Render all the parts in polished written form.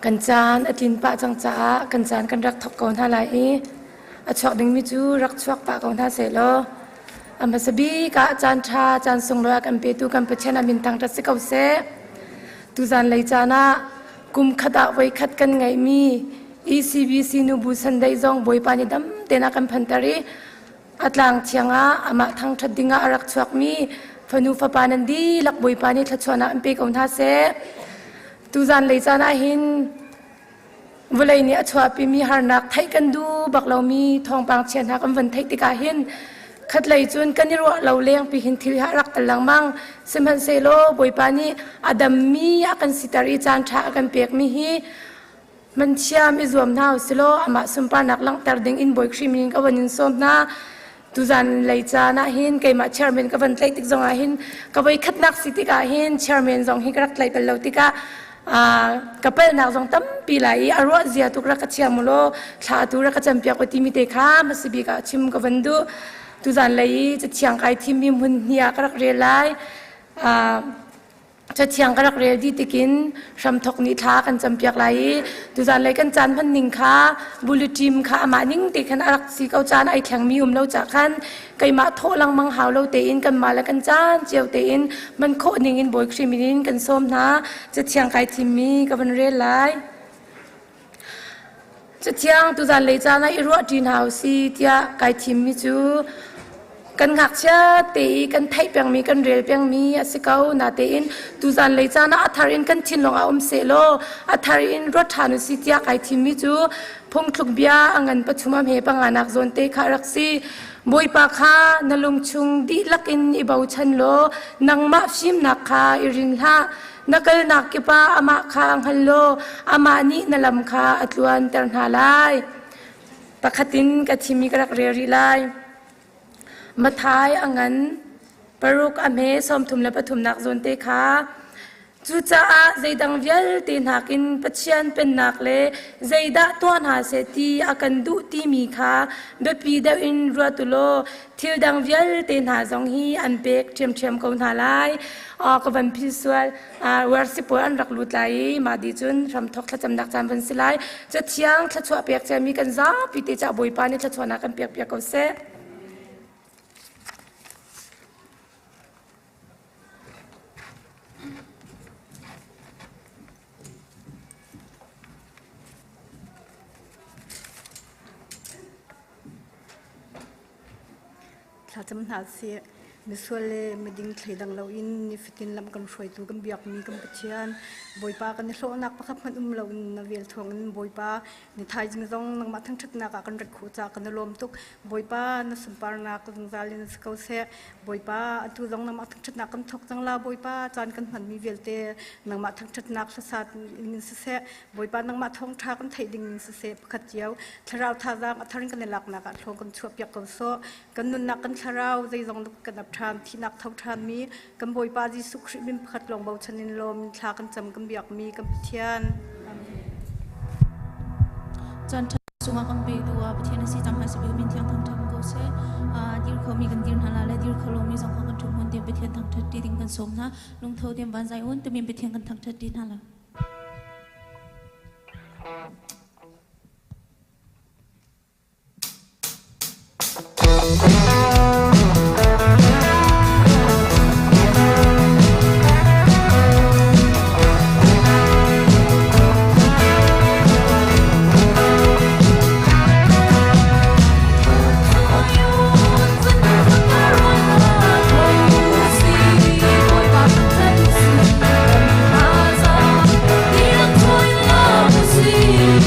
กันจานอตินปะจังจ้ากันจานกันรักทอกกอนท่าไหลอชอบดึงมิจูรักชวกปะกอนท่าเสลอัมบสบีกะจานชาจานทรงรอยกันเปตุกันเปชนามินทางทัศกเอาเสตุจานเลยจานะกุมขัดไว้ขัดกันไงมี ECBC นูบุสันได้จงบอยปานิดำเตนักันพันตารีอัตลังเชียงอาอามาทางทัดดิงอารักชวกมีฟนูฟปานันดีลักบอยปานิทัดชวนะอัมเปกอนท่าเสตุจานเลยจานะหินเวลานี้ชวปีมีหานักไทยกันดูบักเรามีทองบางเชียนหักอันวันไทยติกาหินขัดเลยจนกันนี่รัวเราเลี้ยงปีหินที่หารักตะลังมังเซมันเซโลบอยปานีอดัมมีอากันสิตารีจานชาอากันเปียกมีฮี มันเชื่อมอิจวมเท้าสิโลอามาสุมปานักลังแต่ดึงอินบอยครีมินก็วันยินส้มนะตุจันเลยจานะหินไกมาเชอร์แมนก็วันเล็กติกจงอาหินก็ไปคัดนักสิติกาหินเชอร์แมนจงหิกรักไลเป็นเลวติกาก็เป็นนักจงตั้มปีไหลอารวาเสียตุกรักเชียมุโลชาตุรักจำเปียกติมิเตค้ามาสิบิกาชิมก็วันดูตุจันเลยจะเชียงไอทีมมีมุนเฮียกรักเรียไลจะเชียงกระเรียดีติกินรำทกนิทากันจำเปียกไหลดูจานเลยกันจานพันนิงค่ะบุลจิมค่ะมานิ่งติขันรักสีเกาจานไอแข็งมีเราจากขันไก่มาโทลังมังหาวเราเตอินกันมาแล้วกันจานเจียวเตอินมันโคนิงอินบอยครีมินินกันส้มนะจะเชียงไก่ทิมมีกับวันเรียไหลจะเชียงดูจานเลยจานไอรัวจีนหาวซีเตียไก่ทิมมีจูกันหักเชื่อตีกันไทยเปียงมีกันเรียลเปียงมีอาศัยเขาหน้าตีอินตุจันเลยจานะอัธารินกันชินลงเอาเสโลอัธารินรถฐานุสิทยาไอทีมิจูพงทุกเบียอันปัจจุบันเหปังานักโซนเตคารักซีบอยปากข้านลุงชุงดีลักอินอิบาวชันโลนังมาฟิมนักข้าอิรินฮานักนักกิปาอามาข้าอังฮัลโลอามานีนลำข้าอัตวันเตอร์นาไลปะขัดินกับทีมีกระเรียริไลมาท้ายอังันปรุกอเมสอมทุมและปฐุมนักโซนเตค่ะจูจ้าใจดังเวลตีนักินปัจจัยเป็นนักเล่ใจดาตัวหาเสตีอากันดูตีมีค่ะเบปีเดวินรัวตุโลทิวดังเวลตีนหาจงฮีอันเบกเทียมเทียมกอนหาไลกบันพิสวลวอร์สิปอันรักลุดไลมาดีจุนรำทอกขจำนักจำบันสิไลจะเที่ยงขจวบเปียกจะมีกันจ้าปีเตจ่าบุยปานี่ขจวนักกันเปียกเปียกเขาเสถ้าจำหาเสียมิส่วนเลยไม่ดิ้งเทดังเราอินนิฟิตินลำกันช่วยตัวกันเบียกมีกันปัจจัยบอยป้ากันในโลนักประคับมันเราอินนาเวลทวงบอยป้าในไทยจึงต้องนักมาทั้งชุดนักกันรักคู่จากกันรวมทุกบอยป้านักสมปานักกันจาลินสกาวเซ่บอยป้าทุกต้องนักมาทั้งชุดนักกันทกจังลาบอยป้าจานกันผันมีเวลเตนักมาทั้งชุดนักศาสตร์นิสเซ่บอยป้านักมาท่องทากันไทยดิ่งนิสเซ่ขัดเจียวทาราวทาจางอัธรินกันในหลักนักทวงกันชั่วเปียกกันโซกันนุนนักกันทาราวใจจงกันนับทานที่นักเท่าทานมีกันบอยปาจิสุขริบิมขัดลงเบาชนินลมทากันจำกันเบียกมีกันเทียนจันทร์สุงกังเบตัวประเทศนี้จำให้สเปมินเทียงทำก็เสดิลเขามีกันดินฮาลาและดิลเขาลงมีสองข้างกันทุกคนเตรียมไปเทียนทางทัดดีดิ่งกันสมนะลุงเท่าเตรียมบานใจอ้วนเตรียมไปเทียนกันทางทัดดีนั่นแหละSee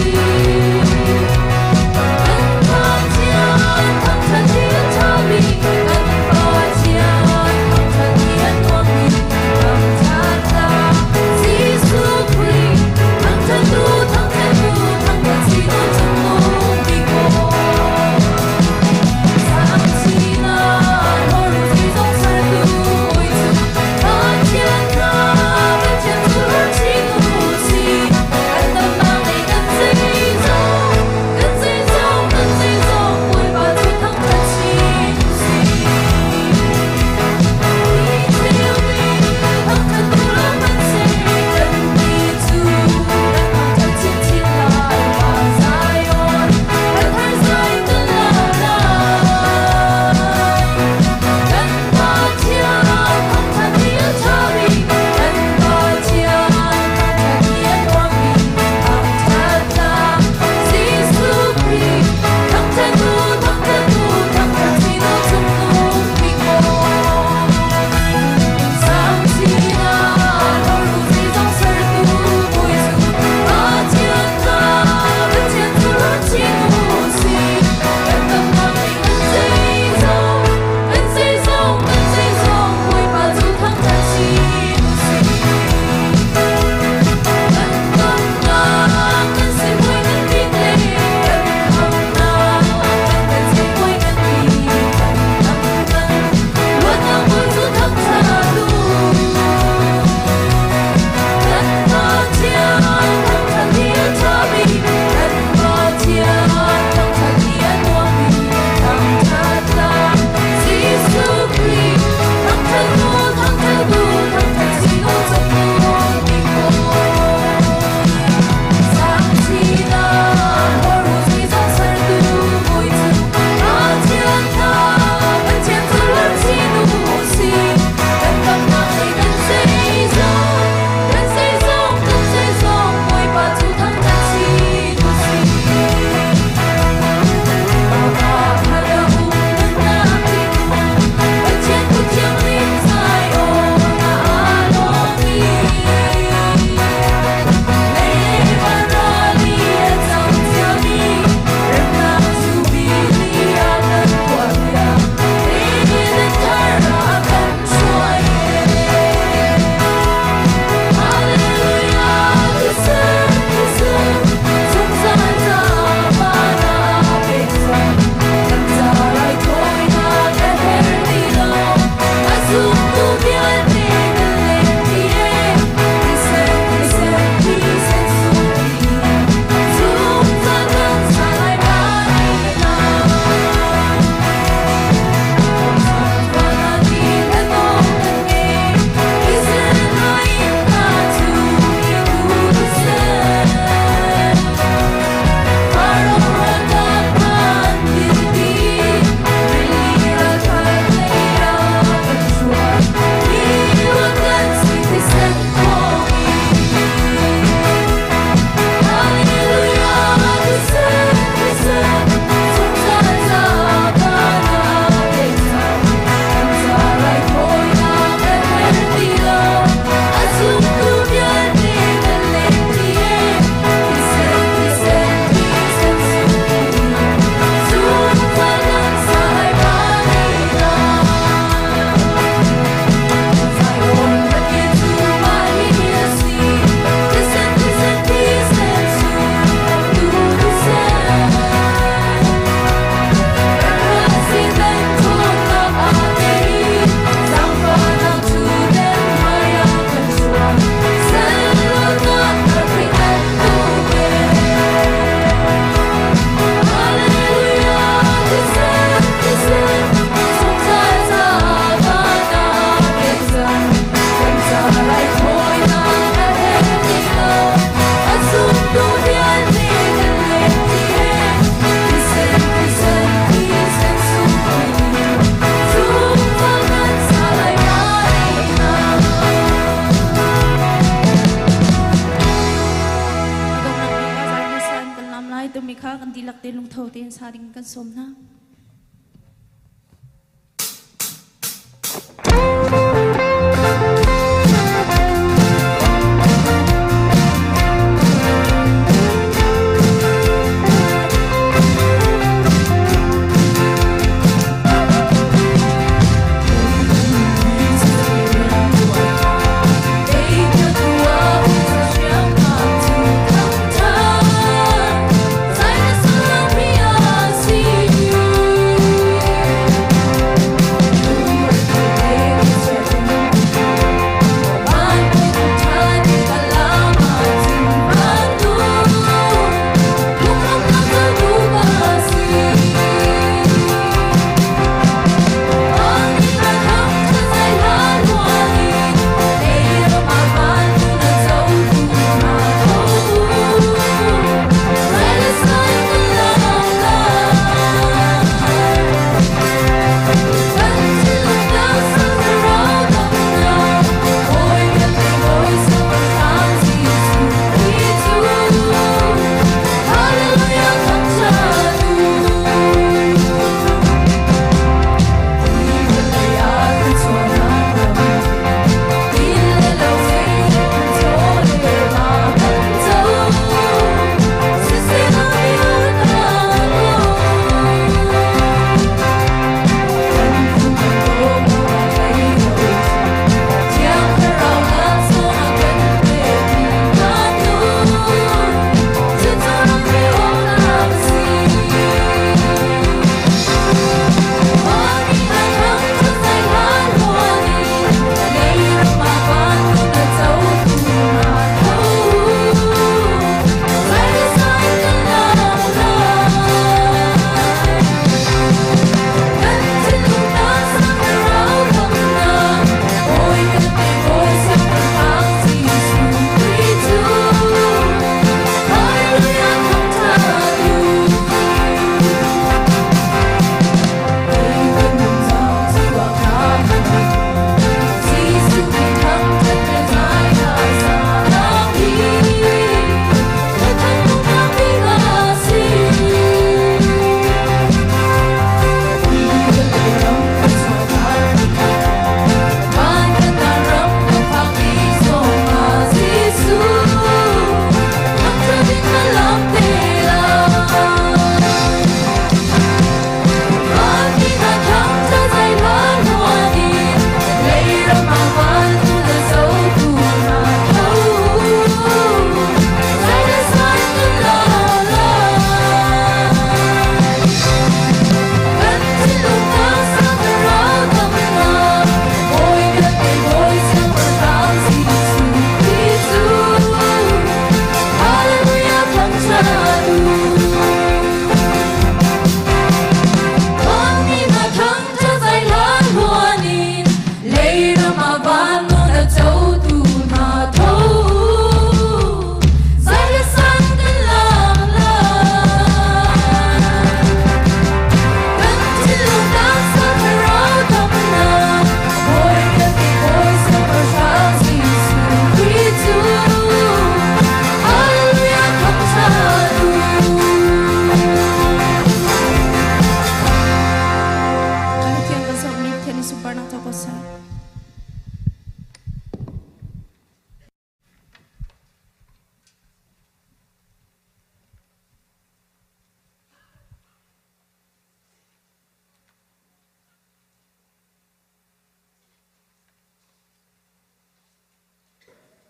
ตัวมีค่ากันดีหลักเดินลงเท่าเตียนสาดิงกันสมนะ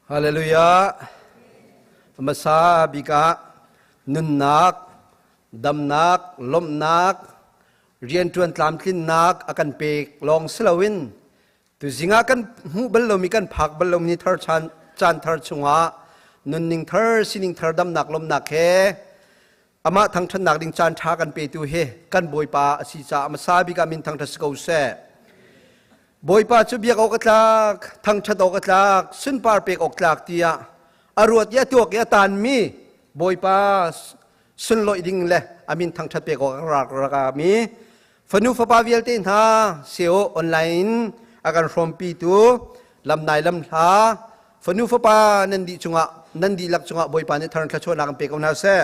Hallelujah. Masa bika nunnak, damnak, lomnak, rian tuan tlam tlin nak akan pek long selawin. Tu zinga kan hu belom ikan phak belom ni thar chan thar chunga nunning thar sining thar damnak lomnak he. Ama thang chan nak ding chan tha kan pe tu he kan boi pa si cha masa bika min thang thas ko se. Boy pa chu biak ok tlak thang chat ok tlak sun par pek ok tlak tia arut ya tuak ya tan mi boy pa sun loi ding le amin thang chat pek ok rak raka mi fanu fa pa vial tin ha seo online akan from pi tu lam nai lam tha fanu fa pa nan di lak chunga boy pa ni thang thla chona kan pek on ha se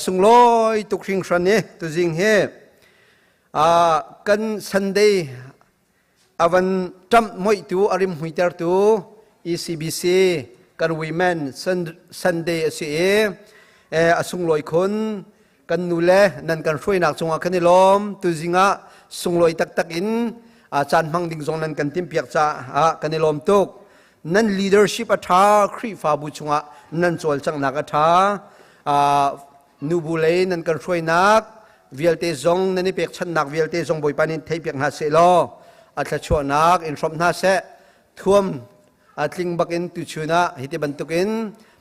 สุงลอยตุกริงชันเนตุจิงเฮกันซันเดย์วันจำมวยตัวอาริมหุยเตอร์ตัว ECBC กันวีแมนซันเดย์เสียสุงลอยคนกันนูเลนั่นกันช่วยนักจงอาคันลมตุจิงสุงลอยตักอินอาจารย์มังดิงจงนั้นกันทิมเปียกจ้ากันลมตุกนั่น leadership อัฐาครีฟาบุจงนั่นจวลจังนักอัฐานูบุเลนั่นกันช่วยนักเวียลเตจงนั่นนี่เปียกชันนักเวียลเตจงบอยปานินเทเปียกนาเซโลอัตชัวนักอินทรมนาเซท่วมอัตลิงบักอินตุชูนะฮิติบันตุกิน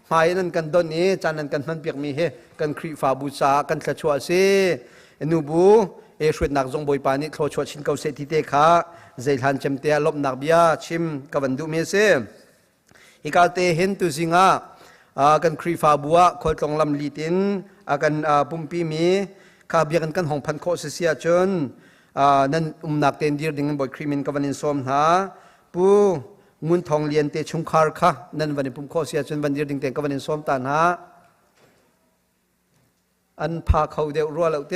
หมายนั่นกันดอนนี้จานนั่นกันมันเปียกมีเฮกันครีฟาบุษากันชัวเซนูบูช่วยนักจงบอยปานิโคชัวชินเกาเซติเตขาเจลันเจมเตียลบนักเบียชิมกับวันดูเมเซอีกาเตเห็นตุสิงากันครีฟาบัวคนตรงลำลีตินกันปุ่มปีมีข้าเบียกันห้องพันโคเสียจนนั่นนักเต้นดีร์ดิ่งบอยครีมินกับวันนี้สมหาปูงุนทองเลียนเตชุงคาร์ค่ะนั่นวันนี้ปุ่มโคเสียจนวันดีร์ดิ่งเตกับวันนี้สมตานหาอันพาเขาเดียวรัวแล้วเต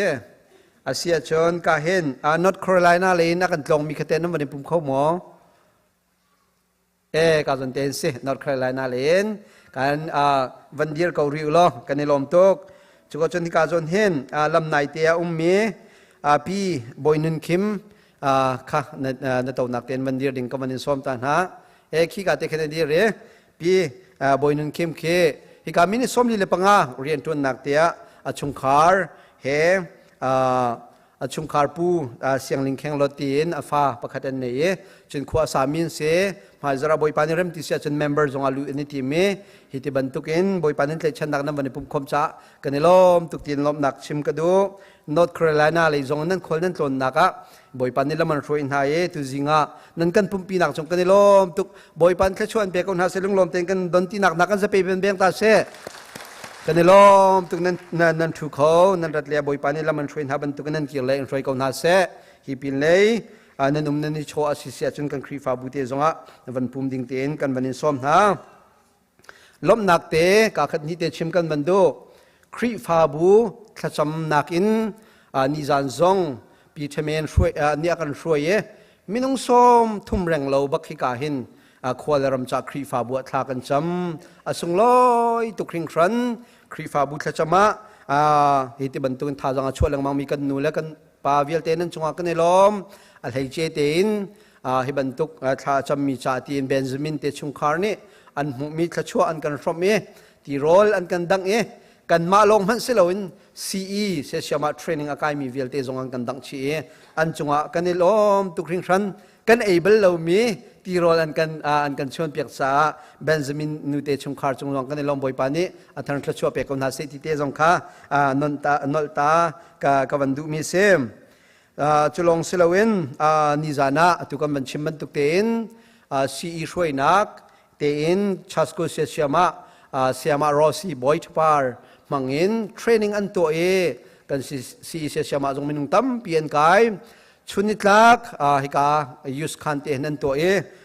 อาเซียจนก็เห็นนอร์ทแคโรไลนาเลยนักกันตรงมีคะแนนนั้นวันนี้ปุ่มเข้าหมอก็จนเต็นสินอร์ทแคโรไลนาเลยกันวันเดียร์เกาหลีล้อกันในลมตกจุกจนที่การจนเห็นลำนายเตียมีพี่บอยนุนคิมค่ะในตัวนักเต้นวันเดียร์ดิ่งกับวันนี้ซ้อมตานหาขี้กาเตะคะแนนเดียร์พี่บอยนุนคิมเคฮิกามินิซ้อมลีเลปังเรียนตัวนักเตียชุงคาร์เฮชุงคาร์ปูเสียงลิงแข็งลอตีนฟ้าประคันนี้จนขวาสามินเสมาจราบอยปานิเรมติเสียจนเมมเบอร์จงอาลูอินิทีมีฮิติบันตุกินบอยปานิเลชันนักนั้นวันนี้ปุ่มคมจ้ากันในลมตุกตีนลมหนักชิมกระดูนอร์ทแคโรไลนาเลยจงนั้นคนนั้นตนนักบอยปานิลมันช่วยหายตุจิงนั้นกันปุ่มปีนักจงกันในลมตุกบอยปานิชวนเบกอนหาเซลุงลมเต็งกันดนตีนักกันจะไปเป็นเบียงตาเสกันในลมตุกนั้นถูกเขานั้นรัดเลียบอยปานิลมันช่วยหาบันตุกนั้นเกี่ยวเลยช่วยเขาหาเสฮิปินเลยนั่นนั่นโชว์อาศิเสียจนกันครีฟาบุเตจงวันปุ่มดิ่งเต็นกันวันนี้ซ้อมหาลมนักเตะกาขัดนิเตชิมกันบันโดครีฟาบูขจำนักอินนิจานซงปีเทเมนช่วยเนี่ยกันช่วยมินุงซ้อมทุ่มแรงเราบักฮิกาหินควาลรำจากครีฟาบัวทากันจำสุงลอยตุกริงครันครีฟาบุขจำฮิติบันตุนทาจังช่วยแรงมังมีกันนูและกันปาเวลเตนันจงกันในลมอัลไฮเจเตนฮิบันตุกทาจำมีจาตีนเบนจามินเตชุงคาร์นี่อันมีขชัวอันกันฟรอมตีโรลอันกันดังกันมาลงมันเสลวิน CE เสียมาเทรนนิ่งอากาศมีเวลเตจงกันดังชีอันจงกันในลมตุกริงชันกันเอเบิลเรามีตีโรลอันกันชวนเปียกษาเบนจามินนูเตชุงคาร์จงกันในลมบอยปานีอันทันขชัวเปียกคนหาเศรษฐีเตจงค่ะนอลตากวันดูมีเซมจุลงเสลวินนิจานะตุกันบัญชิมบันตุกเตนCE ช่วยนักเตนชัสกุเซียมาโรซีบอยท์ปาร์มังอินเทรนนิ่งอันตัวกันซีเซียมาจงมินุงตั้มเปลี่ยนกายชุนิตลักฮิกายูสคันเตนันตัว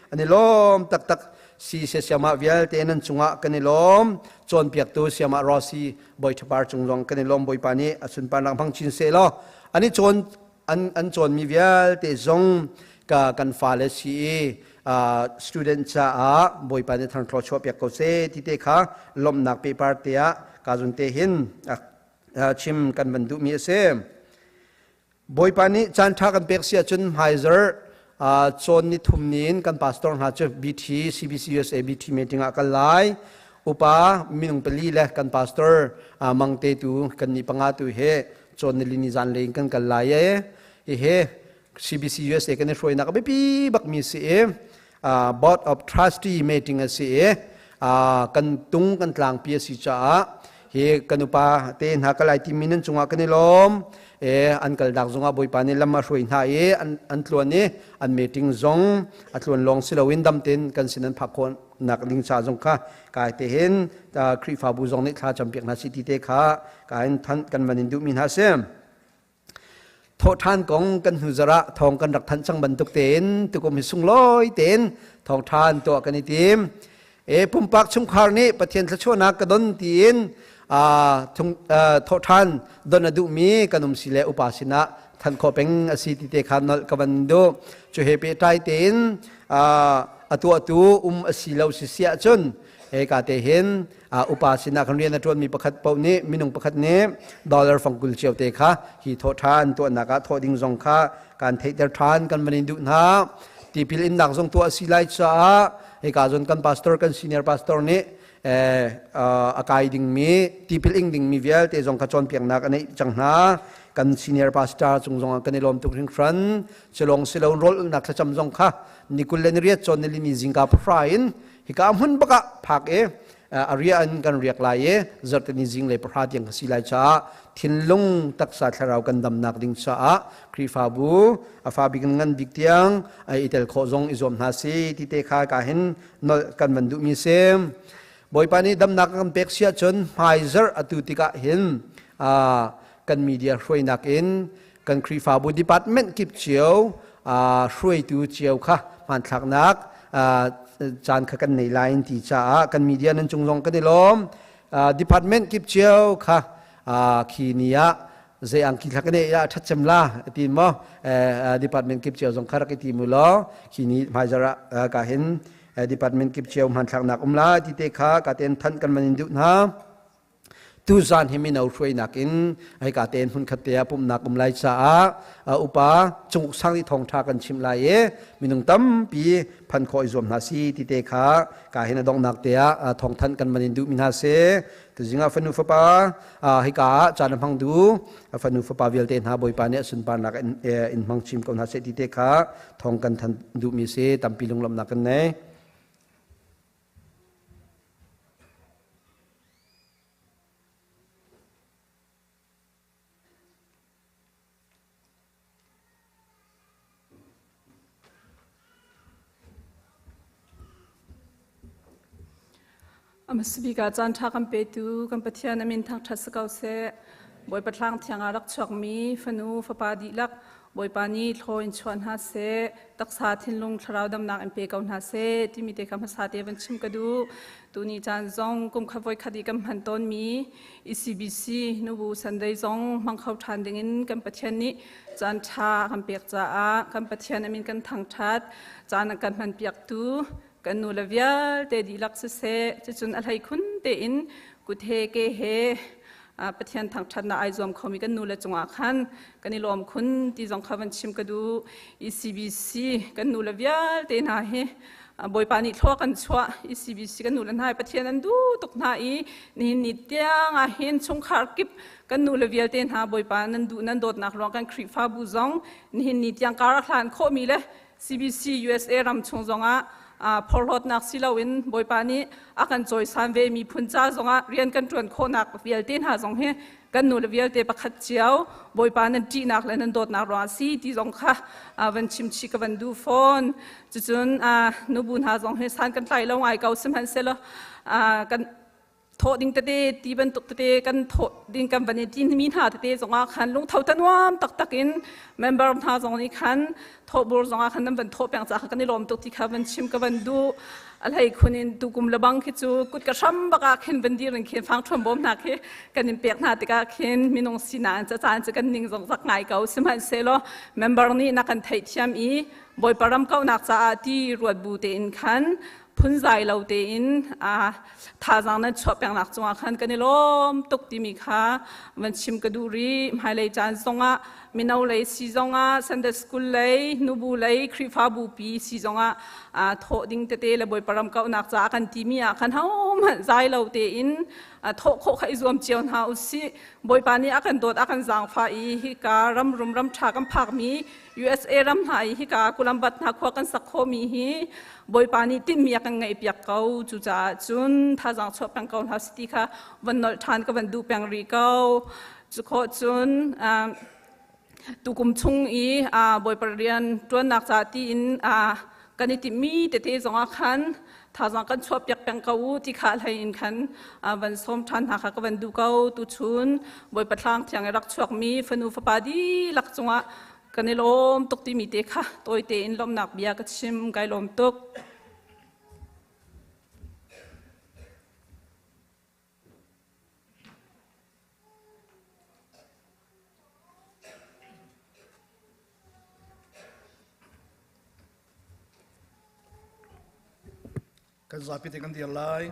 อันนี้ล้มตักซีเซียมาเวลเตนันจงกันนี้ล้มจนเปียกตัวเซียมาโรซีบอยท์ปาร์จงกันนี้ล้มบอยปานีสุนปานังพังชินเซโลอันนี้จนอันจนมีเวลเตจงกันฟาเลซีstudent จ้าบอยปานีทางทรชวเปียกเขาเซที่เตค่ะลมหนักเปปาร์เตียกาจุนเตหินชิมกันบรรดุมีเซบอยปานีจันทากันเปียกเสียจนไฮเซอร์จนนิทุมนินกันพาสตอร์หาเจBT CBC USA BT meeting กันไลอุปามินุงเปลีเล่กันพาสตอร์มังเตตูกันนิปังอาตูเฮจนลินิจันเลงกันไลเฮCBC USA กันช่วยนักไม่ปีบักมีเสียboard of trustee meeting เสียกันตุงกันกลางปีสิจ้าเฮกันอุปาเตนหากลายทีมินันจงกันในลมอันกลดักจงบอยปานิลมาช่วยหาอันตรวจนี้อัน meeting จงอันตรวจลงสิลวินดำเต็นกันสินันพักคนนักลิงชาจงค่ะกายเตเห็นครีฟาบูจงนี่ข้าจำเปียกนาสิติเตค่ะกายทันกันวันนินดูมินฮาเซมโทษท่านกองกันหุจระทองกันรักทันจังบรรทุกเต็นตุกมิสุงลอยเต็นทองทานตัวกันในทีมปุ่มปักชุมคาร์นี้ประเทศชั่วนักกระดนตีน ทุงทท่านดนดุมีกันุมศิเลอุปาสินะท่านขอเป็นอสิติเตขานกบันดูจุเฮเปไตเต็นตัวอสิเลวสิเสียจนเอกาเตเห็นอุปาสินะคันเรียนจวนมีประคัดเป่านี้มีนุงประคัดนี้ดอลลาร์ฟังกุลเชียวเตค่ะฮีโททานตัวนักโทดิงซงค่ะการเทเดอร์ทานกันบันดุนะที่พิลินดักซงตัวสิไลจ้าเอกาจนกันพาสตอร์กันซีเนียร์พาสตอร์นี้อากายดิ่งมีที่พิลิงดิ่งมีเวลเตจงขจรเพียงนักอันนี้จังหากันซีเนียร์พาสตอร์จงกันในลมตุกริงฟรันเชลงเซลล์โรลนักจำจงค่ะนิคุลเลนเรียจนในลินิจิงกับฟรายน์ฮิกามุนบกะพักอาริยันกันเรียกลายจัดนิจิงเลยประหารยังสิไลจ้าทินลุงตักษาทาราวกันดำนักดิ่งจ้าครีฟาบูอาฟาบิกันงันบิกเตียงอิตาลโคจงอิจอมนาซีที่เตคากาเห็นนอกันมันดูมีเซมบอยปานีดำนักกันเป็กเสียจนไฮเซอร์อตุติกาเห็นกันมีเดียช่วยนักอินกันครีฟาบูดีพาร์ตเมนต์กิบเชียวช่วยตูเชียวค่ะมันทักนักจานขักันในไลน์ที่จ้ากันมีเดียนั้นจงลงกันในล้อมดีพาร์ตเมนต์กิบเชียวค่ะขีเนียเจอังกิลักเนี่ยทัดจำลาทีมดีพาร์ตเมนต์กิบเชียวจงคารักทีมุลขีนี้มาจระกาเห็นดีพาร์ตเมนต์กิบเชียวมันทักนักลาที่เตค่ะกาเต็นทันกันมันดุนะทุจานเฮมินาช่วยนักอินให้กาเต็นหุ่นขัดเตียปุ่มนักไลจ้าอุปาจงสร้างที่ทองทากันชิมลายมีนุ่งตั้มปีพันคอยรวมนาซีที่เตค่ะกาเห็นดองนักเตียทองทันกันมันดุมินาเซตัวจิงาฟันุฟปาให้กาจานพังดูฟันุฟปาเวลเตนหาบอยปาเนี่ยสุนปานักอินพังชิมกับนาเซที่เตค่ะทองกันทันดุมิเซตั้มปีลงลำนักกันเน่อเมสบิกาจันทากัมเปตูกัมปะเทียนามินทางทัศกาวเซบอยปะทางเทียงอารักชกมีฟนูฟปาดีลักบอยปานีโทอินชวนฮาเซตักษาทินลุงทราวดำนักเอ็มเปกาวนาเซที่มีเตกัมภาษาเตวันชิมกระดูตูนีจานซองกุมขบวยคดีกัมพันต้นมีECBC นูบูสันเดย์ซองมังเขาทานดึงินกัมปะเทียนนี้จันทากัมเปียกจ้ากัมปะเทียนามินกันทางทัดจานกันมันเปียกตูกันนูลาวิลเตดีลักษเซจะจนอะไรคุณเตอินกุเทเกเฮประเทศทางชันนาไอซอมเขามีกันนูลจงอาคันกันนิลอมคุณที่จงเขาวันชิมกันดู ECBC กันนูลาวิลเตน่าเฮบอยปานิทอกันชัว ECBC กันนูลน่าประเทศนั้นดูตกน่าอีนี่นิดเดียงเห็นชงคาร์กิบกันนูลาวิลเตน่าบอยปานั้นดูนั้นโดดนักร้องกันคริฟาบูซองนี่นิดเดียงการักษาเขามีเลย CBC USA รำชงจงพอรถนักศิลวินบอยปานี้อาการจอยสามเวมีพุนจ้าจงเรียนกันจวนโคนักเวียลเต้นหาจงเฮกันนูเวียลเตปะขัดเจียวบอยปานั้นจีนักและนั้นโดดนักราศีที่จงค่ะวันชิมชิกวันดูฟอนจุนนูบุญหาจงเฮสันกันไตลงไอเก่าสมัยเสร็จกันโทษดิ้งเตะตีบันตุกเตะกันโทษดิ้งกันวันนี้จีนมีหาเตะจงขันลงเท่าตันวามตักอินเมมเบอร์หาจงนี้ขันโทษบุรุษจงขันนั้นเป็นโทษแปลงจากกันในลมตุกที่เขาวันชิมกันวันดูอะไรคนนี้ดูกุมระบังคิดจูกุดกระชัมบักเข็นบันดีรังเข็นฟังชมบ่มนักเฮกันนิเปียกนาติกาเข็นมีนงสีนานจะจานจะกันนิ่งจงสักไงเก่าสมัยเซโลเมมเบอร์นี้นักกันไทยเทียมอีบอยปรำเก่านักจะที่รวดบูเตอินขันพุนใจเราเตอินท่าจังนั้นชอบอย่างหนักจงขันกันในลมตกติมีค่ะวันชิมกระดูรีหายเลยจานจงมินเอาเลยซีจงซันเดสกุลเลยนูบูเลยคริฟาบูปีซีจงโทดิ้งเตะเลยบอยปรำเก่านักจากกันทีมีขันเฮามันใจเราเตอินโทโคขยรวมเจียวหาอุสิบอยปานี้อากันโดดอากันจางฟ้าอีฮิการำรุมรำชากันพักมี USA รำหายฮิกากุลัมบัดนักขวากันสักโคมีฮิบอยปานี้ติมีอากันไงเปียกเก่าจุจ่าจุนท่าจางชอบแปงเก่าหาสติค่ะวันนอลทานกับวันดูแปงรีเก่าจุโคจุนตุกุมชงอีบอยปเรียนตัวนักจากที่อินกันนิติมีเตะจงอาคันท่าจังกันชอบอยากเป็นเก่าที่ขาดให้อินคันวันสมทันหากกันดูเก่าตุชุนบอยปะทางที่ยังรักชวกมีฟนูฟปาดีลักจงอากันในลมตกที่มีเตะค่ะตัวเตะอินลมหนักเบียกชิมไกลลมตก kan zapi te kan dir lai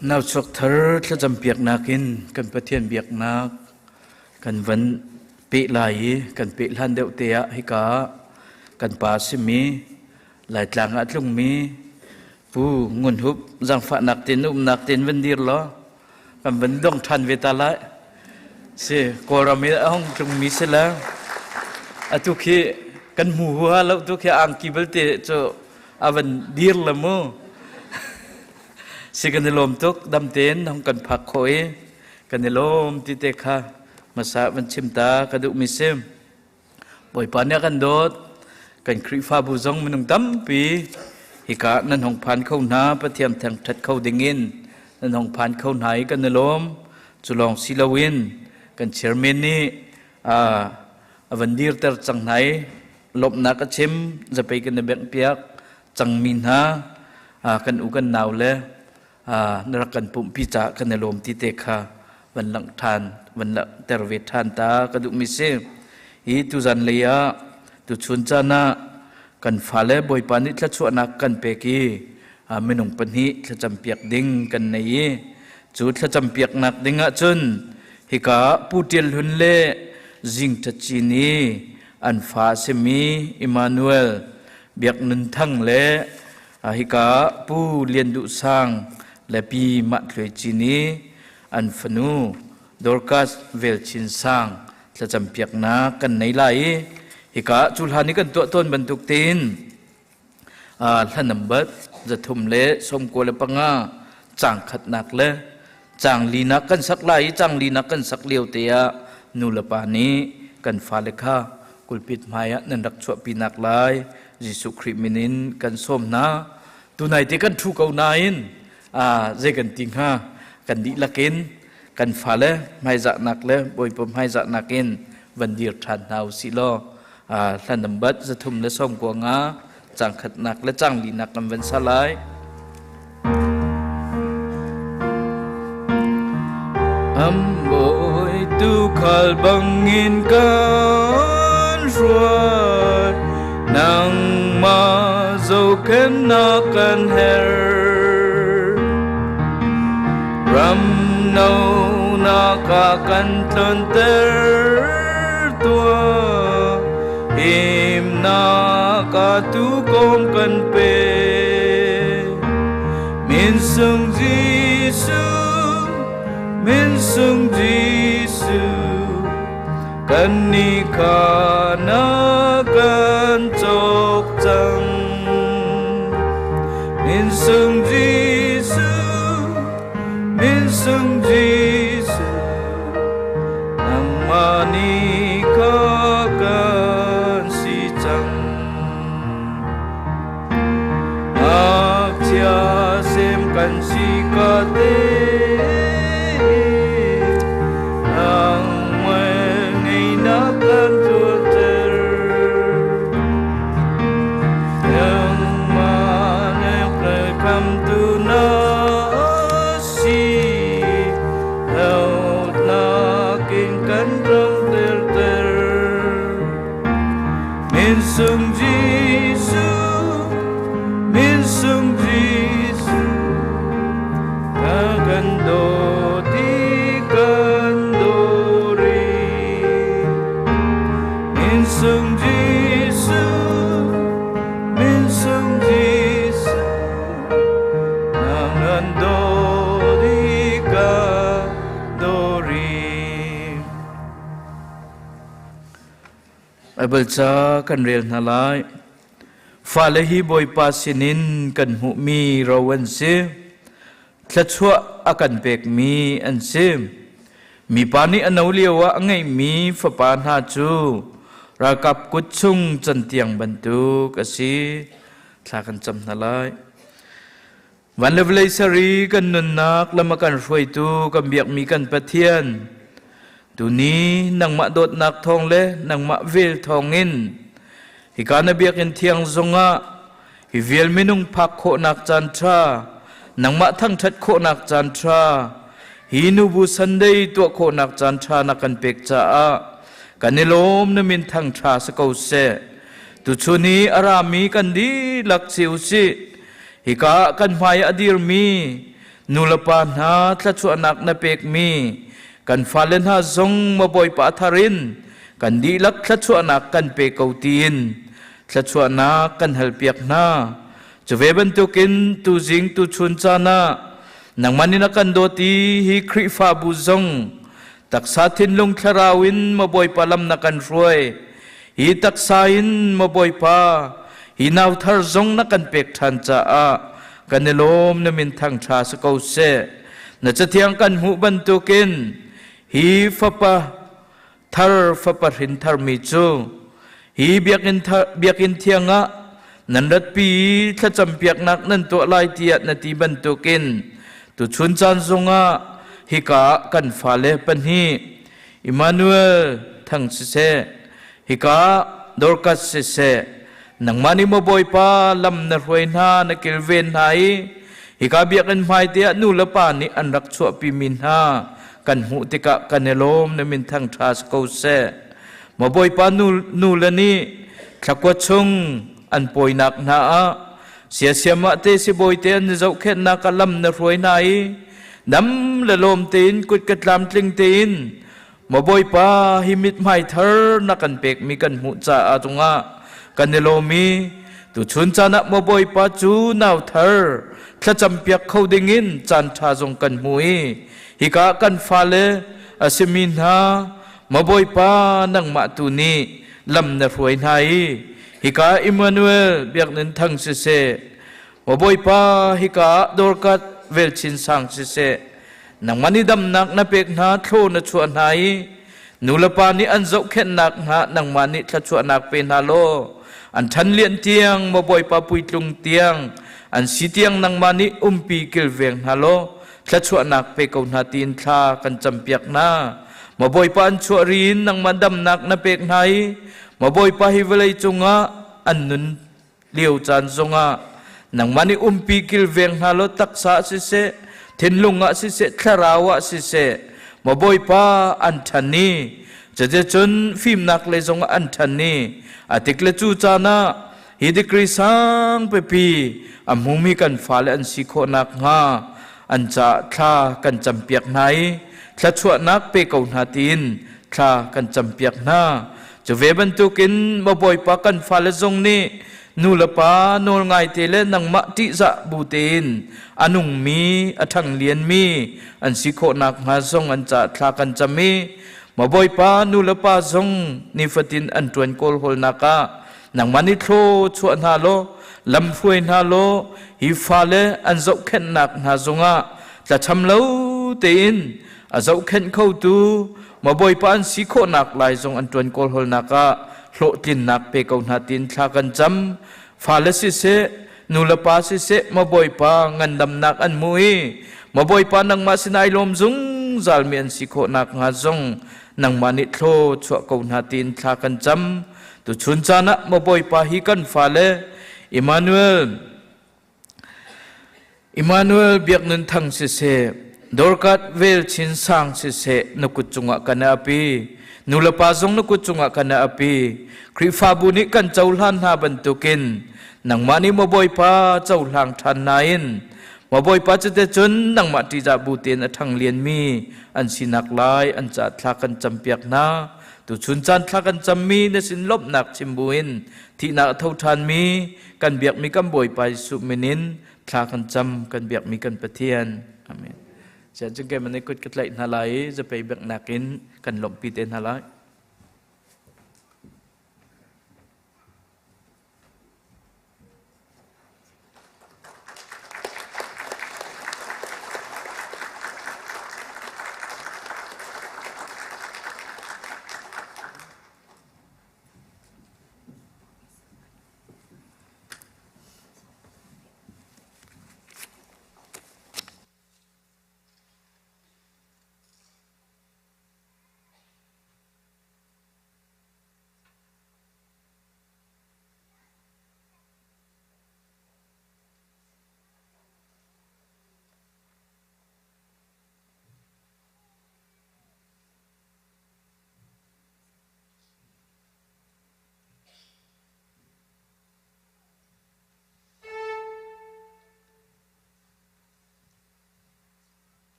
nào chọc thở cho dầm việc nakin cần phát hiện việc nak cần vấn bị lại cần bị lan đệu tia hay cả cần pa simi lại tlang at lung mi pu ngun húp giang phạ nạc tin vấn dir lo cần vấn dong than về ta lại se korami ông trung mi se la atu khi cần mua lâu tu khi ang kibel te cho avan dir la mo si kan lom tuk dam ten hong kan phak khoi kan lom ti te kha masa van chim ta ka du mi sem boi pa ne kan dot กันคริฟ้าบุษงมันนุ่งตั้มปีฮิกะนั่นหงพันเข้าหน้าประเทียมแทงทัดเข้าดิ่งอินนั่นหงพันเข้าไหนกันนลมจุลองศิลวินกันเชอร์เมนนี่วันดีร์เตอร์จังไหนลบนักชิมจะไปกันในเบียงเปียกจังมินฮะกันอุกันนาวเลยนรักกันปุ่มพิจากันในลมที่เตคะวันหลังทานวันละเตอร์เวทานตากระดุมิเซอีตุจันเลียตุชุนจานะกันฟ้าเล่บอยปานิทละชวนักกันเปกีไม่นงปนิทละจำเปียกดิ้งกันในจุดละจำเปียกนักดิ้งอ่ะจุนฮิกาปูเตียลหุนเล่จิงทัจีนีอันฟ้าเซมีอิมานูเอลเบียกนุนทั้งเล่ฮิกาปูเลียนดุสังและปีมัดเลยจีนีอันฟนูดอร์กัสเวลชินสังละจำเปียกนักกันในไหลฮิกาจุลหานิกันตัวต้นบรรทุกตีนท่านนำบัดจะทุ่มเละสมกุลปังอาจางขัดนักเละจางลีนักกันสักไหลจางลีนักกันสักเลียวเตียนูลปานี้กันฟ้าเลขากุลปิดไม้นันรักชั่วปีนักลายยิสุคริมินินกันส้มนาตุนายที่กันทุกเอานายนเจกันติงฮะกันดิลักินกันฟ้าเละไม่จะนักเละบอยปมไม่จะนักินวันเดียร์ทันเอาสิโลท่านนำบัดจะทุ่มและส่งกวงาจางขัดนักและจางลีนักกันเป็นสลายบอยตุขัลบังอินกันรวยนังมาโจเคนนักกันเฮร์รัมโนนักกันทันเตอร์ตัวim na ka tu kom kan pe min sung Giêsu kan ni ka na kan chok chang min sung Giêsu nang mani ka kan si ka te ang ngay na kan tu ter yang mana kam tu na si out na kin kan rong ter min sung Giêsu gando ti gando ri min sung Giêsu nang gando ti gando ri Bible cha kan rel na lai fa le hi boy pa sinin kan hu mi rawan seทลัดชัวอากันเบกมีอันเซมมีปานีอันเอาเลียวว่าไงมีฝปานหาจูรากับกุดชุงจันเตียงบรรทุกสิทากันจำนาลายวันเลวเลยสรีกันนุนนักละมากันช่วยตูกันเบียกมีกันปะเทียนตูนี้นังมาโดดนักทองเล่นังมาเวลทองอินฮิการนเบียกินเทียงซงะฮิเวลมินุงพักโคนักจันทรานังมาทั้งชัดโคนักจันทราฮีนูบุสันเดย์ตัวโคนักจันทรานักกันเปกจ้ากันในลมนมินทั้งชาสกาวเสตุชุนีอารามีกันดีลักซิวสิฮิกากันไฟอดีรมีนูลปานหาทลัดชวนักนเปกมีกันฟาเลนหาซงมาบอยปาทารินกันดีลักทลัดชวนักกันเปกเอาตีนทลัดชวนักกันเฮลเปียกนาจะเวบันตุกินตุจิงตุชุนจานะนังมันนินักันโดตีฮิคริฟาบุซงตักษาทินลงคลาวินมาบอยปาลัมนักันรวยฮิตักษาอินมาบอยปาฮินาวทาร์ซงนักันเปกทันจ้ากันในลมนมินทางชาสกาวเสน่าจะเทียงกันหูบันตุกินฮิฟปะทาร์ฟปะหินทาร์มิจู hi biakin thianga nan rat pi thla champiak nak nan to lai tiat na ti ban to kin tu chun chan zonga hi ka kan phale pan hi Emmanuel thang se hi ka dorkas se nang mani mo boy pa lam na ruin ha na kilven hai hi ka biakin mai te nu la pa ni an rak chu pi min ha kan hu te ka kanelom na min thang thas ko se mo boy pa nu la ni thakwa chung an poi nak na a sia ma te si boy te an zau khet na ka lam na ruin hai nam la lom tin kut kat lam tling tin mo boy pa himit mai thar na kan pek mi kan hu cha a tunga kanelomi tu chun chana mo boy pa chu naw thar thla champiak khodingin chan tha jong kan hui hi ka kan phale asimin ha mo boy pa nang ma tu ni lam na ruai nai hi ka Emmanuel biak nen thang se mo boy pa hi ka dorkat vel chin sang se nang mani dam nak na pek na thlo na chuan hai nulapa ni an zau khen nak na nang mani thla chuan nak pe na lo an than lien tiang mo boy pa pui tlung tiang an si tiang nang mani umpi kil veng na lo thla chuan nak pe ko na tin thla kan champiak na mo boy pa an chu rin nang mandam nak na pek nai mo boy pa hi velai chunga an nun liu chan zonga nang mani umpi kil veng na lo taksa se thinlunga se thlarawa se mo boy pa an thani je chun phim nak le zong an thani atikle chu chana hidikri sang pe pi amumi kan phale an sikho nak nga an cha tha kan champiak nai thla chua nak pe ko na tin tha kan champiak na chove ban tu kin mo boy pa kan phale zong ni nulapa nol ngai tele nang ma ti za butin anung mi athang lian mi an sikho nak nga zong an cha tha kan chami mo boy pa nulapa zong ni fatin an tuan kol hol naka nang mani thlo chu na lo lam phuai na lo hi phale an zau khen nak na zonga ta cham lo tein a zau khen khau tu mo boy pa an sikho nak lai zong an tuan kol hol naka hlo tin nak pe ko na tin thla kan cham phale se nulapa se mo boy pa ngan dam nak an mui mo boy pa nang ma sinai lom zung zal mi an sikho nak nga zong nang mani thlo chua ko na tin thla kan cham tu chun chana mo boy pa hi kan phale Emmanuel biak nun thang se dorkat vel chin sang se nukut chunga kana api nulapa zong nukut chunga kana api krifa buni kan chaulhan ha bantukin nang mani mo boy pa chaulang than nain mo boy pa chete chun nang ma ti ja butin athang lian mi an sinak lai an cha thla kan champiak na tu chun chan thla kan chammi na sin lop nak chimbuin thi na thau than mi kan biak mi kan boy pa su menin thla kan cham kan biak mi kan pathian amen cha chung ke mane kut katlai na lai za pe biak nakin kan lom pi ten halai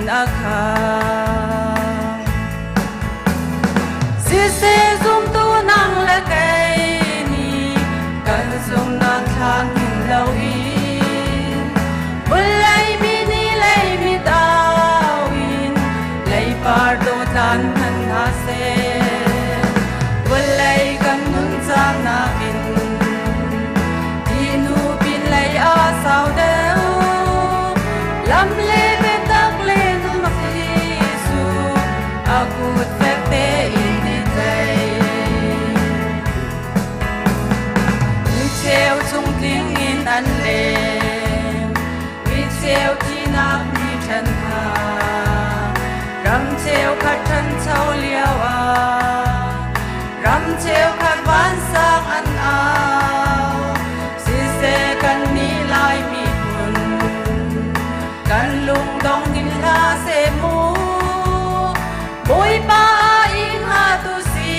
akha si se zum tu nang la kai ni kan zum nang thang hin lo in bul lai mi ni lai mi dawin lai par do tan han ha se bul lai kan nun chang na in ti nu bin lai a sao deu lam le be tak le nu mak Jesu akut fek te in ni tay ni cheu chung ting in an le ni cheu ti nak ni than ha ram cheu khat than chau liawa ram cheu khat van sang an ao si se kan ni lai mi kun kan lung dong in la se mu boy pa in ha tu si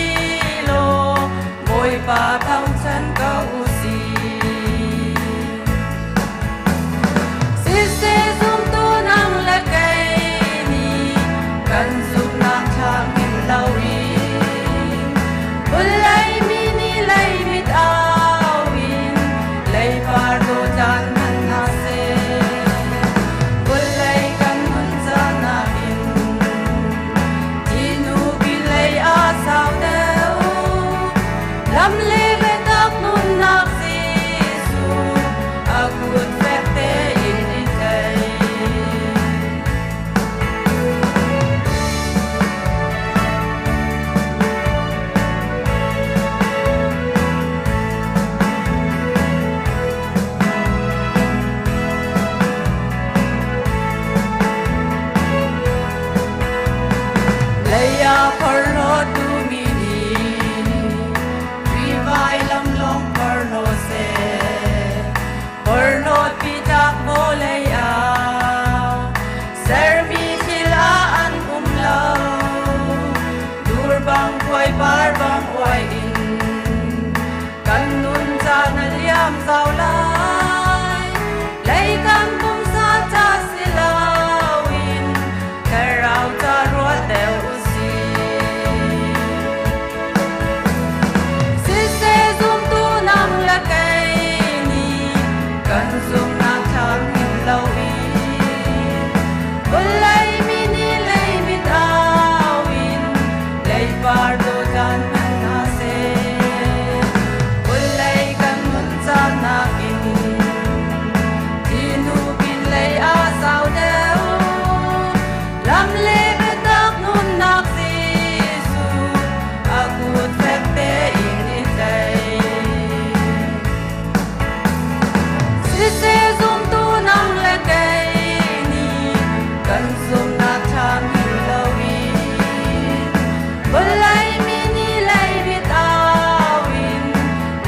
lo boy pa thang chan ka u si si se zum tu nang la kai ni kan zum nang thang in lau in bul lai mi ni lai mit awin lai par do tan man na se bul lai kan mun sa na in ti nu bi lai a sao deu lam le be tak nun nak si su akut fek te in ni tay Leia parlo tu mini vi vai lam long parlo se parlo pitak mo leia ser mi khila an umlau dur bang khoi par bang oi in kan nun cha na liam zau lai lei kan kum sa cha silawin karau cha ruat deu si si se zum tu nang la kai ni kan zum na thang hin lo in bul lai mi ni lai mi tawin lai par do tan man na se bul lai kan mun cha na in ti nu bin lai a sao deu lam le be tak nun nak Jesu akut fek te in ni tay si se zum tu nang le kai ni kan zum na thang hin lo in bul lai mi ni lai mi tawin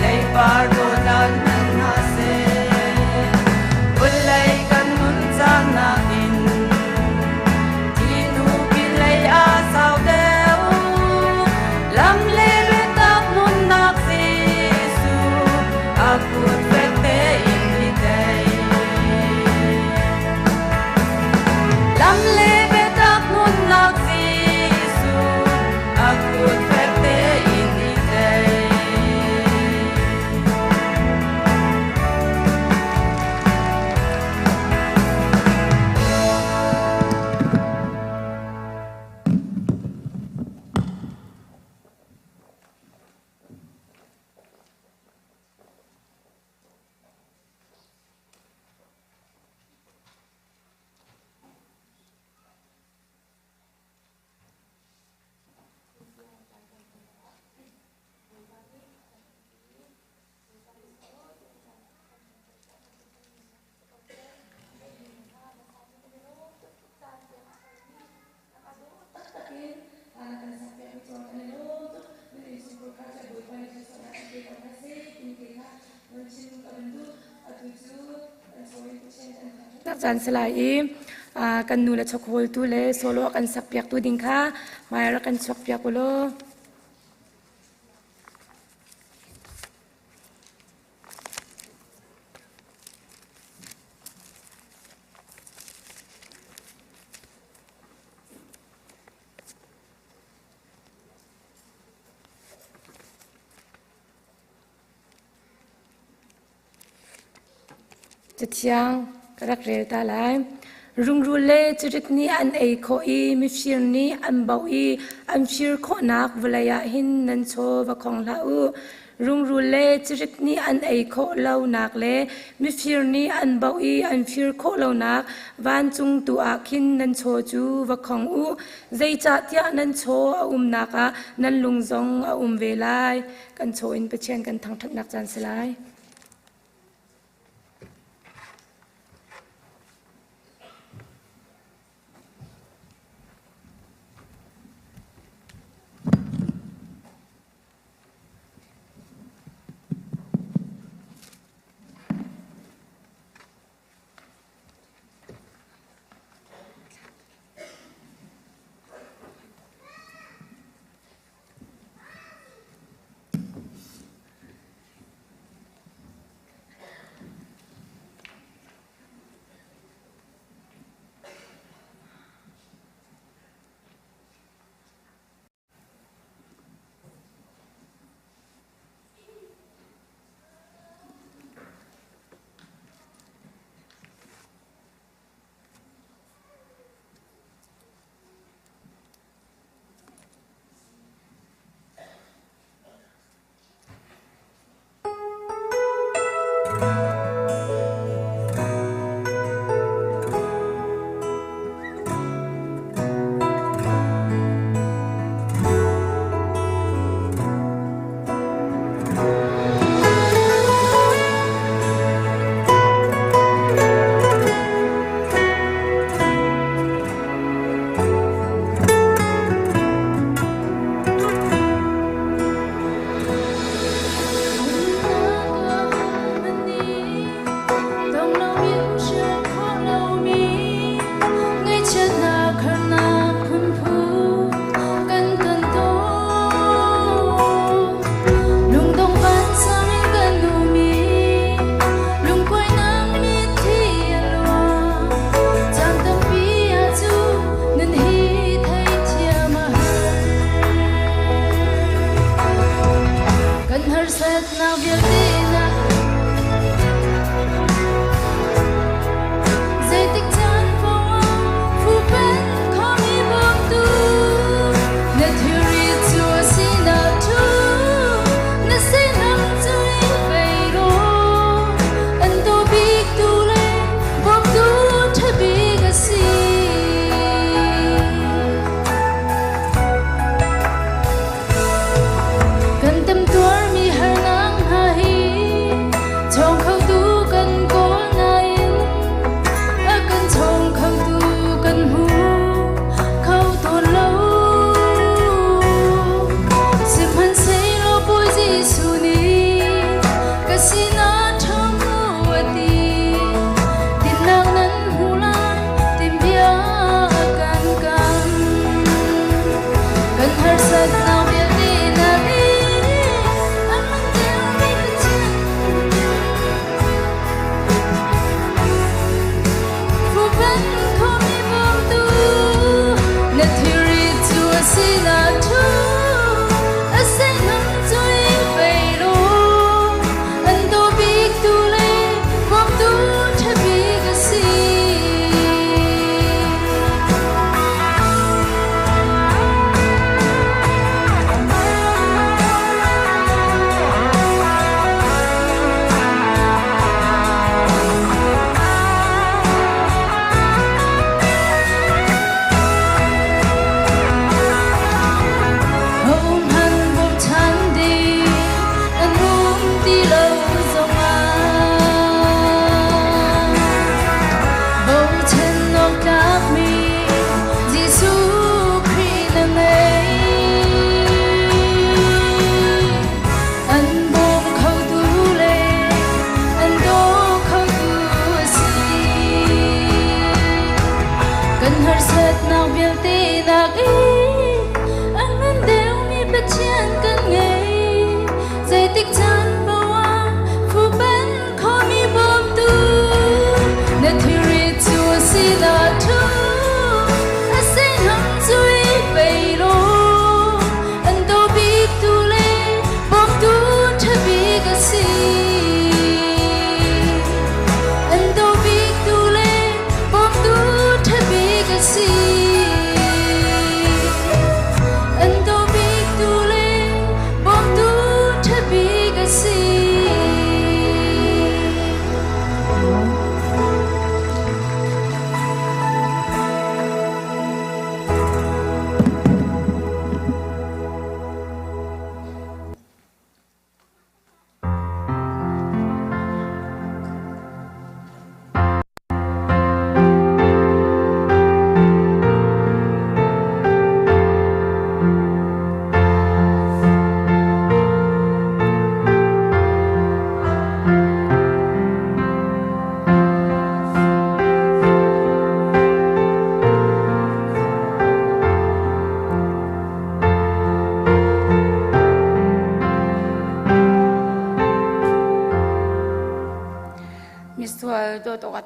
lai par do dan man na se bul lai kan mun chang na in ti nu bin lai a sao deu lam le be tak nun nak Jesu akut fek te in ni tay lam le be tak nun nak Jesu akut fek te in ni tay nak jan selai kan nu la chok hol tu le solo kan sak piak tu ding kha mai ra kan chok piak ulo จะเที่ยงกระเรตาไลรุงรูเล่จริกนี้อันเอโคอีมิฟิร์นี้อันเบาอีอันฟิร์โคนักเวลายหินนันโชวของลาอูรุงรูเล่จริกนี้อันเอโคเล่านักเล่มิฟิร์นี้อันเบาอีอันฟิร์โคเล่านักวันจุงตัวหินนันโชจูวของอูใจจัดยานันโชนักนันลุงจงเวลายกันโชอินเปเชียนกันทั้งทักนักจันสลาย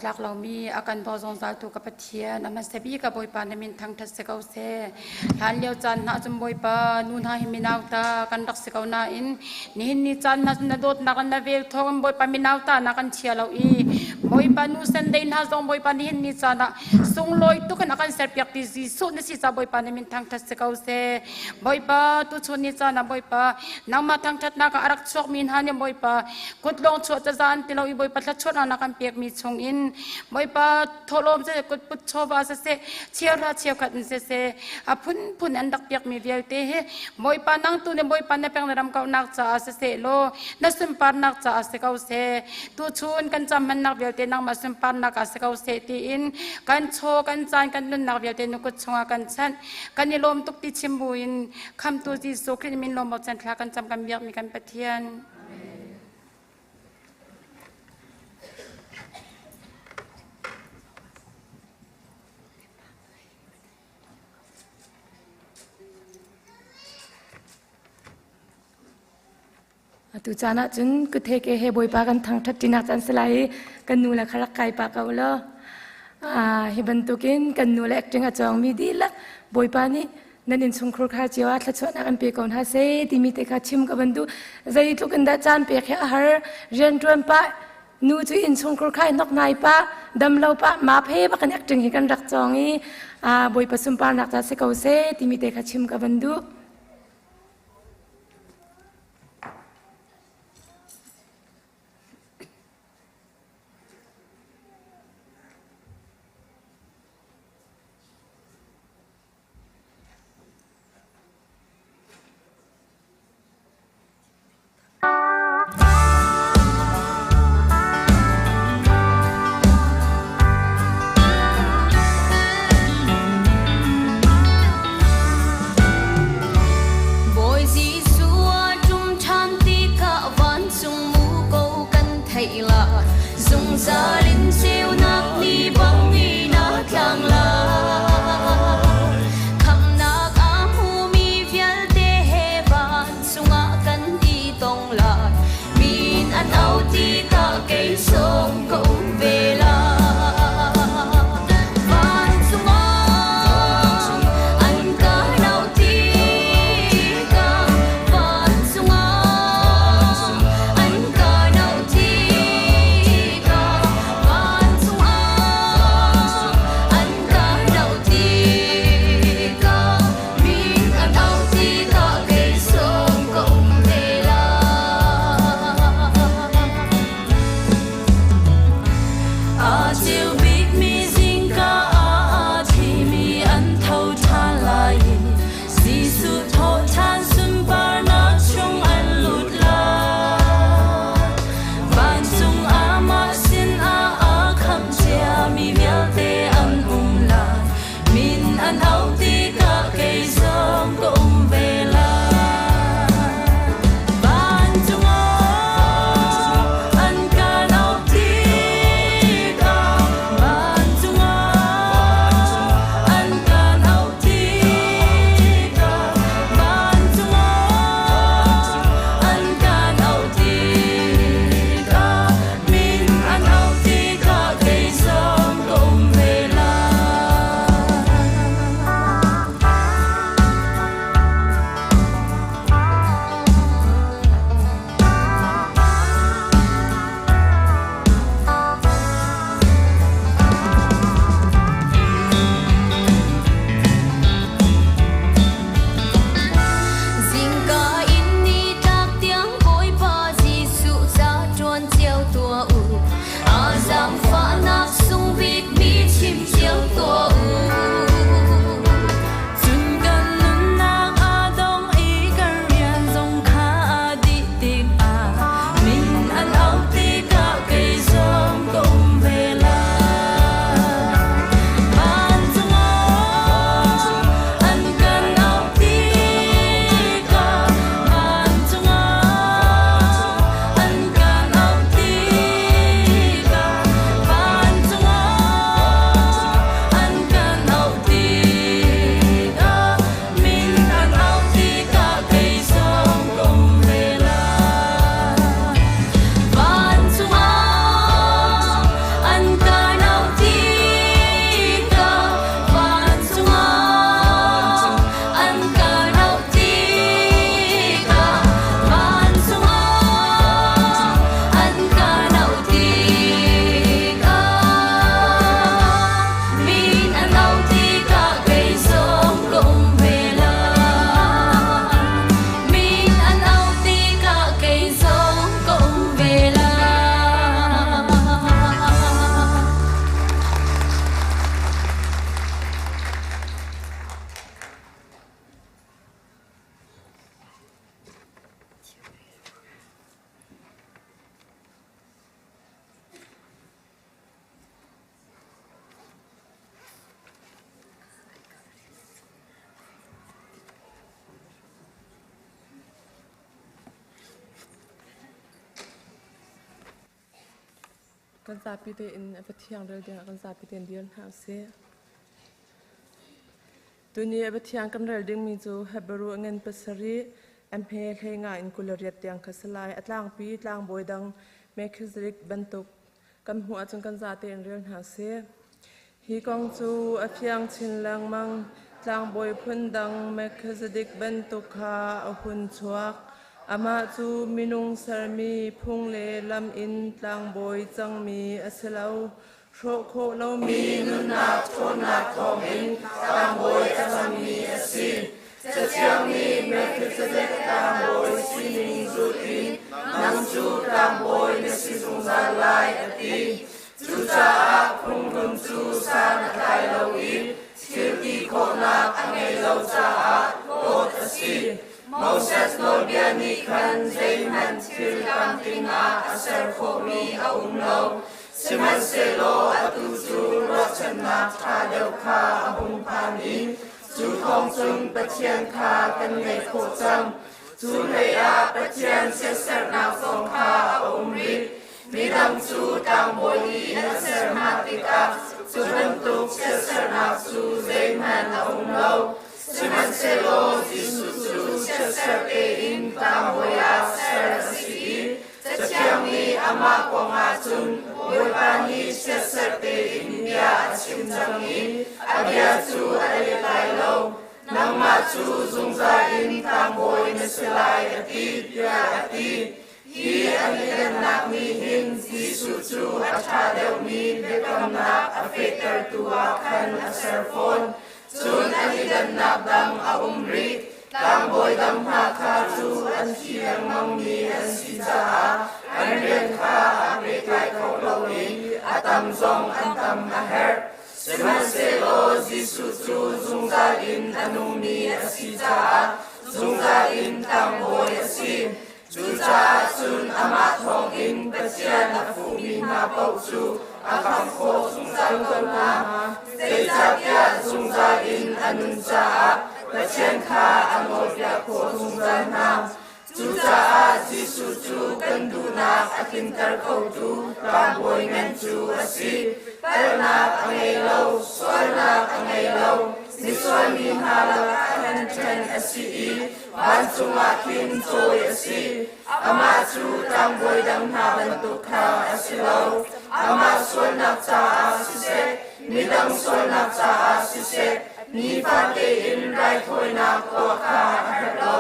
หลักเรามีอาการพอสงสารถูกกับเทียนอามาเสบีกับบอยปานมินทางทัศเกาเซหานเลียวจันนาจมบอยปานูนหาหิมินาวตากันรักเสกานาอินนี่จันนาโดดนักันนาเวลทองบอยปามินาวตานักันเชียเราอีบอยปานูเซนเดนฮาซองบอยปานี่จันส่งลอยตุกันนักันเสพยักติซีสุนสิซาบอยปานมินทางทัศเกาเซบอยปาตุชนนี่จันนาบอยปานางมาทางทัศนักอารักชกมินหานยบอยปากุดลงชวดจะจานติเราอีบอยปาทัศชวดนักันเปียกมีชงอินบอยปาทลมเสกุดปุชโชบาเสเชียวราเชียวขัดเสอาพุนอันดักเปียกมีเวียเตะบอยปานังตุนบอยปานเปียงนรำเกานักจ่าเสโลนัสุมปานนักจ่าเสเกาเสตูชูนกันจำมันนักเวียเตนังมาสุมปานนักเสเกาเสตีอินกันโชกันจานกันนุนนักเวียเตนุกุชงกันชันกันนิลมตุกติชิมบุอินคำตัวจีโซคริมินลมบอกจันทรากันจำกันเบียกมีกันปะเทียนตุจานะจุนกุเทเกเฮบอยปากันทางทัดจินักจันสไลกันนูละคลักไก่ปากเอาละเฮบันตุกินกันนูละเอกจังอาจองมีดีละบอยปานี่นั่นอินสงครุข้าเจียวทัดชวนนักอันเปียกอนฮาเซติมิเตคาชิมกับบันดูใจทุกันดาจานเปียกอาหารเรียนจวนปะนูจุอินสงครุข้านกนายปะดำเลาปะมาเพปะกันเอกจังเฮกันรักจองอีบอยปะสุมปานักจันเซกาเซติมิเตคาชิมกับบันดู kan sapi te in apathiang rel ding kan sapi ten dian ha se dunia apathiang kan rel ding mi chu habaru ngen pasari amhe thenga in kulariat tiang khasalai atlang pi tlang boidang mekhizik bantuk kan hu achung kan za te in rel ha se hi kong chu aphiang chin lang mang tlang boi phundang mekhizik bantuk kha ahun chuak ama chu minung sarmi phungle lam in tlang boi changmi aselo ro kho lo mi nunna thona thong in tlang boi changmi asi chachiang mi mekhizik tlang boi sining zutin nang chu tlang boi na si zungza lai ati chu cha phung lum chu san kai lo in skirti khona angai lo cha ot asi Moses no biani kan zaiman til kantinga asar khomi aumlo siman selo atu chu rochana thadeu kha ahum phanin chu thong chung pathian kha kan nei kho chang chu lei a pathian se sar na song kha aumri midam chu tang boi na ser matika chu nam tuk se sar na chu zaiman aumlo siman selo jisu chu se sar te in tang boya ser si chachiang ni ama konga chun boipani se sar te in ya chim chang in abya chu ale lai lo nang ma chu zungza in tang boi na selai ati ya ati hi anidan nak mi hin jisu chu atha deu mi bekam na afeter tua khan asar phone chun anidan nak dam a umri tang boi dam ha kha chu an thiang mang mi an si cha an ren kha ame kai kho lo ni atam zong an tam a her siman selo jisu chu zungza in anung mi asi cha zungza in tang boi asi chu cha chun ama thong in pasian a fu mi na pau chu a kam kho zungza na sei cha kya zungza in anun cha pasian kha amol kya kho zungza na chu cha jisu chu kan du na akin kar kho tu tam boi ngan chu asi par na angai lo swal na angai lo ni swal mi ha la kan chen asi ban chunga kin choi asi ama chu tam boi dam na ban tu kha asi lo ama swal na cha asi se mi dam swal na cha asi se ni pa te in rai thoi na ko kha ha lo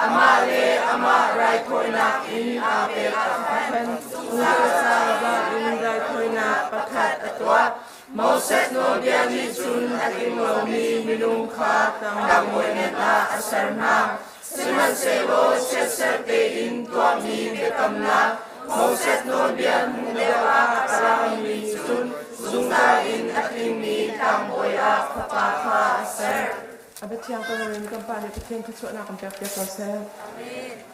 ama le ama rai thoi na in a pe ka phan nga sa ba in rai thoi na pakhat atwa Moses no biani chun aking lo mi minung kha tang moi na asar na siman selo se ser te in tua mi bekam na Moses no bian dewa parang mi chun zunga in aking mi tang moi a papa kha asar abetiang kan rin kan pa ni pathian khachu na kan pek pek lo se amen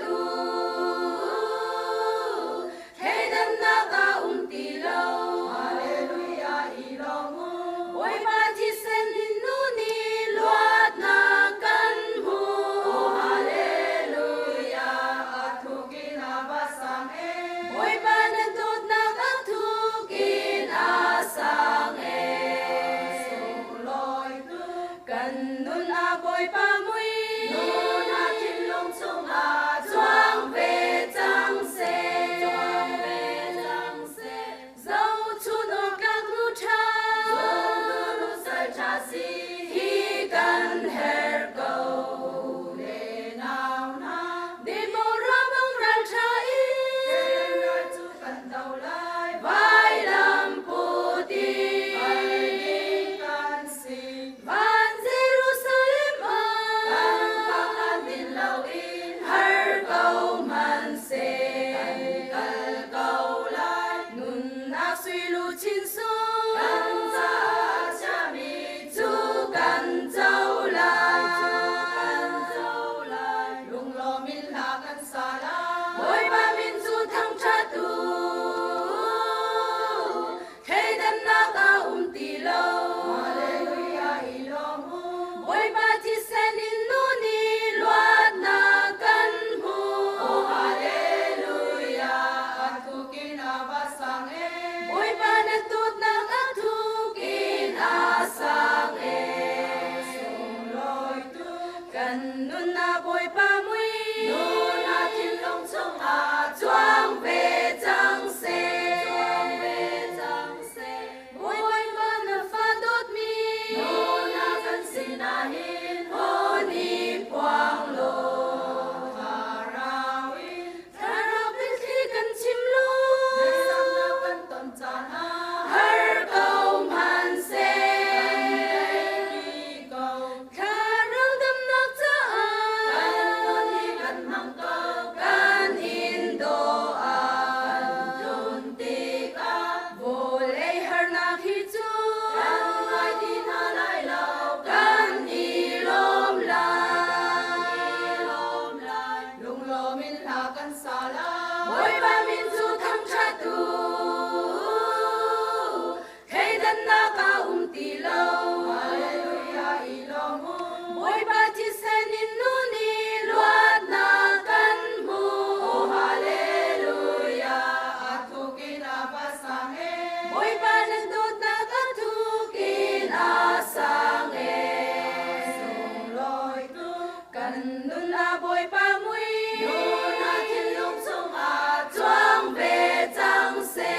tu hey dan na ka ti lo hallelujah ilong boy pa thi sen din nu ni luat na kan mu hallelujah athukin abasang e boy pa na dot na athukin asang e loi tu kan nun a boy pa mui nun a thin long chung a chuang ve chang se dấu chu no các nu cha nu sai cha si hi kan her go le nào na đi bộ ra bông ran cha i ra chu kan dau lai vai lam pu ti vai kan si van Jerusalem kan phang an din lâu in her go man se kal go lai nun na suy lu chin su kan za cha mi chu kan dau lai lung lo min la kan sa la boy ba min chu thang cha tu hey dan na ka ti lo hallelujah ilong boy ba thi sen in nu ni luat na kan mu hallelujah athukin abasang e boy ba na tut na athukin asang e loi tu kan nun na boy pa mui nun na thin long chung a chuang ve chang se boy ba na fa dot mi nun na kan sin na hin ho ni puang lo Tarawin khi kan chim lo sam na kan ton chan a har câu man se Karang dam nak cha kan non hi kan mang ko kan in do an jun ti ka vo lei har na khi chu kan ngai din ha lai lo kan i lom lai lung lo min la kan sa la boy ba min chu thang cha tu hey dan na ka ti lo hallelujah ilong boy ba thi sen in nu ni luat na kan mu hallelujah athukin abasang e boy ba nan dot na athukin asang e loi tu kan nun na boy pa mui nun na thin long chung a chuang ve chang se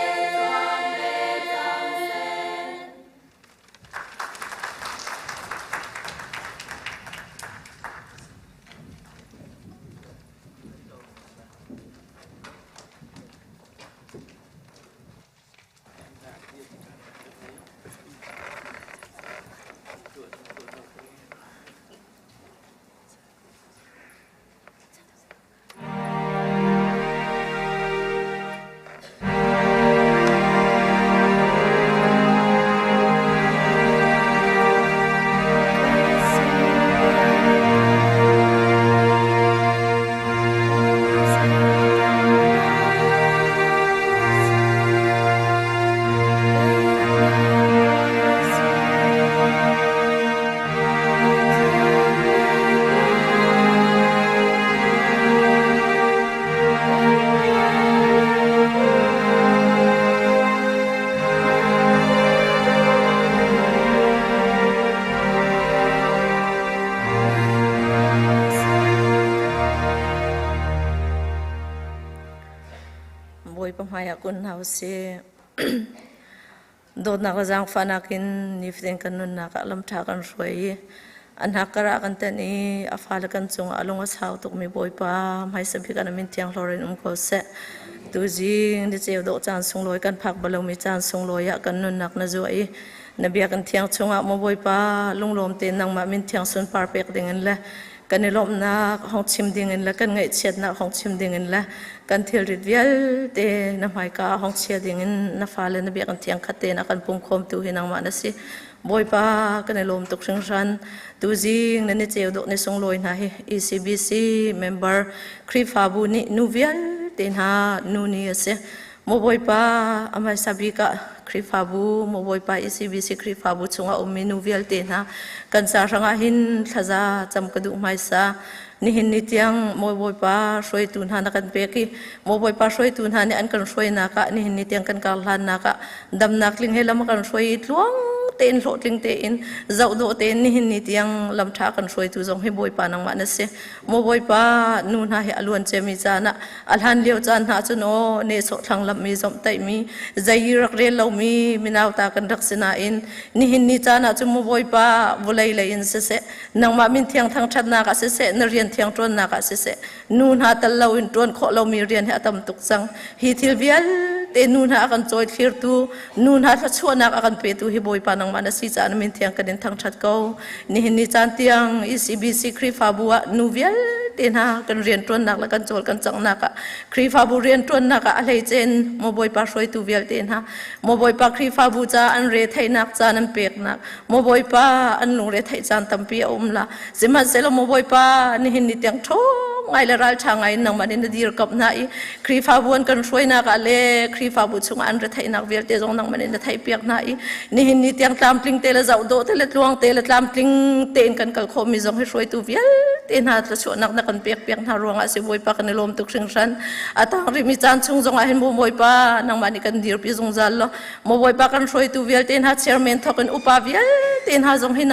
boy pamaya kun hause dot na ka jang fanakin niften kanun na ka lam tha kan roi an hakara kan tani afala kan chung along asau tuk mi boy pa mai sabi kan min tiang loren ko se tu jing ni cheu do chan sung loi kan phak balong mi chan sung loi ya kan nun nak na zo ai nabia kan tiang chunga mo boy pa lunglom te nang ma min tiang sun par pek dingen la kan lom na hong chim dingen la kan ngai chet na hong chim dingen la kan thil rit vial te na mai ka hong chia dingen na fa le na bia kan tiang khate na kan pung khom tu hinang ma na si boi pa kan lom tok sing ran tu jing na ni cheu do ni song loi na hi ECBC member khri fa bu ni nuvial ten ha nu ni ase mo boi pa amai sabika khri fa bu mo boi pa ECBC khri fa bu chunga ummi nuvial ten ha kan sa ranga hin thaza cham ka du mai sa ni hin ni tiang mo boi pa soi tun ha na kan pe ki mo boi pa soi tun ha ni an kan soi na ka ni hin ni tiang kan kal han na ka dam nak ling helam kan soi tluang ten lo ting te in zau do ten ni hin ni tiang lam tha kan soi tu jong he boi pa nang ma na se mo boi pa nu na he alun che mi chana alhan leo chan ha chu no ne so thang lam mi zom tai mi zai rak re lo mi minaw ta kan rak sina in ni hin ni chana chu mo boi pa bulai le in se nang ma min thiang thang that na ka se na rian thiang tron na ka se nun ha tal lo in tron kho lo mi rian he atam tuk chang hi thil vial te nun ha kan choi thir tu nun ha tha chuana ka kan pe tu hi boi pa nang ma na si cha na min thiang kan thang that ko ni hin ni chan tiang ECBC khri fa bua nu vial ten ha kan rian tron nak la kan chol kan chang na ka khri fa bu rian tron na ka alei chen mo boi pa soi tu vial ten ha mo boi pa khri fa bu cha an re thai nak cha nan pek nak mo boi pa an lung re thai chan tampi la siman selo mo boi pa ni hin ni tiang tho ngai la ral tha ngai nang manin dir kap na I khri fa buan kan soi na ka le khri fa bu chung an re thai nak vial te jong nang manin thai pek na I ni hin ni tiang tam pling te la zau do te le tluang te la tam pling ten kan kal kho mi jong he soi tu vial ten ha tra chu nak na kan pek na ruanga se boi pa kan lom tuk sing san atang ri mi chan chung jong a hin mo boi pa nang mani kan dir pi jong zal lo mo boi pa kan soi tu vial ten ha chairman thokan upa vial ten ha jong he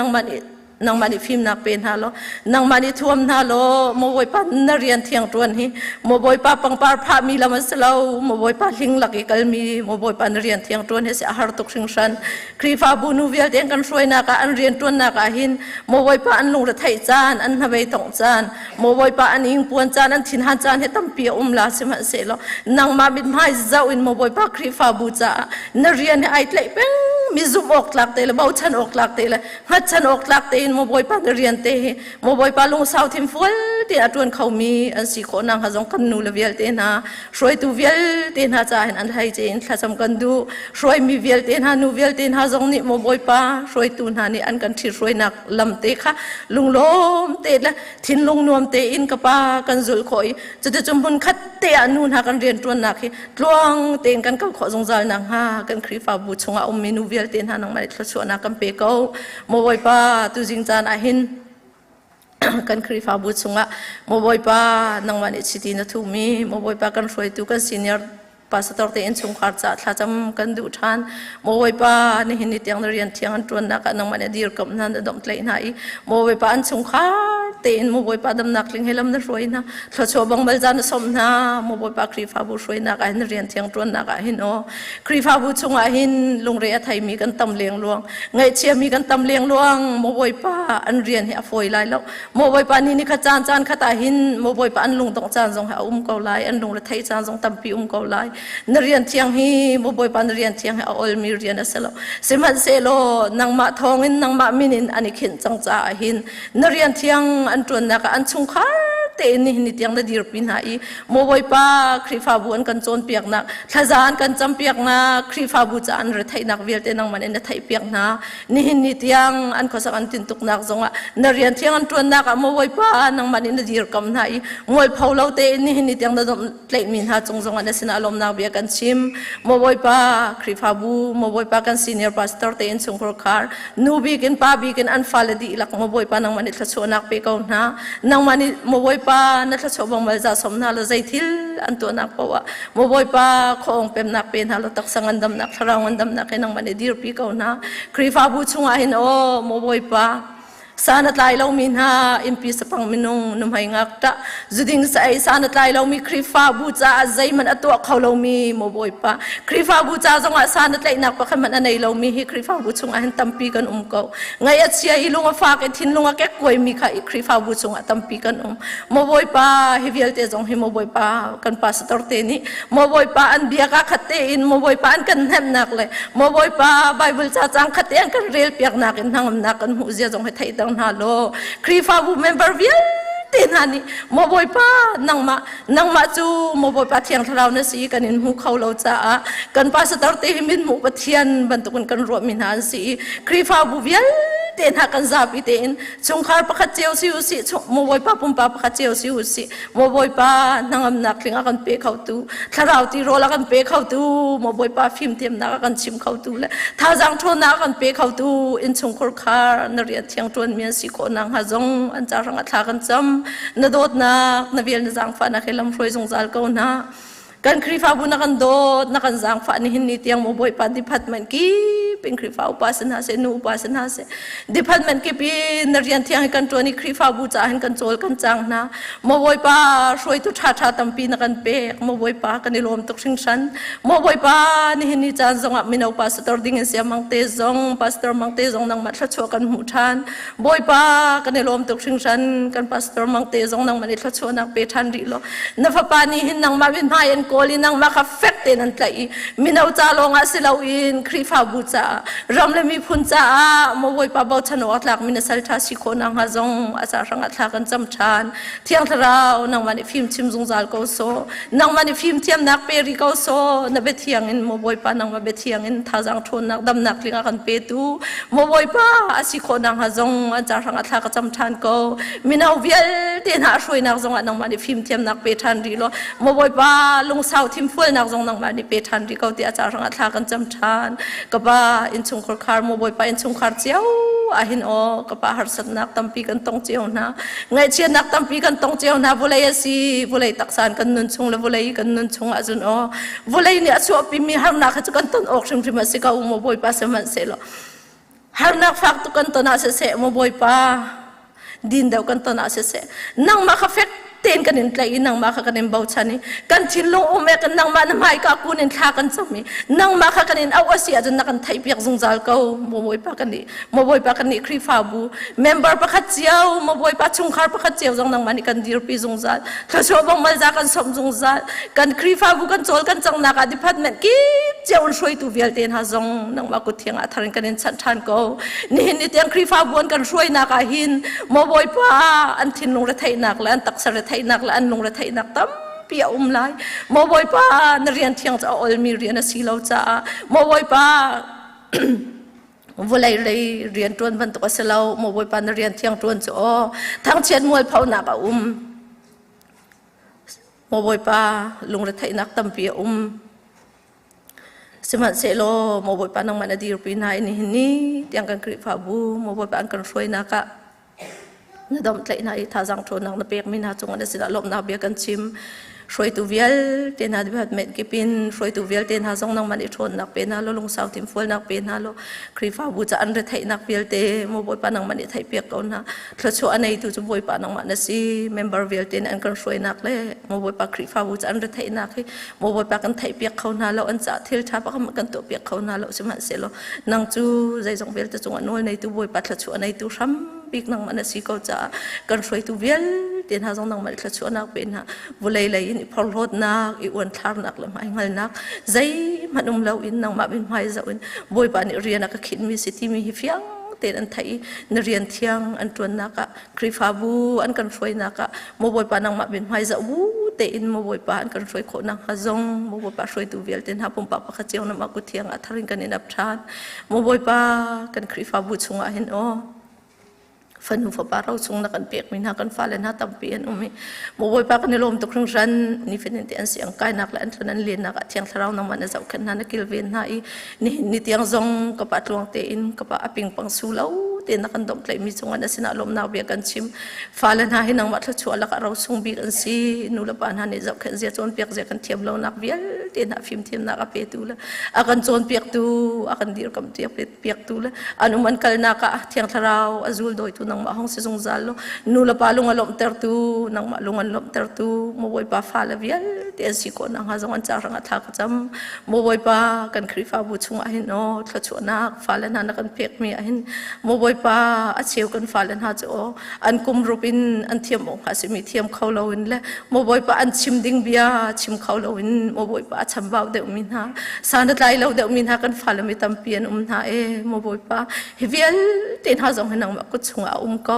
nang mani phim nak pen ha lo nang mani thuam na lo mo boi pa na rian thiang tuan hi mo boi pa pang par pha mi lam salo mo boi pa hing laki kal mi mo boi pa na rian thiang tuan he se har tuk sing san khri fa bu nu vial ten kan soi na ka an rian tuan na ka hin mo boi pa an lung ra thai chan an havei tong chan mo boi pa an ing puan chan an thin han chan he tam pi la se ma se lo nang ma bit mai zau in mo boi pa khri fa bu cha na rian ai tlai peng mi zum ok lak te le bau chan ok lak te le hat chan ok lak te mo boi pa rian te mo boi pa lung sau thim fual te atun khau mi an si kho nang ha jong kan nu le vial te na soi tu vial te na cha hin an hai che in thla cham kan du soi mi vial te na nu vial te na jong ni mo boi pa soi tu na ni an kan thi soi nak lam te kha lung lom te la thin lung nuam te in ka pa kan zul khoi chu te chum bun khat te anun ha kan rian tuan nak hi tluang ten kan kal kho jong zal nang ha kan khri fa bu chunga mi nu vial te na nang mai thla chu na kan pe ko mo boi pa tu jing chan a hin kan khri fa bu chunga mo boi pa nang mani chiti na thu mi mo boi pa kan soi tu kan senior pastor te en chung khar cha thla cham kan du than mo boi pa ni hin ni tiang rian thiang an tuan na ka nang mani dir kam nan dom tlei na I mo boi pa an chung khar te in mo boi pa dam nak ling helam na roi na thla cho bang bal jan som na mo boi pa khri fa bu roi na ka hin rian thiang tuan na ka hin o khri fa bu chunga hin lung re a thai mi kan tam leng luang ngai che mi kan tam leng luang mo boi pa an rian he a foi lai lo mo boi pa ni kha chan chan khata hin mo boi pa an lung tong chan jong ha ko lai an lung re thai chan jong tam pi ko lai na rian thiang hi mo boi pa na rian thiang ha ol mi rian a selo seman selo nang ma thong in nang ma minin ani khin chang cha hin na rian thiang an tuan na ka an chung khar te ni ni tiang na dir pin ha I mo boi pa khri fa bu an kan chon piak na thazan kan cham piak na khri fa bu cha an re thai nak vel te nang man en thai piak na ni hin ni tiang an ko sak an tin tuk nak zonga na rian thiang an tuan na ka mo boi pa nang man en dir kam na I ngol phau lo te ni hin ni tiang na dom tlei min ha chung zonga na sin alom na bia kan chim mo boi pa khri fa bu mo boi pa kan senior pastor te en chung khar nu bi ken pa bi ken an fal di lak mo boi pa nang man thla chu nak pe ko na nang man mo boi pa na thla chobang mal za som na lo zai thil an to nak pawa mo boi pa khong pem nak pen halo tak sangan dam nak tharang dam nak nang mani dir pi ko na khri fa bu chunga hin o mo boi pa sanat lai lo min ha impi sapang minung numhai ngak ta zuding sai sanat lai lo mi khri fa bu cha zai man atwa khaw lo mi mo boi pa khri fa bu cha zonga sanat lai nak pa khan man anei lo mi hi khri fa bu chunga hin tampi kan ko ngai achia ilunga fa ke thin lunga ke koi mi kha khri fa bu chunga tampi kan mo boi pa hevial te zong hi mo boi pa kan pastor te ni mo boi pa an bia ka khate in mo boi pa an kan hem nak le mo boi pa bible cha chang khate an kan rel piak nak in hangam nak kan hu zia zong he thai na lo khri fa bu member vial te นหานี่โมบอยป้านังมาจูโมบอยป้าเทียงทราวนะสีกันอินหูเขาเราจ้ากันป้าสตาร์เตหิมินหูปะเทียนบรรทุกกันรวมมินหาสีครีฟ้าบุเวียลเตนหากันซาบิเตนชงคาร์ปะขัดเจียวสิวสิโมบอยป้าปุ่มป้าปะขัดเจียวสิวสิโมบอยป้านังอำนักลิงอากันเปเขาตูทาราวตีโรลากันเปเขาตูโมบอยป้าฟิล์มเทียมนักกันชิมเขาตูและท้าจังโทนักกันเปเขาตูอินชงคอร์คาร์นเรียนเทียงจวนเมียนสิโกนังหาจงอันจารังอัฐากันจำนโดดนักนเวียนจังฟ้านักเฮลัมฟรอยจงจัลเกานะกันครีฟ้าบุนักันโดดนักันจังฟ้านี่หินนิเตียงโมบอยป้าดิพัดมันกีเป็นครีฟ้าอุปาสนาเสนูอุปาสนาเสดิพัดมันกีเป็นเรียนเทียงให้กันตัวนี้ครีฟ้าบูจ่าให้กันโจลกันจังนะโมบอยป้าช่วยตุชาชาตัมปีนักันเปกโมบอยป้ากันนิลมตุกชิงชันโมบอยป้านี่หินนิจานจงอับมินเอาปาสตอร์ดิ้งเสียมังเตจงปาสตอร์มังเตจงนังมัดชัดชัวกันหูทันบอยป้ากันนิลมตุกชิงชันกันปาสตอร์มังเตจงนังมันชัดชัวนักเปทันดีโลนัฟปานี่หินนังมาบินมาเอ็นโกลินังมาคัฟเฟกเตนันไลมินเอาจาลงอาศิลาวินครีฟ้าบูจ่ารำเลมีพุนจ้าโมบอยป้าบ่าวชนวัดหลักมินสัลทัสิโคนังฮาจงอาจารย์รังอัฐากันจำชานเที่ยงทราวนังมันฟิล์มชิมจงจัลก็โซนังมันฟิล์มเทียมนักเปริก็โซนับเบทียงอินโมบอยป้านังมาเบทียงอินท้าจังทนนักดำนักลิงอากันเปตูโมบอยป้าอาศิโคนังฮาจงอาจารย์รังอัฐากันจำชานก็มินเอาเวียลเตียนหาช่วยนักจงนังมันฟิล์มเทียมนักเปทันดีโลโมบอยป้าลงสาวทิมฟุลนักจงนังมันเปทันดีก็ที่อาจารย์รังอัฐากันจำชานก็บ้าอินชงคอร์คาร์โมบอยป้าอินชงคาร์เจียวอาหินโอก็ป้าหาสัตนักตั้มปีกันตองเจียวนะไงเชียนักตั้มปีกันตองเจียวนะบุเลยสิบุเลยตักสานกันนุนชงและบุเลยกันนุนชงอาจุนโอบุเลยเนี่ยชัวปีมีหานักจะกันต้นออกชิมชิมาสิกาอุโมบอยป้าเสมันเสลหานักฟักตุกันต้นอาเสเสโมบอยป้าดินเดากันต้นอาเสเสนั่งมาคาเฟ่เต้นกันอินไลนังมาค่ะกันอินเบาชันนี่กันชิลลงโอเมกันนังมาน้ำหายกับกูนินทากันสมีนังมาค่ะกันอินเอาอาเซียจนนักกันไทยเปียกจงจัลเขาโมบอยปากันนี่โมบอยปากันนี่ครีฟ้าบูเมมเบอร์ปะขัดเจียวโมบอยปาชุงคาร์ปะขัดเจียวจงนังมันกันดีรปีจงจัลถ้าชอบบังมาจากกันสมจงจัลกันครีฟ้าบูกันโจลกันจังนักอดีตพัดเม็ดกี้เจ้าช่วยตัวเวลเต้นหาจงนังมากุเทียงอัฐานกันอินชันชันเขานี่นี่เตียงครีฟ้าบูกันช่วยนักหินโมบอยปาอันทินลงระไทยนักและอันตักสระไทยนักและอันลงไทยนักตั้มเปียไลโมบอยป้านเรียนเที่ยงจะเอามีเรียนสีเหลาจ้าโมบอยป้าวันไรเรียนตรวนบรรทุกเสลาโมบอยป้านเรียนเที่ยงตรวนจ้าทั้งเชียนมวยเผาหนักโมบอยป้าลงไทยนักตั้มเปียสมัติเสลโมบอยป้านังมันอดีตปีนายนี่ยังกันกริฟาบูโมบอยป้ากันช่วยนักนดมใจนายท่าจังทนนังนเปียกมินาจงอันสิลลมนาเบียกันชิมช่วยตัวเวลเตนหาดิบัดเม็ดกิปินช่วยตัวเวลเตนหาจงนังมันอิทนนักเป็นฮาโลลงสาวทิมฟัวนักเป็นฮาโลครีฟ้าบูจะอันเรไทยนักเวลเตโมบอยปานังมันอิไทยเปียกเอานะถ้าชัวอันไหนตัวจุบอยปานังมันสิเมมเบอร์เวลเตนอันกันช่วยนักเลยโมบอยปาครีฟ้าบูจะอันเรไทยนักให้โมบอยปากันไทยเปียกเขานะแล้วอันจะเทลชาปะกันตัวเปียกเขานะแล้วใช่ไหมเสร็จแล้วนังจูใจจงเวลจะจงอันนู้นในตัวบอยปาถ้าชัวอันไหนตัวซ้ำปีกนังมันสิเขาจะกันช่วยตัวเวลเตียนหาจงนังมันถ้าชัวนักเป็นฮะบุเลยเลยนี่พอรถนักอีวันทาร์นักเลยไม่เงินนักใจมันเราอินนังมาเป็นไม่จะอินบอยปานี่เรียนนักขิดมีสิทธิมีเฟียงเตียนอันไทยนเรียนเที่ยงอันตัวนักครีฟาบูอันกันช่วยนักโมบอยปานังมาเป็นไม่จะวูเตียนโมบอยปาอันกันช่วยคนนักฮะจงโมบอยปาช่วยตัวเวลเตียนหาปุ่มปากปากเจียวนักมากุเที่ยงอัทารินกันในนับชาติโมบอยปากันครีฟาบูชงอาเห็นอ๋อฟันหูฟ้าเราชงนักกันเปียกมีนักกันฟ้าและนักตั้มเปียนอุ้มโมบอยปากันในลมตกครึ่งรันนี่เป็นเตียนเสียงใกล้นักและอันนั้นเรียนนักเที่ยงเท้านักมันจะเอาขึ้นนักกิลเวนหายนี่เตียงจงกับปัดลวงเตียนกับปัดปิงปังสูเล่าเตียนนักกันดมเลยมีจงอันนั้นสินะลมหนาวเบียกันชิมฟ้าและหายนักมัดชัวร์แล้วก็เราชงบีกันสินูละปานหันนี่จะขึ้นเสียจนเปียกเสียกันเทียมเรานักเบียเตียนหาฟิล์มเทียมนักเปียตูละอากันจนเปียกตูอากันดีกับเทียมเปียกตูละอนุมันกัลนักเที่ยงเท้าอาจูลโดยตูนังมาห้องสิจงzalo nula palung alom tertu nang malung alom tertu moboi pa fala vial te siko nang hazangan charang athak jam moboi pa kan khrifa bu chung ahin no thachona fala na kan pek mi ahin moboi pa acheu kan fala ha cho an kum rupin an thiam mo hasimi thiam khawlowin le moboi pa an chim ding bia chim khawlowin moboi pa a chambau de min ha san tlai lo de min ha kan fal mi tam pian na e mo boi pa hivial tin ha zong hanang ma kut chunga ko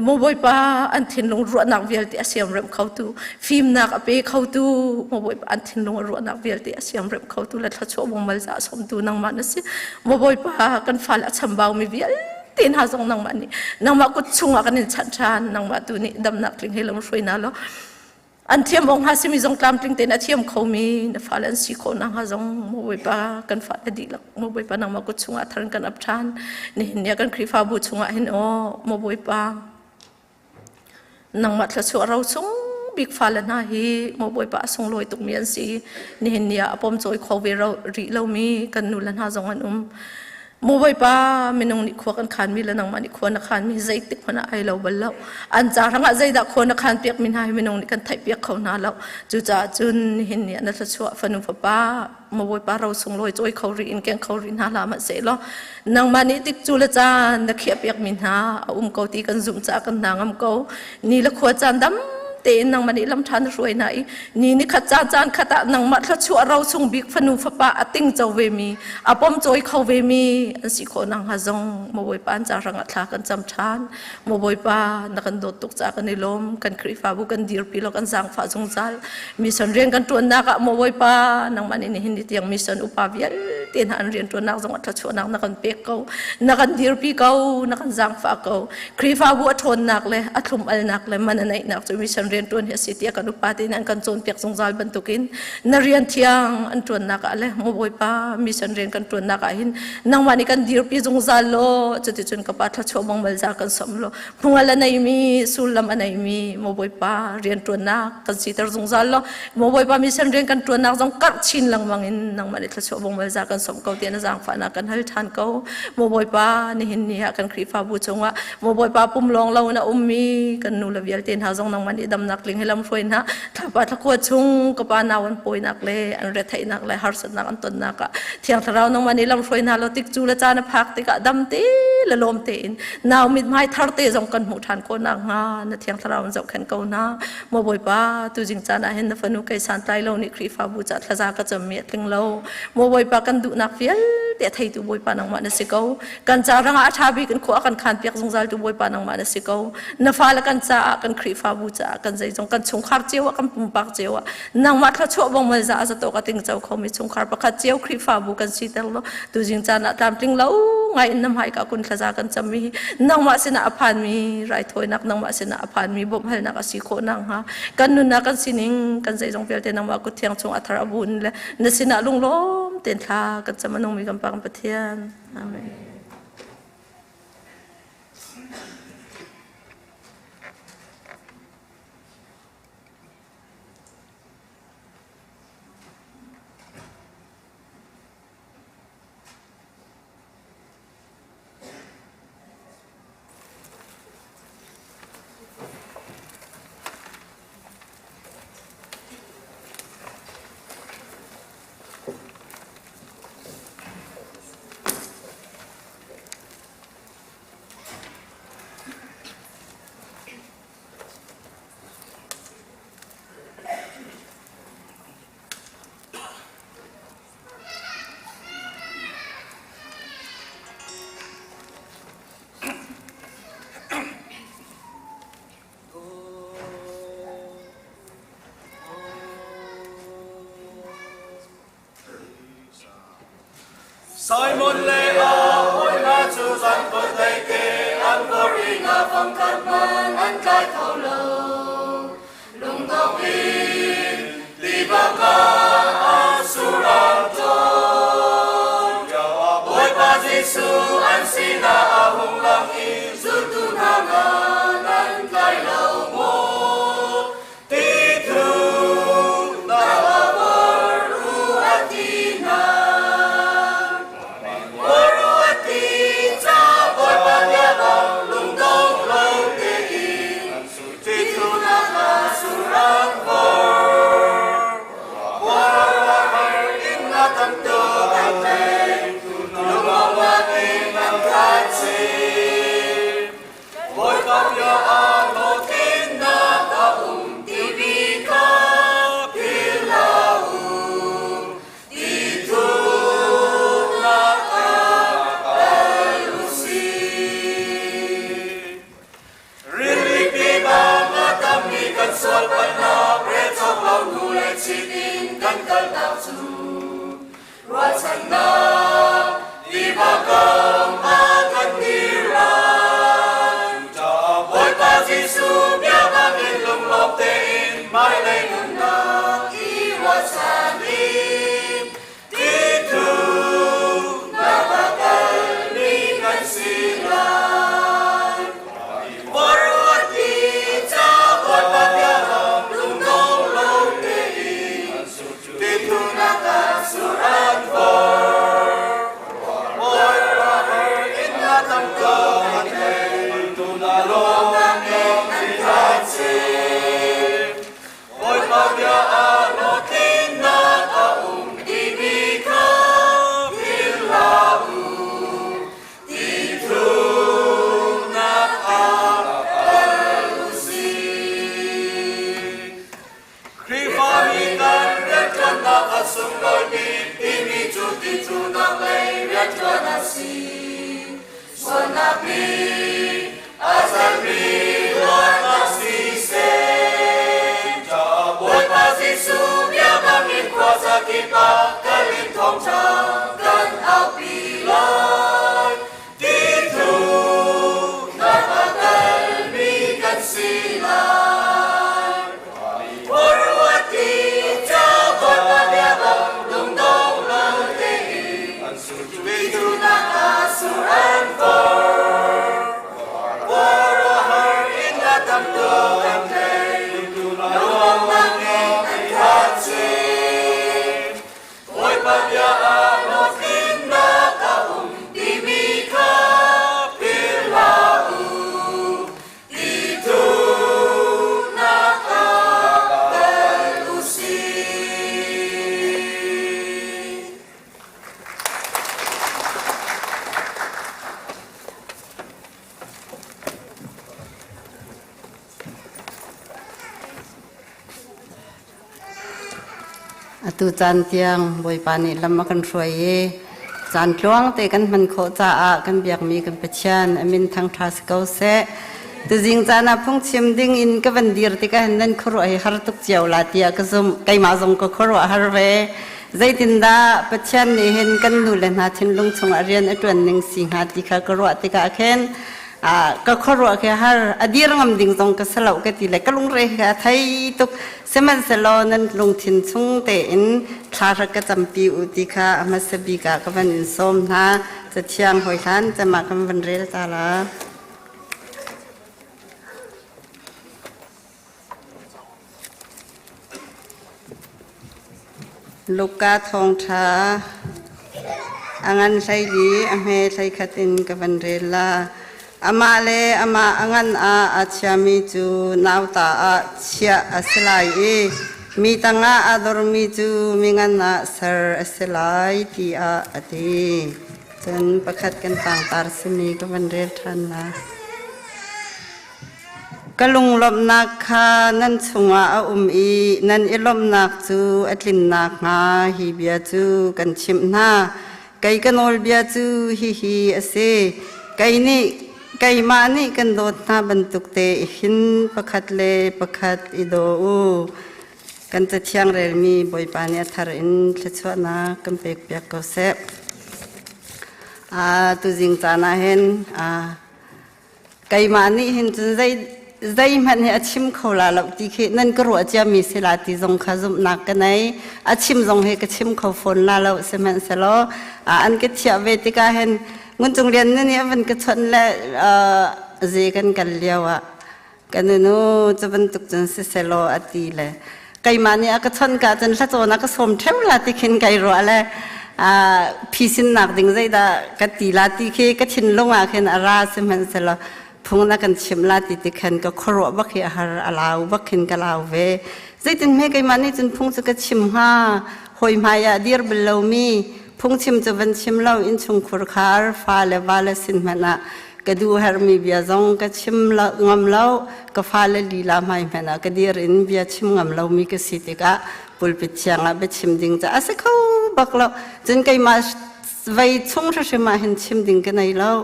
mo boi pa an thin lung ro nak vial ti asiam rem khau tu phim nak ape khau tu mo boi pa an thin lung ro nak vial ti asiam rem khau tu la tha cho bong mal za som tu nang ma na si mo boi pa kan fal a chambau mi vial tin ha zong nang ma ni nang ma kut chunga kan in chan chan nang ma tu ni dam nak tling helam soi na lo an thiam bong ha simi zong tlam tling ten a thiam khau mi na falan si ko nang ha zong mo boi pa kan fa di lak mo boi pa nang ma kut chunga tharan kan ap than ni nia kan khri fa bu chunga hin o mo boi pa nang ma thla chu rau chung big falan ha hi mo boi pa song loi tuk mian si ni nia apom choi kho ve ro ri lo mi kan nu lan ha zong an mo boi pa minung ni khwa kan khan mi la nang ma ni khwa na khan mi zai tik phana ai lo bal lo an cha ranga zai da khwa na khan pek min hai minung ni kan thai pek khau na lo chu cha chun hin ni na tha chua phanu fa pa mo boi pa ro sung loi choi khau ri in keng khau ri na la ma se lo nang ma ni tik chu la cha na khia pek min ha ko ti kan zum cha kan nangam ko ni la khwa chan dam te nang mani lam than roi nai ni kha cha chan khata nang ma thla chu ro chung bik phanu fa pa ating chaw ve mi apom choi khau ve mi an si kho nang ha zong mo boi pan cha ranga thla kan cham than mo boi pa na kan dot tuk cha kan ilom kan khri fa bu kan dir pi lo kan sang fa jong jal mission rian kan tuan na ka mo boi pa nang mani ni hin tiang mission upa vial ten han rian tuan na zong thla chu nang na kan pek ko na kan dir pi ko na kan sang fa ko khri fa bu thon nak le athum al nak le man nai nak chu mission rian tuan he sitia kan upati nan kan chon pek song zal bantukin na rian thiang an tuan nak ale mo boi pa mission rian kan tuan nak hin nang mani kan dir pi song zal lo chuti chun ka pa tha chomong mal za kan som lo phungala nei mi sulam anai mi mo boi pa rian tuan nak kan sitar song zal lo mo boi pa mission rian kan tuan nak jong kar chin lang mangin nang mani tha chomong mal za kan som ko tian jang fa na kan hal than ko mo boi pa ni hin ni ha kan khri fa bu chonga mo boi pa pum long lo na ummi kan nu la vial ten ha jong nang mani dam nak ling helam foi na thapa thakwa chung ka pa nawan poi nak le an re thai nak le har sat nak an ton nak thiang tharau nang mani lam foi na lo tik chu la cha na phak ti ka dam te la lom te in naw mit mai thar te jong kan mu than ko nak nga na thiang tharau jong khan ko na mo boi pa tu jing cha na hen na fanu kai san tai lo ni khri fa bu cha thla za ka cham me tling lo mo boi pa kan du nak fial te thai tu boi pa nang ma na si ko kan cha ranga a tha bi kan kho kan khan pek jong zal tu boi pa nang ma na si ko na fa la kan cha kan khri fa bu cha kan zai jong kan chung khar chewa kan pum pak chewa nang ma thla cho bong mal za za to ka ting chau kho mi chung khar pa kha chew khri fa bu kan si tel lo tu jing cha na tam ting lo ngai nam hai ka kun thla za kan cham mi nang ma sina aphan mi rai thoi nak nang ma sina aphan mi bom hal na ka si kho nang ha kan nu na kan sining kan zai jong pel te nang ma ku thiang chung athar abun le na sina lung lom ten tha kan chamanong mi kan pa kan pathian amen Simon Lea, ôi na chu dân quân tây kê, an vô ri nga phong cát man, an kai thâu lâu, lung tông in, đi ba ca, asuranton, ôi ba Giêsu, an sina a hung lang in, zu tu na ngan, an kai lâu mo, ti thu, na ba var u atina. Hãy sual pana pre chok lau nu le chitin kan kal tau chu rua chan na di ba kam a kan ni ran cha boy pa Giêsu bia bang in lung lop te in mai le nun na i rua chan im ti tu na ba kal ni kan si lai por wat ti cha boy pa bia bang lung nong lo te in ti tu na ka suran for boy pa her in na tam ko an te tu na lo nang en ta chi boy pa bia a no tin na ka di bi ka bil la u ti tu na ka lu si kri fa mi kan ret kan na ka sum loi bi ti mi chu ti chu na lei ret kan na si so na bi azar bi lo na si se cha boy pa Giêsu bia bang in kwa sa ki pa kalin thong cha kan au pi lai ti tu na ba kal mi kan si lai por wa ti cha boy pa bia bang lung dong lo te an su ti tu na ka suran for por her in la tam do an te tu na lo nang en ta chi boy pa bia a no tin na ka di mi ka bil la u ti tu na ka lu si tu chan tiang boi pani lam kan roi chan tluang te kan man kho cha a kan biak mi kan pechian amin thang thas ko se tu jing chana phung chim ding in ka van dir te ka nan khro ai har tuk chiao la tia ka zum kai ma zum ko khro har ve zaitin da pechian ni hen kan nu le na thin lung chung arian atwan ning sing ha ti kha ko ro te ka khen ka khoro ke har adir ngam ding jong ka salau ka ti le ka lung re ka thai tuk seman salo nan lung thin chung te in thara ka champi u ti kha amasabi ka ka van in som na cha thiang hoi khan cha ma kam van re ta la luka thong tha angan sai li ame sai khatin ka van re la ama le ama angan a achami chu nauta a chia aslai e mi tanga ador mi chu mingan na sar aslai ti a ati chen pakhat kan tang tar simi ka van re than la kalung lom nak kha nan chunga a i nan ilom nak chu atlin nak nga hi bia chu kan chim na kai kanol bia chu hi hi ase kai ni kai ma ni kan dot na bantuk te hin pakhat le pakhat ido u kan ta thiang rel mi boi pa ne thar in thechwa na kan pek pek ko se tu jing cha na hen kai ma ni hin chun zai man he achim khola lo ti khe nan ko ro cha mi se la ti jong kha zum nak ka nai achim jong he ka chim kho phone la lo se man se lo an ke thia ve ti ka hen ngun chung rian ni avan ka chon la je kan kal liawa kan no chaban tuk chan se lo ati le kai ma ni ka chon ka chan la chona ka som them la ti khin kai ro la phisin nak ding zai da ka ti la ti khe ka thin longa khen ara se man se lo phung na kan chim la ti ti khan ka khoro ba khi har alaw ba khin ka law ve zaitin me kai mani chun phung chu ka chim ha hoi ma ya dir below mi phung chim chu van chim law in chung khur khar fa le wa le sin mana ka du har mi bia zong ka chim la ngam law ka fa le li la mai mana ka dir in bia chim ngam law mi ka si ti ka pul pi chiang a be chim ding cha ase kho bak law chun kai ma vai chung ra she ma hin chim ding ka nai law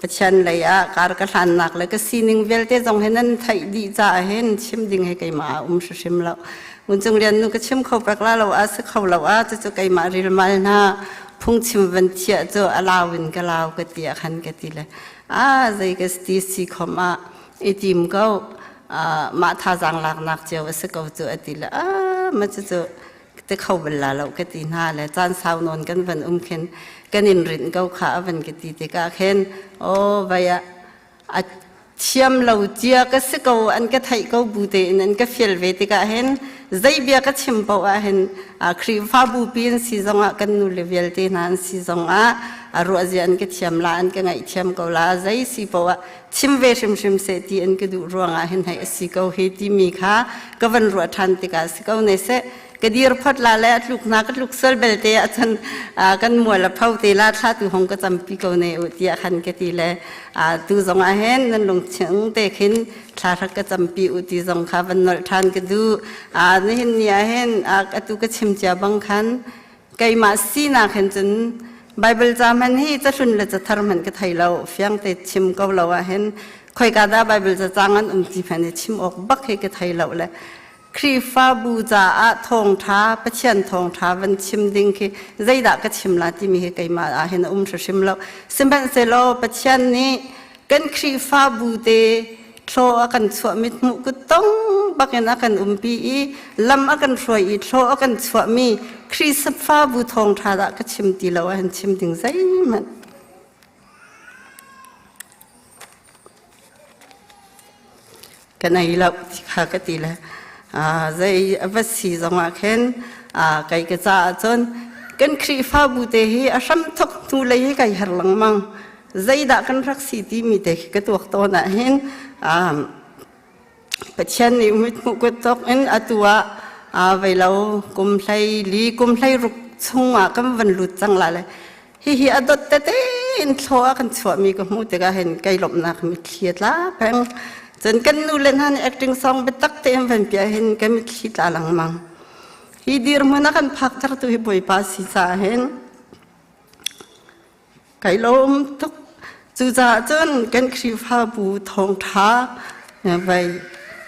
ประชันเลยการกระทันหนักเลยก็ซีนิงเวลเตจงเห็นนั่นไทยดีจ้าเห็นชิมดิ่งให้ไก่มาชิมแล้วมุนจงเรียนนูก็ชิมเขาปากลาเราสักเขาเราจะไก่มาริลมาหน้าพุ่งชิมวันเชียจะลาวินก็ลาวก็เตียขันก็ตีเลยใจก็สติสีขมาอีทีมก็มาท่าจังหลักนักเจ้าสักเขาจะตีเลยมันจะแต่เขาเวลาเราก็ตีหน้าเลยจานสาวนอนกันวันเข็นกันอินรินเขาขาวันก็ตีแต่ก็เข็นโอ้ใบเชื่อมเราเจียก็สักเขาอันก็ไทยเขาบูเตนันก็เฟลเวติก็เห็นใจเบียก็ชิมปะเห็นครีฟ้าบูปีนซีซองกันนูเลเวลเตนันซีซองรัวเจียนก็เชื่อมลาอันก็ไงเชื่อมเขาลาใจซีปะชิมเวชิมเสตีอันก็ดูรัวงเห็นให้ซีเขาเฮติมีค่ะก็วันรัวทันติกาซีเขาในเสก็ดีรพัดลาแล้วลูกนักลูกเซลเบลเตะฉันกันมัวละเผาเตลาท่าตุหงก็จำปีเขาในอุทยานกันตีเลยตูจงอาเห็นนั่นลงเชิงเตะขึ้นท่าก็จำปีอุทิศงข้าวันนอทานก็ดูนี่เห็นเนี่ยเห็นก็ตูก็ชิมจ่าบังคันไก่มาสีนักเห็นจนไบเบิลจามันให้จะชุนเลยจะทำมันก็ไทยเราเฟียงเตะชิมก็เราเห็นคอยกาดาไบเบิลจะจางอันจีพันชิมออกบักให้ก็ไทยเราเลยครีฟ้าบูจาทองท้าประชันทองท้าวันชิมดิ่งคือใจดักก็ชิมลาที่มีให้ไก่มาเห็นชิมแล้วสิบันเซโลประชันนี้กันครีฟ้าบูเตโชกันสวมิดมุก็ต้องบักยันกันปีลำกันสวยโชกันสวมีครีสฟ้าบูทองท้าดักก็ชิมตีแล้วเห็นชิมดิ่งใจมันกันไหนเราที่ข้าก็ตีแล้วใจวัดสีจังหวะเห็นไก่กระจาจนกันครีฟ้าบูเตหีอาชัมทุกทุเลยไก่หันหลังมังใจดักกันรักสีที่มีเด็กก็ตัวโตน่ะเห็นปัจจัยนี้มิดมุกตกเห็นตัวเวลากุมไลลีกุมไลรุกชงกันวันหลุดจังละเลยฮีอดตเต้อินโชกันสวมีก็มุดก็เห็นไก่หลบนักมิดเขียดละแพงจนกันนูเล่นฮัน acting song ไปตักเต็มเป็นเปียเห็นกันมิดขีดหลังมังฮีดีร์มันกันพักจากตัวบอยปาสิซาเห็นไก่ลมทุกจูจ่าจนกันครีฟ้าบูทองท้าไป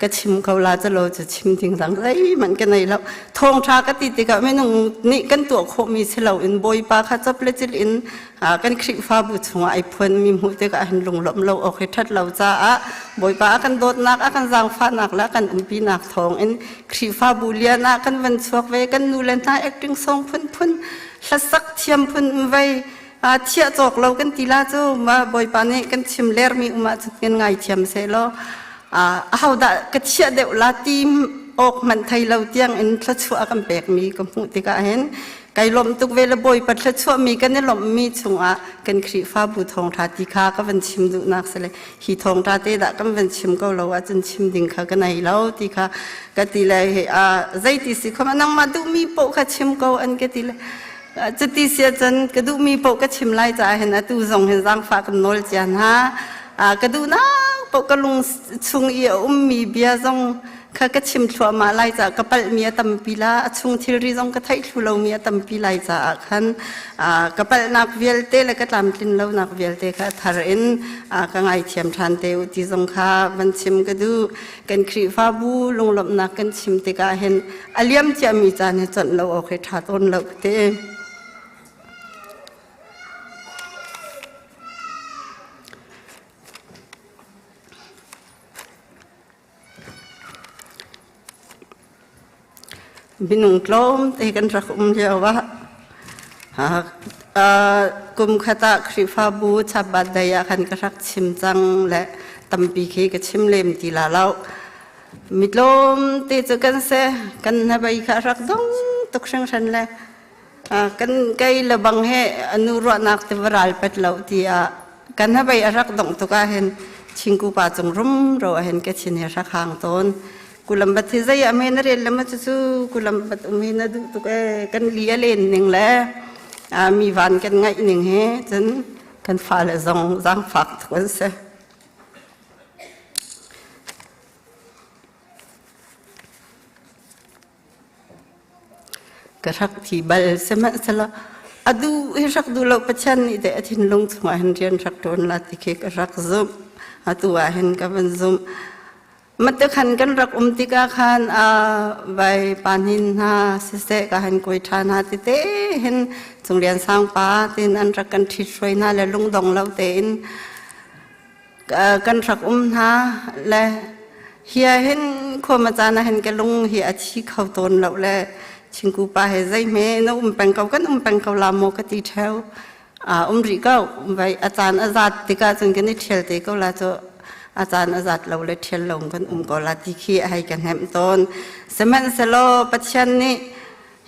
ก็ชิมเขาลาจะเราจะชิมถึงสังไรมันกันไหนแล้วทองท้าก็ติดกับไม่นุ่งนี่กันตัวโคมีเสลาอินบอยปาข้าจับเลจิลินกันครีฟ้าบูชงไอพวนมีหูเตก็เห็นลงหลอมเราโอเคทัดเราจ้าบอยปากันโดดนักกันจางฟ้านักแล้วกันปีนักทองอินครีฟ้าบูเลียนักกันวันสวกไว้กันนูเลนท่า acting song พุ่นสักเทียมพุ่นไว้เทียจอกเรากันตีลาจูมาบอยปานี่กันชิมเลร์มีอุมาจุดกันไงเทียมเซโลเอาด่าก็เทียเดวลาตีมออกมันไทยเราเตียงอินทรัชัวกันแบกมีกับหูติกาเห็นไก่ลมตุกเวลบอยปัทรัชัวมีกันเนี่ยลมมีชงกันครีฟ้าบูทองทาติคาก็เป็นชิมดูนักเสเลยฮีทองทาเตดะก็เป็นชิมก็เราจนชิมดิ่งขากันไหนเราติคาก็ตีเลยใจติสิเขามานั่งมาดูมีโปกชิมก็อันก็ตีเลยจุดที่เสียจนกระดูมีปกชิมไล่จ่าเห็นตูส่งเห็นร่างฟ้ากันโนลจันฮะกระดูน่าปกกระลุงชุงเอียมีเบียส่งข้ากระชิมชัวมาไล่จ่ากระเป๋าเมียตั้มปีละชุงที่รีส่งกระไทยชัวเราเมียตั้มปีไล่จ่าขันกระเป๋านักเวลเตแล้วก็ตามกินเรานักเวลเตค่ะทารินก็ไงเทียมทันเตอุติส่งข้าวันชิมกระดูกันครีฟ้าบูลงหลบนักกันชิมติกาเห็นอเลียมจะมีจานจนเราโอเคทาต้นเราเตบินุงกลมเตกันรักเดียวว่ากุมขตะคริฟ้าบูชาบัดดายขันกรักชิมจังและตัมปีเคกชิมเลมตีลาเล่ามิดลมเตจกันเสกันนบายขารักดงตกเชิงฉันเลยกันไกลบังเฮอนุรักนักเทวราลเป็ดเล่าที่กันนบายรักดงตุกาเห็นชิงกูป่าจงรุ่มเราเห็นแกชินเฮรักหางต้นกุลบัตที่ใจอเมนเรียนแล้วมันจะสู้กุลบัตมีนาดูตุกกันเลี้ยเล่นหนึ่งแล้วมีวันกันไงหนึ่งเฮจนกันฟ้าเลยจังฝักทุกเสกระทักที่บัลเสมัสละ adu hirak du lo pachan ni de athin lung thwa han rian rak ton la ti ke rak zum atua hen ka ban zum mat khan kan rak tika khan vai panin ha se ka han koi than ha ti te hen chung rian sang pa tin an rak kan thi soi na le lung dong lo te in kan rak ha le hiya hen ko ma jana hen ke lung hi a chi khau ton lo le chingku pa he zai me no pang kau kan pang kau la mo ka ti theu ri kau vai achan azat tika chung ke ni thel te ko la cho achan azat lo le thel long kan ko la ti khi hai kan hem ton seman selo pachan ni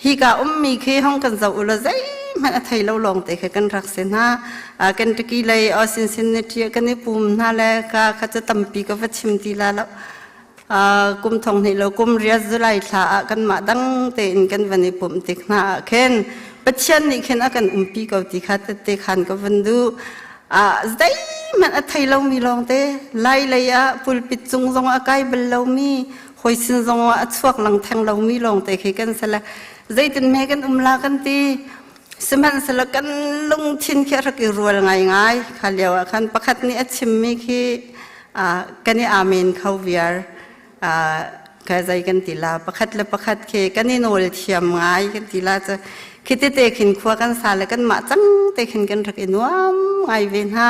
hi ka mi khi hong kan zo lo zai ma thai lo long te ke kan rak se na kan ti ki lai o sin ni thia kan ni pum na le ka kha cha tampi ka va chim ti la lo kum thong ni lo kum ria zulai tha kan ma dang te in kan vani pum tik na khen pachan ni khen akan umpi ko ti kha te khan ko vandu zdai man athai lo mi long te lai lai a pulpit chung zong a kai bel lo mi hoi sin zong a chuak lang thang lo mi long te khi kan sala zai tin me kan la kan ti seman sala kan lung thin khe rak i rual ngai khalewa khan pakhat ni achim mi khi kani amen khau viar ka zai kan tila pakhat le pakhat ke kani nol thiam ngai kan tila cha khiti te khin khwa kan sa le kan ma chang te khin kan rak inuam ngai ven ha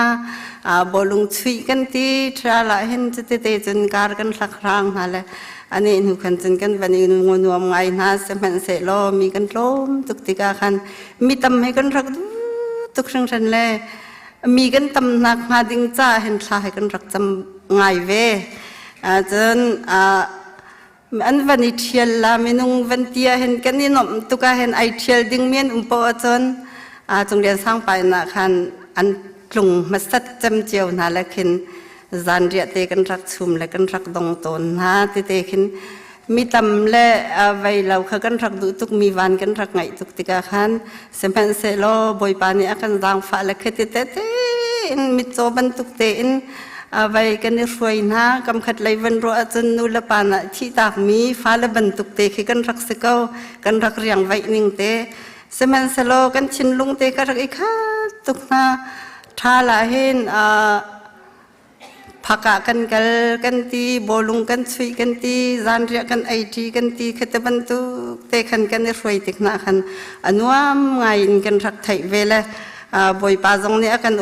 bolung chui kan ti tra la hen te te chun kar kan thak rang ha le ani nu khan chun kan bani nu nuam ngai na se man se lo mi kan lom tuk tika khan mi tam he kan rak tuk sang san le mi kan tam nak ma ding cha hen thla he kan rak cham ngai ve chân an vani thiel la minung van tia hen kan ni nom tuka hen ai thiel ding mien po chon chung rian sang pai na khan an tlung masat cham cheu na la khin zan ria te kan rak chum le kan rak dong ton ha ti te khin mi tam le vai lau kha kan rak du tuk mi van kan rak ngai tuk tika khan semen se lo boi pa ni akan dang fa la khete te in mi cho ban tuk te in vai kan ni roi na kam khat lai van ro achun nu la pa na thi tak mi fa la ban tuk te khi kan rak se ko kan rak riang vai ning te semen se lo kan chin lung te ka rak i kha tuk na tha la hen phaka kan kal kan ti bolung kan chui kan ti zan ria kan ai ti kan ti khate ban tu te khan kan ni roi tik na khan anuam ngai in kan rak thai vela boi pa jong ni akan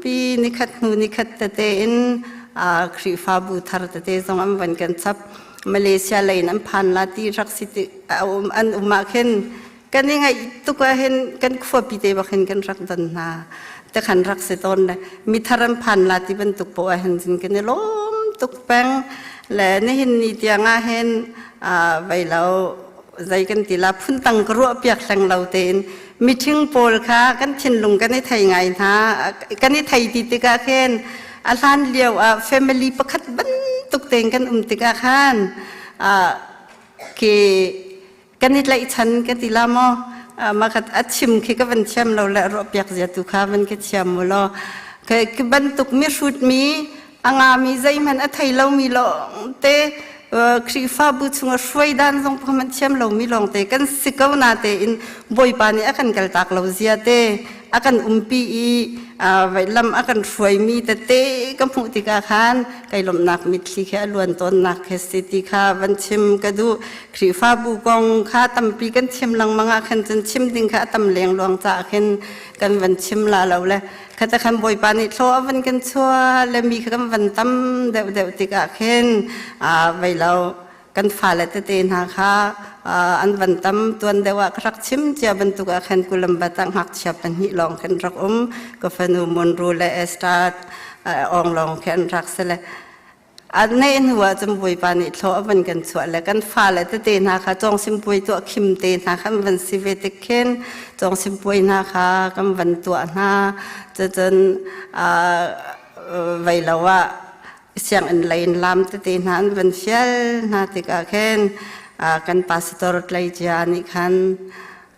pi ni khat nu ni khat te in khri fa bu thar te jong am van kan chap malaysia lein am phan la ti rak siti an uma khen kan ni ngai tu ka hen kan khwa pi te ba khen kan rak dan na te khan rak se ton le mi tharam phan la ti ban tuk po a hen jin kan lom tuk pang le ni hin ni tianga hen vai lo zai kan ti la phun tang ro piak sang lo ten mi thing pol kha kan chin lung kan ni thai ngai na kan ni thai ti ti ka khen alan liao family pakhat ban tuk teng kan ti ka khan ke kan ni lai chan kan ti la mo ma khat achim khi ka van cham lo la ro piak zia tu kha van ke cham lo ke ban tuk mi shoot mi anga mi zai man a thai lo mi lo te khri fa bu chunga shwai dan jong phaman cham lo mi long te kan sikau na te in boi pa ni akan kal tak lo zia te akan umpi i vai lam akan shwai mi te kam pu ti ka khan kai lom nak mit thli kha luan ton nak khe siti kha van chim ka du khri fa bu gong kha tam pi kan chim lang manga khan chen chim ding kha tam leng luang cha khen kan van chim la lo le khata khan boi pa ni thlo van kan chua le mi kham van tam deu ti ka khen vai lo kan fa la te na kha an van tam tuan dewa krak chim chia ban tu ka khan kulam batang hak chia pan hi long khan rak ko fanu mon ru le start ong long khan rak sele an nei nuwa chum boi pa ni thlo van kan chua le kan fa la te na kha chong sim pui to khim te na kham van si ve te khen chong sim pui na kha kam van tu na chen vai lawa siang an lain lam te na an van fial na te ka khen kan pastor tlai jani khan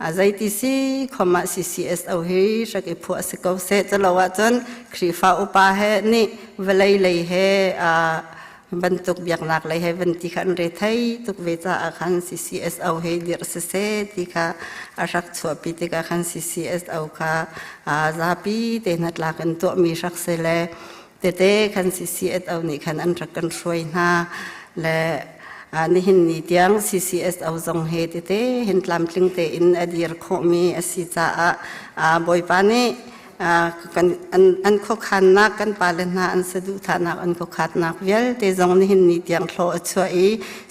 azai ti si khoma ccs au hi shaki phu asiko se chalawa chon khri fa upa he ni velai lei he บรรทุกเบียกนักเลยให้วันที่ขันเรทัยตุกเวจ้าอาคัน CCS เอาให้เดือดเสติค่ะอาชักชัวปีติกาคัน CCS เอาค่ะซาปีเตนัดลากันตัวมีชักเสลเตคัน CCS เอานี่คันอันรักกันช่วยนะและนี่เห็นนี่เตียง CCS เอาทรงเฮติเตเห็นลำลิงเตอินอดีตโคมีอสิจ้าบอยปานีกันอันโคขันนักกันปาเลนาอันสะดุฐานักอันโคขัดนักเวลเตจงนี่เห็นนี่เตียงโลช่วย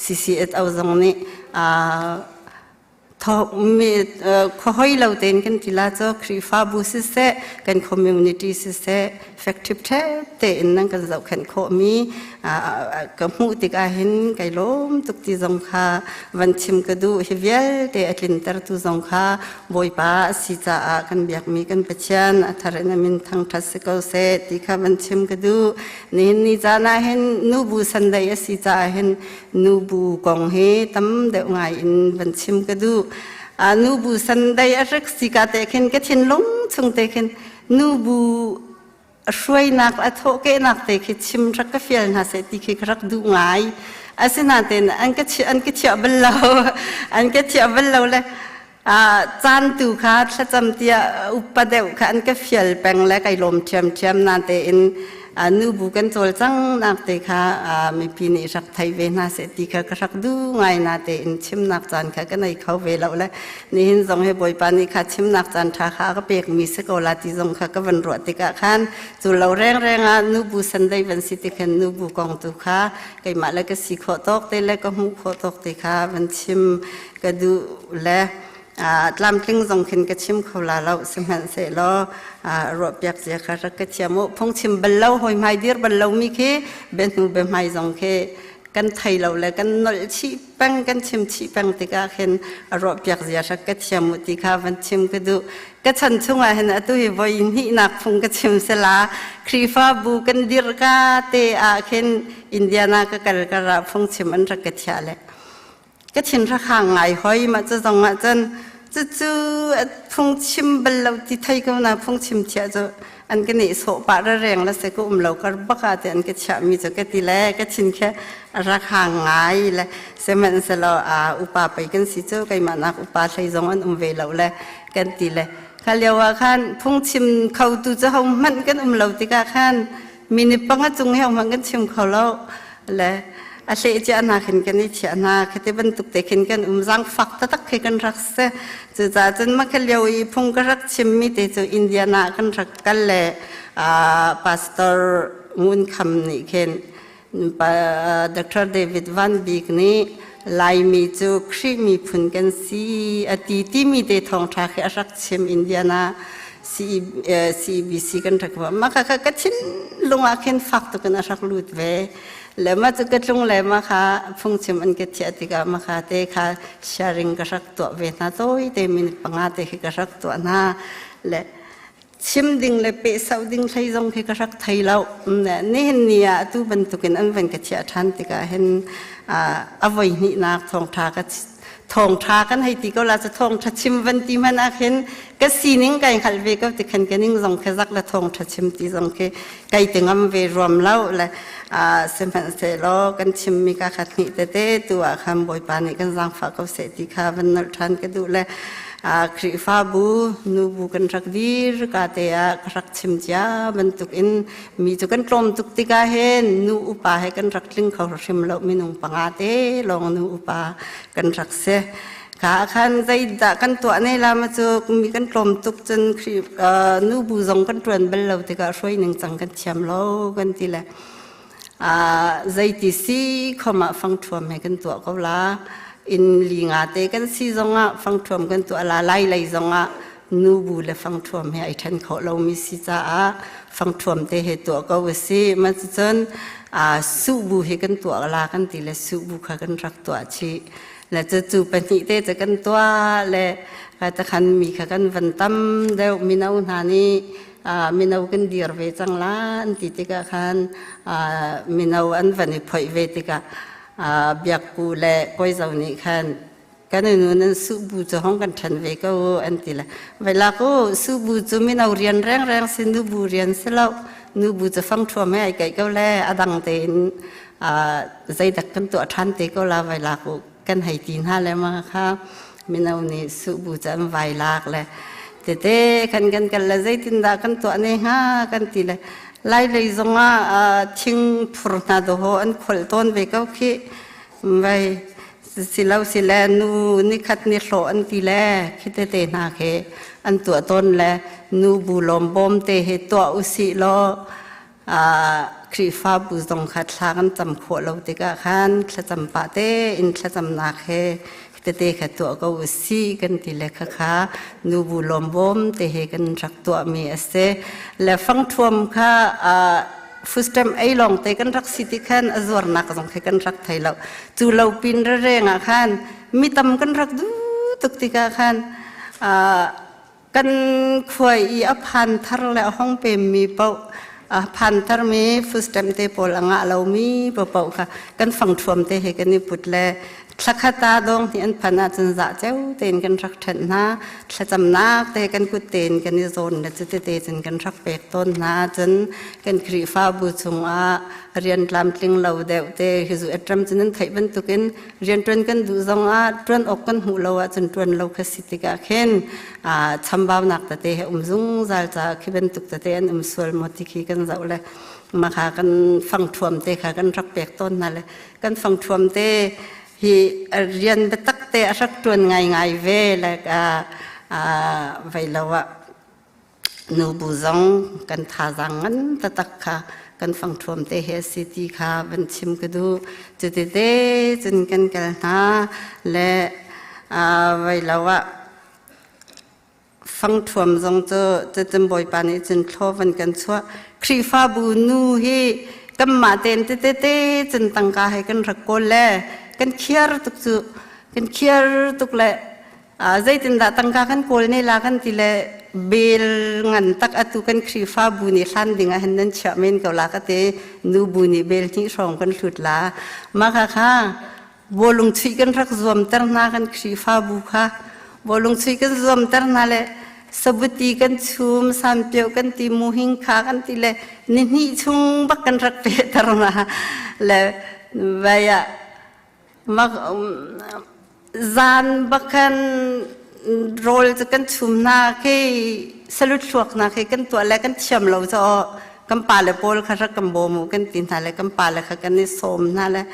CCS เอาทรงนี่ทอมีข้อให้เราเต้นกันทีละจ้าครีฟ้าบุษเสกันคอมมูนิตี้เสเฟกติฟเทเต้นนั่งกันเราขันโคมีกับหูติกาเห็นไก่ล้มตุกที่จงค่าวันชิมกระดูเฮเวลเตอลินเตอร์ตุจงค่าบอยป้าสิจ้ากันเบียกมีกันเปชันอัธรนามินทั้งทัศกาเสติกาวันชิมกระดูนี่จ้าน่าเห็นนูบูสันเดยสิจ้าเห็นนูบูกองเฮตั้มเดวไงอินวันชิมกระดูนูบูสันเดยรักสิกาเตเข็นก็เช่นลงชงเตเข็นนูบูช่วยนักอัฐโกนักเตคิดชิมรักก็เฟียลนะเสติคิดรักดูง่ายอาศัยนั่นเองอันก็เชื่อบัลลังอันก็เชื่อบัลลังเลยจานตูขาดจำเตียอุปเดวขันก็เฟียลแปลงและไก่ลมเชื่อมนั่นเองนูบุกันโจลจังนักเตะค่ะมีปีนี้รักไทยเวน่าเสติค่ะก็รักดูไงนาเตอินชิมนักจันค่ะก็ในเขาเวลาเลยนี่เห็นทรงให้บอยปานี่ค่ะชิมนักจันท่าค่ะก็เปียกมีสกอลาติทรงค่ะก็วันรวดติกะขันจุเราแรงนูบุสันได้วันสิติกันนูบุกองตุค่ะไก่มาแล้วก็สีขอตกเตะแล้วก็หูขอตกติค่ะวันชิมก็ดูแลลำทิ้งทรงขึ้นกระชิมเขาลาเราสมัยเสร็จแล้วรบยักษ์เสียค่ะรักกระเทียมพงชิมบัลลังหอยไม้ดีร์บัลลังมีแค่เบนหูเบนไม้ทรงแค่กันไทยเราเลยกันนลชีปังกันชิมชีปังติกาเห็นรบยักษ์เสียรักกระเทียมติกาวันชิมก็ดูก็ฉันช่วงเห็นตัวเหวยนี่นักพงกระชิมเสลาครีฟ้าบูกันดีร์กาเตอาเห็นอินเดียนาก็กระพงชิมอันรักกระเทียมเลยก็ชินรักห่างไงหอยมาจะส่งมาจนจู่พงชิมบัลลังที่ไทยก็น่าพงชิมเชียจะอันก็นี่โสปะระแรงแล้วเสก็เราก็บักอาแต่อันก็เชื่อมีจะก็ตีแลก็ชินแค่รักห่างไงเลยเสมันเสเราอุปาไปกันสิเจ้าไก่มานักอุปาใช้จงอันเวเราเลยกันตีเลยข้าเรียกว่าขันพงชิมเขาตัวจะเอามันกันเราติกาขันมีนิปังจงให้เอามันกันชิมเขาเราเลยอาเซียนนาเห็นกันนี่เชียนาคิดว่าบรรทุกเด็กเห็นกันจังฝักตักเห็นกันรักเสจะจนมาแค่เลี้ยวอีพงก็รักชิมมิเตจูอินเดียนากันรักกันเลยพาสตอร์มุนคำนี่เห็นดร.เดวิดวันบิกนี่ไลมีจูครีมีพุนกันสีที่มีเดทองทาเขรักชิมอินเดียนาCBC กันรักว่ามาค่ะก็ชินลงอาเข็นฝักตุกันรักลุดเวแล้วมาจะกระจงเลยมาค่ะพงชิมอันก็เทียติกามาค่ะเตะค่ะ sharing กระรักตัวเวน่าโต้ยเตมินปังอาเตะกระรักตัวน่าและชิมดิ่งเลยเปะสาวดิ่งใช้จงกระรักไทยเราเนี่ยเห็นเนี่ยตู้บรรทุกินอันเป็นกระเทียทันติกาเห็นอวัยนี่นักทองทาก็ทองทากันให้ตีก็ลาจะทองทัชิมวันที่มันอาเห็นก็สีนิ่งไก่ขัดเวก็ติขันกันนิ่งจงแค่รักละทองทัชิมตีจงแค่ไก่ตึงอำเวรวมเล่าและสมัยเสร็จแล้วกันชิมมีการขัดหิเตตัวคำบอยปานี่กันจังฝากเขาเสติค่ะวันนั้นทันก็ดูแลครีฟ้าบูนูบูกันรักดีร์กาเตะรักชิมจ้าบรรทุกอินมีจุกันกลมตุกติกาเห็นนูอุปาให้กันรักลิงเขาชิมแล้วมีนุ่งปังอาเตลองนูอุปากันรักเสขาขันใจด่ากันตัวนี่ละมาจุกมีกันกลมตุกจนครีนูบูจงกันตรวนเบลเราติกาช่วยหนึ่งจังกันชิมแล้วกันทีละใจที่สีเขามาฟังทวมให้กันตัวเขาละอินลีงาเตกันสีจงอ่ะฟังทวมกันตัวละไล่จงอ่ะนูบูเลฟังทวมให้ไอ้ท่านเขาเรามีสิจ้าฟังทวมเตให้ตัวเขาเวสีมาจนสูบูให้กันตัวละกันทีละสูบูเขากันรักตัวชีและจะจูปนิเตจะกันตัวและจะขันมีเขากันวันตั้มเดียวมีนาหานี้มีนากันดีร์เวจังล้านติติกาขันมีนาอันวันนี้พอยเวติกาเบียกกูเล่ก้อยเจ้านี่ขันกันนู่นนั่นสูบูจะห้องกันทันเวก็อันติละเวลาก็สูบูจะมีนาเรียนแรงสินูบูเรียนเสร็จแล้วนูบูจะฟังทัวร์ไม่ไอ้ไก่ก็แล่อดังเต็น ใจดักกันตัวทันเตก็ลาไวลากกันให้ตีนห้าแล้วมาค่ะมินานี่สุบูจันไวลากเลยเต้กันละใจตินดากันตัวนี่ฮะกันตีเลยไล่เลยจงทิ้งพูดนาดูอันขลต้นไปก็คิดไว้สิเลาสิแลนูนี่ขัดนี่โลอันตีแลคิดเตนาเคอันตัวต้นแลนูบุลมบอมเตเหตัวอุสิโลครีฟ้าบุษงขัดลากันจำขวดเราติกาขันขจำปะเตอินขจำนาเคคิดเตขัดตัวก็อุสิกันตีแลค่ะนูบุลมบอมเตเหกันรักตัวมีเอสเตและฟังทวมค่ะฟุตเต็มไอ้ลองเตกันรักสิทธิขันอจวรนักจงกันรักไทยเราจูเราปินเร่งอ่ะขันมีตำกันรักดูตุกติกาขันกันควยอีอภันทร์และห้องเปมมีเป่าพันทร์มีฟุตเต็มเตปอลังเรามีเป่าค่ะกันฟังทวมเตเหกันนี่ปุตเลสักขตาดงที่อันพันอาจารย์จะเจ้าเต้นกันรักฉันนะถ้าจำนักเตกันกุเต้นกันนิโซนและจะเต้นกันรักเปกต้นนะจนกันครีฟ้าบุษงเรียนลำลิงเราเดวเตฮิจุเอตรมจนนั้นไทยบรรทุกินเรียนจนกันดูจงจนออกกันหูเราจนจนเราขสิติกาเข็นทำบ่าวนักแต่เตะจุงจัลจะขี้บรรทุกแต่เตอันสวลมติขีกันเจ้าเลยมาขากันฟังทวมเตขากันรักเปกต้นนั่นเลยกันฟังทวมเตฮีเรียนไปตักเตะรักตัวง่ายเวลก็ไว้แล้วว่านูบุษงกันท่าจังงั้นตักค่ะกันฟังทวมเตะเฮสิตีค่ะบันชิมก็ดูจุดเตะจนกันกันนะและไว้แล้วว่าฟังทวมจงจะจำบ่อยปานี้จนทอวันกันชัวครีฟ้าบูนูฮีกัมมาเตนเตจนตั้งกาให้กันรักคนแลกันเคียร์ตุกจุกันเคียร์ตุกเล่ใจตินดาตั้งกากันโกลนี่ลากันทีเล่เบลงันตักอตุกันครีฟ้าบุญสันดิ่งเห็นนั่นเชื่อเมนเขาลากเตนูบุญเบลที่สองกันสุดละมาค่ะบอลงชีกันรักรวมตระนากันครีฟ้าบุค่ะบอลงชีกันรวมตระนาเล่สบุตีกันชุมสันเปียวกันตีมูหิงขากันทีเล่นี่ชุงบักกันรักเปตระนาเล่ใบมักจานบักกันโรลจะกันชุมนาคีสลุดชวกนาคีกันตัวเล็กกันเชื่อมเราจะกันปาเลโปลค่ะรักกันโบมูกันตินทาเลกันปาเลค่ะกันนิสมนั่นแหละ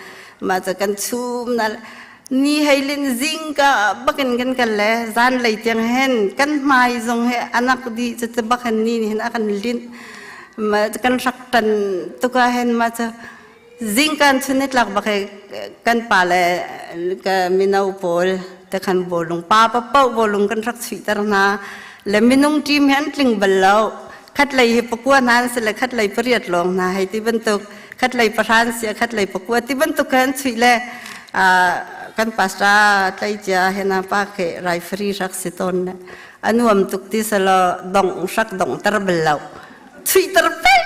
มาจะกันชุมนั่นแหละนี่ให้ลินซิงก็บักกันเลยจานเลยจังเห็นกันไม่จงให้อนาคตดีจะบักกันนี่เห็นอากันลินมาจะกันรักกันตุกเห็นมาจะซิงกันชนิดหลักบักกันปาเลก็มินาอุปอลแต่ขันบอลงป้าบอลงกันรักสวีตรนาและมินุงทีมเห็นลิงบลลาวคัดเลยประกวดนั้นเสร็จคัดเลยเปรียดลงนะให้ที่บรรทุกคัดเลยประธานเสียคัดเลยประกวดที่บรรทุกกันสวีเลยกันปัสราไตจ้าเห็นป้าเกะไรฟรีรักสิตนอันวมตุกที่สละดงรักดงตระบลลาวสวีตรเป็น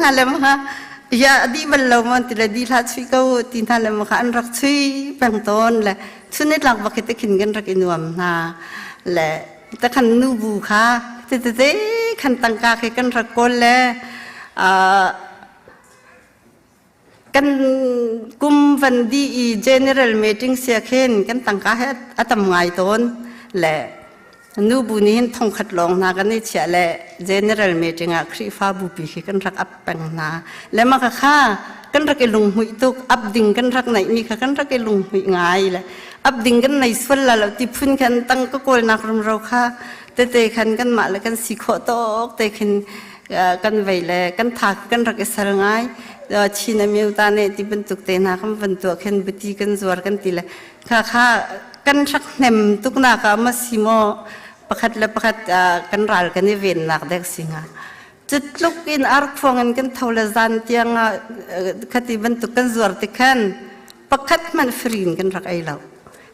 นั่นแหละมั้งยาดีบลลาวมันติดดีทัดสวีเขาตินนั่นแหละมั้งอันรักสวีเป็นต้นเลยชนิดหลักบักเตขินกันรักอินวมนะและแต่ขันนูบูค่ะเตขันตังกากันรักคนเลยกันกุมวันดี general meeting เสียเข็นกันตังกาให้อัตมไงต้นและนูบูนี่ทงขัดลองนะกันนี่เชื่อและ general meeting ครีฟ้าบูปีกันรักอับเป็นนะและมาค่ะกันรักลุงหุยตุกอับดิ่งกันรักไหนมีค่ะกันรักลุงหุยง่ายเลยอับดิ่งกันในส่วนละเราที่พุ่นกันตั้งก็โกลนักรำเราค่ะเตะขันกันมาแล้วกันสีโคตกเตะขันกันไว้เลยกันถักกันรักสระง่ายชีนมีอุตาเนี่ยที่บรรทุกเตนาคำบรรทุกขันบุตรีกันจวดกันตีเลยค่ะกันรักเนมตุกนักมาสิโมประคัดและประคัดกันรัลกันนี่เวียนนักเด็กสิงห์จุดลุกอินอาร์ฟงกันเท่าละจันที่ยังคติบรรทุกกันจวดติขันประคัดมันฟรีนกันรักไอเรา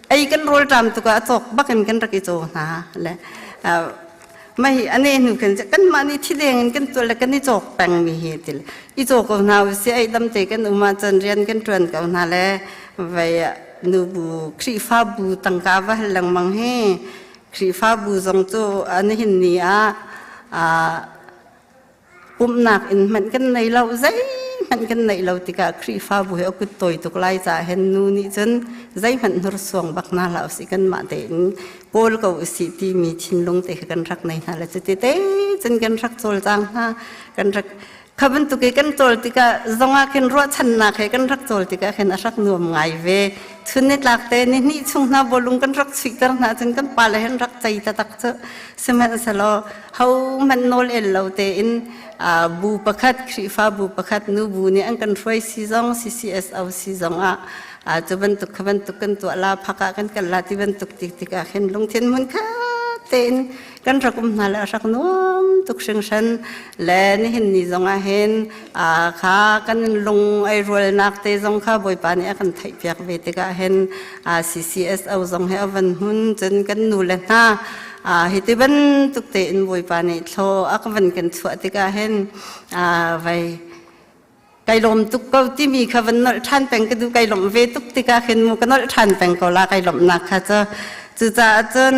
ไอ้กันโรลตามตุกอาตกบักกันรักไอโจนะและไม่อันนี้หนูกันมานี่ที่เด้งกันตัวละกันนี่จกแปงมีเหตุเลยอีจกกับนาวิเศษไอ้ดำเตกันอุมาจันเรียนกันจวนกับนาแลไว้นูบูครีฟ้าบูตังกาวะหลังมังเฮครีฟ้าบูจงโจอันนี้เห็นนี่ปุ่มหนักอินมันกันในเราใจ มันกันในเราติกาครีฟ้าบุยเอากุดตัวตุกไล่จ่าเห็นนูนี่จนใจมันนรสวงบักนาเราสิกันมาเต็นโปลก็สิที่มีชินลงเตะกันรักในนาแล้วจะเตะจนกันรักโจลจังฮะกันรักขบันตุกิกันโจลติกาจงอาเข็นรัวชันนักกันรักโจลติกาเข็นรักนัวไงเวทุนนิดลักเตนี่นี่ช่วงน่าบอลุงกันรักสิกันนะจนกันปาเลยเห็นรักใจตะตักเจอสมัยสลอเขามันโนเลเราเตอินบูปะคัดครีฟ้าบูปะคัดนูบูนี่อันกันช่วยซีซอง CCS เอาซีซองจะบรรทุกขบันทุกกันตัวลาพักกันกันลาที่บรรทุกติกาเห็นลงเทียนมันค่ะเต็นกันรักอุ้มนาละรักน้อมทุกเชิงชันและนี่เห็นนี่จงอาเห็นขากันลงไอรัวนักเตจงข้าบอยปานี่กันไทยเปียกเวติกาเห็นCCS เอาจงให้เอาวันหุ่นจนกันนูเลน่าเหตุบันทุกเตนบอยปานี่โชอักวันกันสวติกาเห็นไว้ไก่ลมตุกก็ที่มีขวันนอลทันเป็นก็ดูไก่ลมเวตุกติกาเห็นมุกันนอลทันเป็นก็ลาไก่ลมนักค่ะจะจุดจน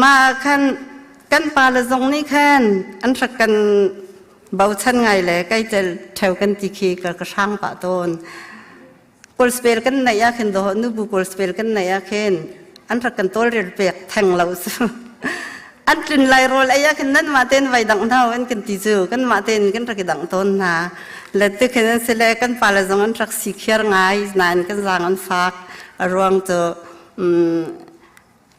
มาขันกันปาละจงนี่ขันอันสักกันเบาชันไงเลยใกล้จะแถวกันตีขีกับกระช่างปะต้นกอลสเปลกันไหนยาขันโดนูบุกอลสเปลกันไหนยาขันอันสักกันตัวเรียนเปียกแทงเราสู้อันกลิ่นไลโรลไอ้ยาขันนั้นมาเต้นไว้ดังเท่าอันกันตีจูกันมาเต้นกันสักดังต้นนะและตึกนั้นเสร็จแล้วกันปาละจงอันสักสีเขียวไงนานกันจางอันฟักรวงตัว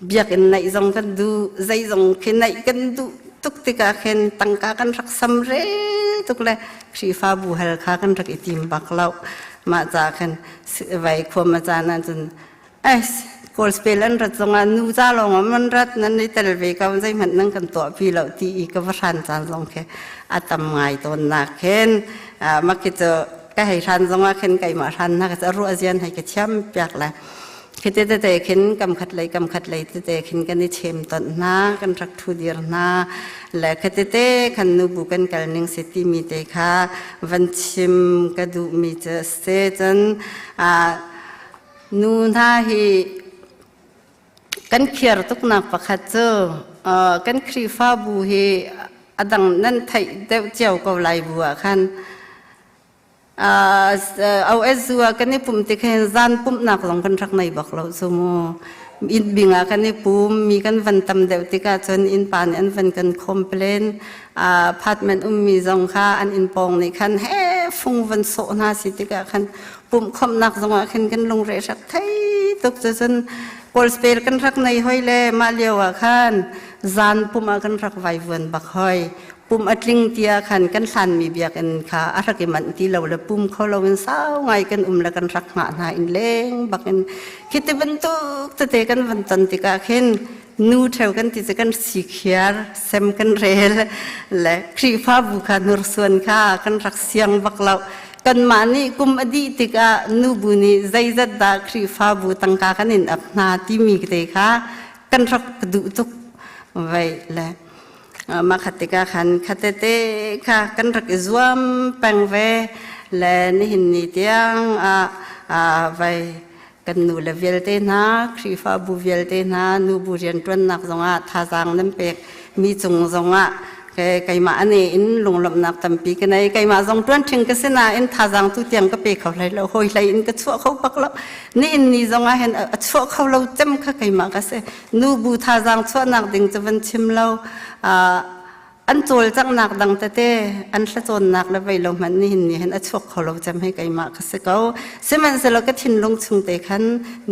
เบียกันในจงกันดูใจจงขึ้นในกันดูทุกติกาเข็นตั้งกันรักสำเร็จทุกเลยชีฟ้าบูฮัลข้ากันรักอิติมบักเล่ามาจากกันไว้ความมาจากนั้นจนกอลสเปลันรัดจงอันนูจ้าลงมันรัดนั้นในแต่ละเวกาใจมันนั่งกันตัวพี่เราที่อีกว่าชันจานลงแค่อาตมไงตนนักเข็นมักจะแก่ให้ชันจงว่าเข็นไก่มาชันนักจะรู้อาเซียนให้กระช่ำเปียกเลยคือแต่เข็นกำขัดเลยแต่เข็นกันในเชมตอนน้ากันรักทูเดียร์น้าและคือแต่ขันนูบุกันกันหนึ่งสติมีเตค่ะวันชิมกระดูมีเจเซจนนูน่าฮีกันเขียร์ตุกนักประคัดเจอกันครีฟ้าบูฮีอดังนั่นไทยเดวเจ้าเกาไลบัวขันเอาซัวกันนี่ปุ่มติเห็นจานปุ่มนักลงกันรักในบักเราสมอินบิงกันนี่ปุ่มมีกันวันตำเดวติกาจนอินปานอันวันกันคอมเพลนพัดมันมีจงค่าอันอินปองในคันเฮฟงวันโซนาสิติกาคันปุ่มคอมนักจงคันกันลงเรชักไทยตกจนกอลสเปลกันรักในห้อยเล่มาเลียวคันจานปุ่มกันรักไววันบักห้อยปุ่มอัดลิงเตียขันกันสันมีเบียกันค่ะอะไรกันมันที่เราเลยปุ่มเขาเราเป็นสาวไงกันแล้วกันรักงานหาอินเล้งบักกันคิดบรรทุกแต่กันวันตันติกาเข็นนูเท่ากันที่จะกันสีเขียวเซมกันเรลและครีฟ้าบุคคลนุรส่วนค่ะกันรักเสียงบักเรากันมานี่กุมอดีติกานูบุนีใจจัดดาครีฟ้าบุตังกากันอินอับนาที่มีกันค่ะกันรักดุตุกไว้และมาขัดติกาขันขัดเตะค่ะกันรักจวมแปงเวและนี่หินนี่เตียงไว้กันนูเลเวลเตนะครีฟ้าบูเวลเตนะนูบูเรียนจวนนักจงท่าจางน้ำเป็กมีจงจงไก่มาอันนี้อินลงลำนักตั้มปีกันไอไก่มาจงจวนถึงก็เสนาอินท่าจางตุเตียงก็เปกเขาเลยเราหอยเลยอินก็ชั่วเขาปักแล้วนี่อินนี่จงเห็นชั่วเขาเราจำค่ะไก่มาก็เสนูบูท่าจางชั่วนักดึงจะวันชิมเราอันโจลจังนักดังเต้อันละโจลนักแล้วไปลงมันนี่เห็นอัชวกเขาเราจำให้ไกลมากก็สิเขาเสมันเสร็จแล้วก็ทิ้งลงชุงเตะขัน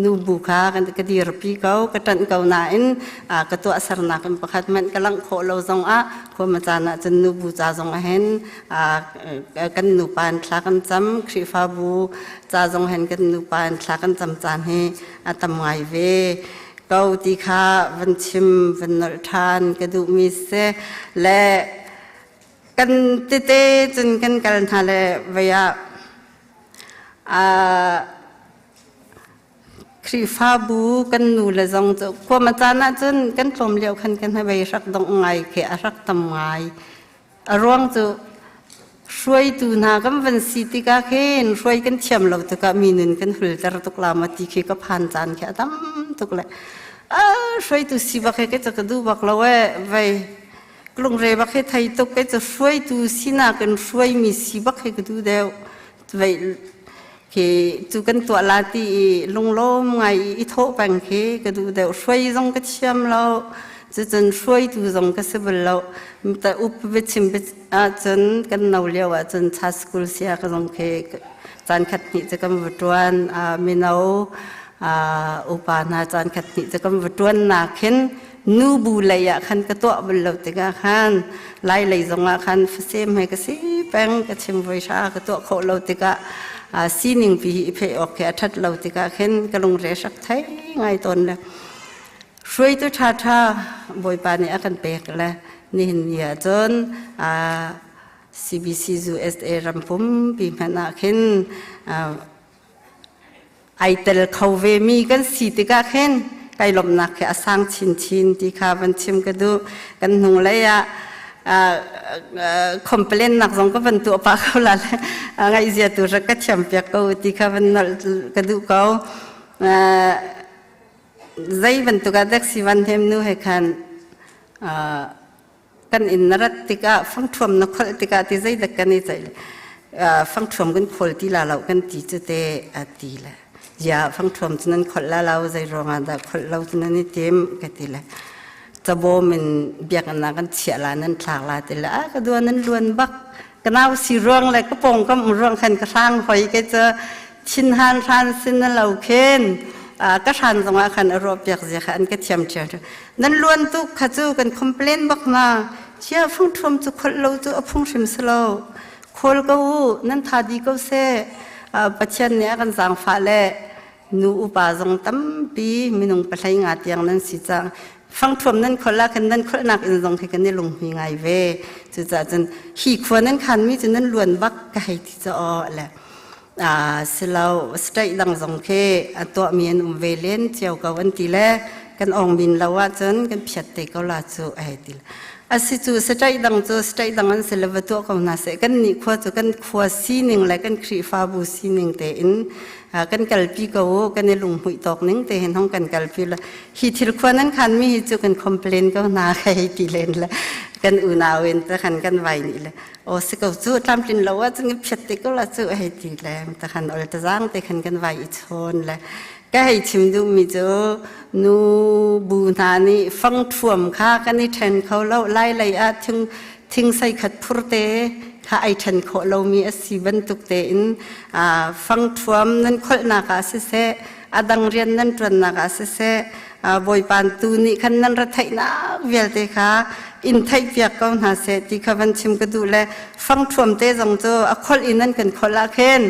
นูบุคากันก็ดีรปีเขาก็ตันเขาหน้าอินก็ตัวสารนักประคัดมันกำลังโคเราจงคนมาจานะจนนูบุจ่าจงเห็นกันนูปานคลากันจำครีฟ้าบูจ่าจงเห็นกันนูปานคลากันจำจานให้ตำไงเวเกาติคาวันชิมวันนรทานกระดูมีเสและกันเตะจนกันกันทะเลวิยาครีฟ้าบูกันนูเลจงจะความจานะจนกันกลมเลี้ยวกันให้ไปรักดงไงเขะรักตำไงร่วงจะช่วยตูนากันวันสิติกาเคนช่วยกันเชื่อมเราตุกามีนุนกันหุ่นแต่ตุกลามาติเขก็ผ่านจานแค่ตั้มตุกเลยช่วยตูสิบักเขก็จะกระดูบักเราไว้ก กรุงเรบักให้ไทยตกก็จะช่วยดูสินากันช่วยมีสีบักให้ก็ดูเดียวไว้คือจูกันตัวลาตีลงล้มไงอีโทปังเคก็ดูเดียวช่วยจงก็เชื่อมเราจะจนช่วยดูจงก็เสบเราแต่อุปวิชิมจนกันเอาเลี้ยวจนชาสกุลเสียก็จงเคจานขัดนิจะกำวัดวันมีเอาอุปานาจานขัดนิจะกำวัดวันนักเห็นนูบูเลยขันกระตัวบนเราติกาขันไล่เลยจงขันเซมให้ก็สิแปงก็ชิมไว้ชากระตัวโคเราติกาซีนิงปีเพออกแค่ทัดเราติกาเห็นกระลงเรสักไทยไงตนเลยช่วยตัวชาบอยปานี่อากันเปกเลยนี่เห็นเนี่ยจนCBC USA รำพุ่มปีมันอาเห็นไอเตลเขาเวมีกันสีติกาเห็นไกลมนักแค่สร้างชินที่ข้าวันชิมก็ดูกันหงเลยคอมเพลนนักสงก็เป็นตัวปากเขาละไงเสียตัวรักก็แชมเปียกเขาที่ข้าวันนัก็ดูเขาใจเป็นตัวกันเด็กสิวันเทมนู้ให้คันกันอินนรัตติกาฟังทวมนักขลติกาที่ใจเด็กกันนี่ใจฟังทวมกันขลที่ลาเรากันที่จะเตะตีละอย่าฟังทวมฉะนั้นคนละเราใจรองอันดับคนเราฉะนั้นนี่เต็มกันทีละจะโบมันเบียกนักกันเฉียลานั้นฉากลาทีละก็ดูนั้นล้วนบักกันเอาสีร่วงเลยก็ปงก็ร่วงขันกระช่างหอยก็จะชินหันทานสินนั่นเราเข็นก็ชันตรงว่าขันอารมณ์เบียกเสียขันก็เทียมเชียวนั้นล้วนตุกขจูกันคอมเพลนบักนาเชื่อฟังทวมจุคนเราจุอพุ่งชิมสโลคนก็วูนั้นทาดีก็เสปัจจัยเนี่ยกันสังฟ้าเล่นูอุปาจงตั้มปีมีนุ่งปลายงาเตียงนั้นสิจังฟังทวมนั้นคนละกันนั้นคนนักอินทรงให้กันได้ลงหุยไงเวจะจนหีขวนั้นขันมีจนนั้นล้วนบักไก่ที่จะอแหละสิเราสไตดังจงเคตัวมีนเวเลนเจียวกับวันทีแรกกันองบินเราว่าจนกันพิจเตก็ลาจูไอติลสิจูสไตดังจูสไตดังนั้นสิเลวตัวก็น่าเสกันนี่ขวจูกันขวซีนิงและกันครีฟาบูซีนิงเตอินกันกัลปีก็กันในลุงหุยตอกนึงแต่เห็นห้องกันกัลปีละฮิทิลขวนั้นขันมีฮิจูกันคอมเพลนก็น่าใครตีเลนละกันอุณาเวนแต่ขันกันไว้นี่แหละโอ้สิเขาจูทำเป็นเราว่าจะงี้พิจเตก็ลาจูไอติลแต่ขันอัลตร้างแต่ขันกันไว้อีชนละก็ให้ชิมดูมีเจอนูบูนานี่ฟังถ่วมข้ากันนี่แทนเขาเล่าไล่ไล่ทิ้งใส่ขัดพุรเตข้าไอแทนเขาเรามีสีบรรทุกเตอินฟังถ่วมนั้นคนนักอาศัยเสดังเรียนนั้นตรวจนักอาศัยเสบอยปานตูนี่ขันนั้นรัฐไทยนักเวลเตข้าอินไทยเปียกก็น่าเสที่ข้าวันชิมก็ดูแลฟังถ่วมเตจงโจคนอินนั้นกันคนละเข็น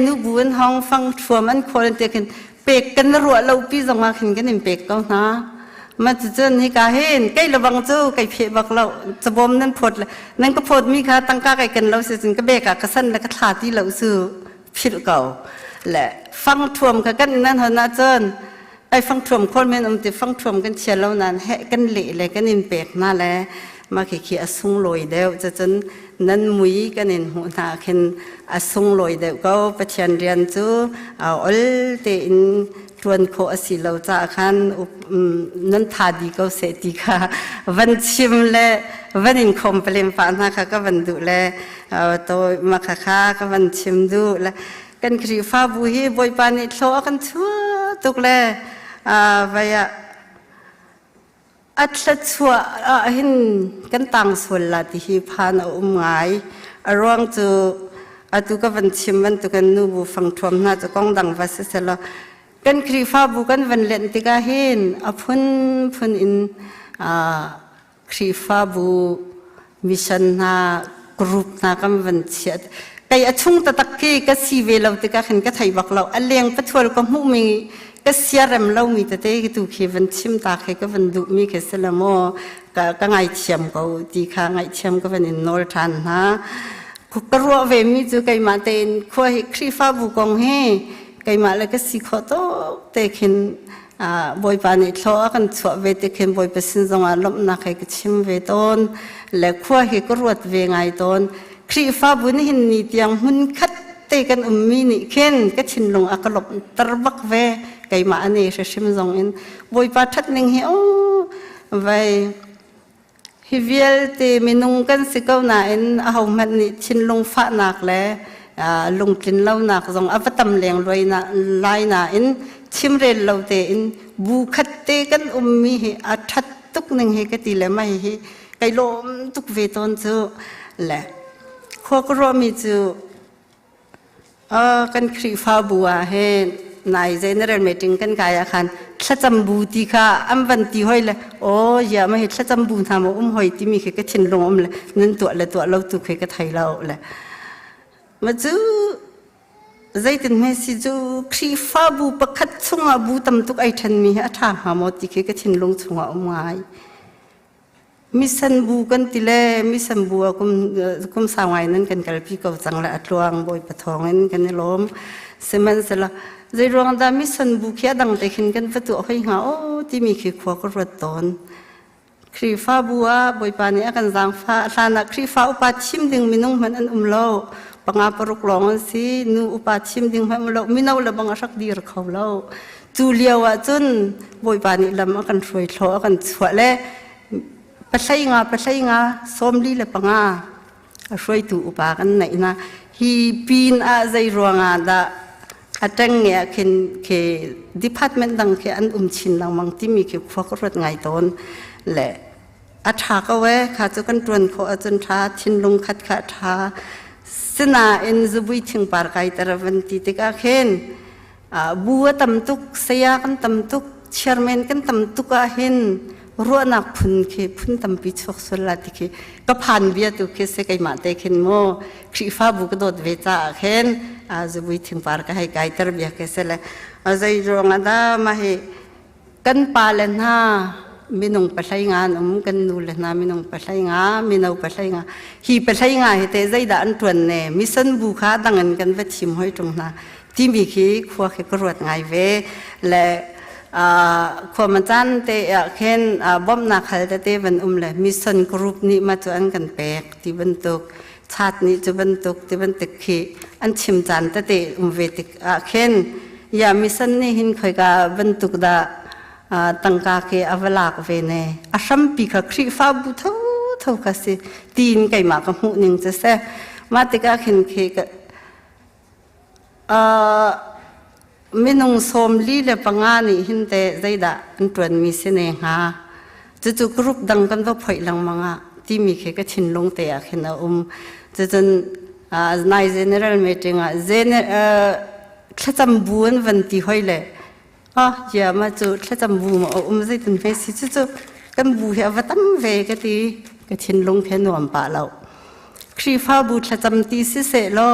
นูบุญห้องฟังชัวมันคนเดียกันเปกกันรัวเราปีจงมาขึ้นกันเปกก็นะมาจะเจอนี่ก็เห็นใกล้ระวังเจ้าใกล้เพบักเราจะบ่มนั่นพดเลยนั่นก็พดมีค่ะตั้งก้าใกล้กันเราเสียจนก็เบกกระสันแล้วก็ขาดที่เราซื้อผิดเก่าแหละฟังท่วมกันนั่นหัวหน้าเจินไอ้ฟังท่วมคนเป็นติฟังท่วมกันเชียร์เรานั้นแหกันเละเลยกันอินเปกน่าแหละมาขี้อสุงลอยเดียวจะจนนั้นมุยกันเองหัวหน้าเห็นอสุงลอยเดียวก็ไปเชียนเรียนจูอัลเตอินทวนโคอสิเราจะขันนั้นทาดีก็เสติค่ะวันชิมเลยวันอินคอมเพลมปานะค่ะก็วันดูแลตัวมาค่ะก็วันชิมดูแลกันครีฟ้าบุฮีบอยปานิโลกันชั่วตุกเลยไปอัตลักษณ์เห็นกันต่างส่วนละที่ผ่านไงร่วงจูตุกวันชิมวันตุกันนูบุฟังทวมน่าจะกองดังวัสเสละกันครีฟ้าบุกันวันเล่นติกาเห็นพุ่นอินครีฟ้าบุมิชันนากรุ๊ปนากันวันเชียดไก่ชุ่งตะตะกี้ก็สีเวลาติกาเห็นก็ไทยบักเราอันเลี้ยงปัจจุบันก็มุมีก็เสียรำเรามีแต่เด็กตัวขี้วันชิมตาขี้ก็วันดุมีแค่สละโมก็ไงเชี่ยมก็ตีข้างไงเชี่ยมก็วันอินโนร์ทันนะคุกกรัวเวมีจูไก่มาเต็นขวายครีฟ้าบุกงเฮไก่มาเลยก็สิขอโตเตขินบอยปานิทอกันชัวเวเตขินบอยเปสินจงอารมณ์นักให้ก็ชิมเวตอนและขวายก็รวดเวไงตอนครีฟ้าบุนี่หินนี่เตียงหุ่นคัดเตกันมีนี่เข็นก็ชินลงอากลบตรบักเวไก่มาอันนี้ชิมจงอินบอยปาทัดหนึ่งเฮโอไว้ ฮิเวลเตมินุงกันสิเก้าหน้าอินเอามันนี่ชินลงฟ้าหนักแล้วลงกินเหล้าหนักจงอวตำเลียงรวยน่ะลายหน้าอินชิมเรลเหล้าเตอินบูคัดเตกันมีอัฐตุกหนึ่งเฮกติเลไม่เฮไกลมตุกเวตอนจูแหละข้อกรมีจูกันครีฟ้าบัวเฮนายเจเนอเรลมีติ้งกันกายอาคารถ้าจำบูตีค่ะอันวันที่ห้อยเลยโอ้ยามาเห็นถ้าจำบูทำห้อยที่มีแค่ก็ชินลงเลยนั่นตัวเราตุกแค่ก็ไทยเราเลยมาจูใจถึงแม่สิจูครีฟ้าบูประคัดชงบูตำตุกไอทันมีอัฐาหามอติแค่ก็ชินลงชงไม้มิสันบูกันติเลมิสันบัวกุมสาวไงนั่นกันกันพี่ก็จังละอัดลวงบอยปะทองนั่นกันในล้มเสมันเสละใจรวงดามิสันบูเขียดังแต่ขินกันประตูให้หาโอ้ที่มีขี้ขวากระตอนครีฟ้าบัวบอยปานี่กันจังฟ้าลานักครีฟ้าอุปาชิมดึงมินุ่งมันอันโลปังอาปรุกลองสินูอุปาชิมดึงมันโลมินาละบังอาสักดีรเขาโลจูเลียวจนบอยปานี่ลำกันช่วยโลกันสวะเล่ปัจจัยงาสมลีเลปังอาช่วยตูอุปากันไหนนะฮีปีนอาใจรวงอาดาอาจารย์เนี่ยเคดีพาร์ตเมนต์ดังเคอันชินดังมังที่มีเคฟอกรถไงตอนแหละอาชาก็เว้ข้าจะกันตรวนเขาอาจารย์ท้าชินลงขัดขาท้าสนาเอ็นจะบุยถึงปาร์ไกตระวันที่ติกาเข็นบัวตำตุกเสียกันตำตุกเชอร์แมนกันตำตุกอาเห็นรัวนักพุนเคพุนตำปิชกสุลาติเคก็ผ่านเบียตุเคเสกไอมาเตเข็นโมครีฟ้าบุกโดดเวจ้าเข็นจะบุยถึงปาร์กให้ไกตระเบียเคเสเลยใจรองอาดามาให้กันปาเลน่ามินงปัจจัยงานกันนูเลน่ามินงปัจจัยงามินเอาปัจจัยงาฮีปัจจัยงาเหตุใจด่านตวนเนมิสันบุคาดังกันเวทิมห้อยตรงน่ะที่มีขี้ขวาขี้กรวดไงเวและความมันจันเตะเข็นบ่มนักขัดเตะวันเลยมิสันกรุ๊ปนี้มาจวนกันแปลกที่บรรทุกชาตินี้จะบรรทุกที่บรรทุกขี้อันชิมจันเตะเวติเข็นยามิสันนี่หินคอยกับบรรทุกดาตั้งกาเกอเวลากเวเนอาชัมปีกครีฟ้าบุเท่ากันสิตีนไก่หมากหูหนึ่งจะเสมาติกาเข็นเคกมินุงสมลีเลปังานี่หินเตใจด่าอันตรวนมีเสน่หาจู่ๆกรุ๊ปดังกันว่าพอยลังมังะที่มีเคก็ชินลงเตะเข็นจนนายเจเนอเรลมีติ้งถ้าจำบุญวันที่ห้อยเลยอย่ามาจู่ถ้าจำบุญมาใจถึงเฟสิจู่กันบุญว่าตั้งเวก็ตีก็ชินลงแค่หนวมป่าเราครีฟ้าบุถ้าจำตีสิเสลอ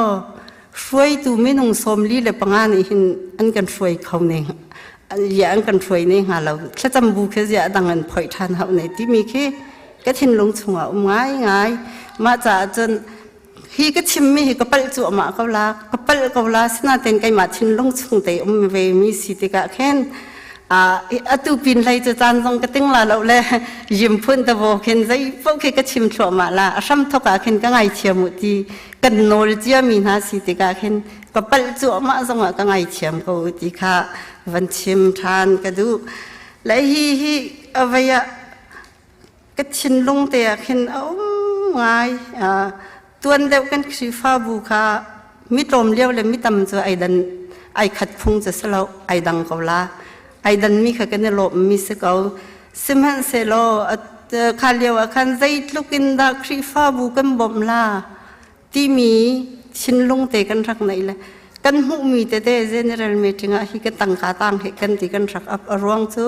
ช่วยตูไม่นงสมลีเลยปังงานหินอันกันช่วยเขาเนี่ยอย่าอันกันช่วยเนี่ยหาเราถ้าจำบุแค่จะดังอันพอยทานเขาเนี่ยที่มีแค่ก็ทิ้งลงชัวง่ายมาจากจนฮีก็ชิมมีฮีก็เปิลจั่วมาเขาลาก็เปิลเขาลาสินาเต็นไก่มาทิ้งลงชัวเตะเวมีสิติกะแค่นตูปินไรจะจานตรงกระติ้งลาเราเลยยิ้มพุ่นตะโวเข็นใจพวกเขาก็ชิมชัวมาละซ้ำทกะเข็นก็ไงเชียมุตีกันโนลเจียมีนาสิติกาเข็นก็เปิลจั่วมาส่งก็ไงเชียมก็ติค่ะวันชิมทานก็ดูและฮีเอาไว้ก็ชินลงเตะเข็นเอาไงตัวเดียวกันคือฟ้าบุคามิตรมเลี้ยวเลยมิตรมจะไอขัดพุงจะสลาไอดังเขาละไอดันมีขกันในโลกมีสกาวสิมันเสลอขาเลียวขันใจลุกินดาครีฟ้าบุกันบ่มลาที่มีชินลงเตะกันรักไหนเลยกันหูมีแต่เจเนอเรลมีติ้งฮิกันตั้งกาตั้งเหกันที่กันรักอับรวงจู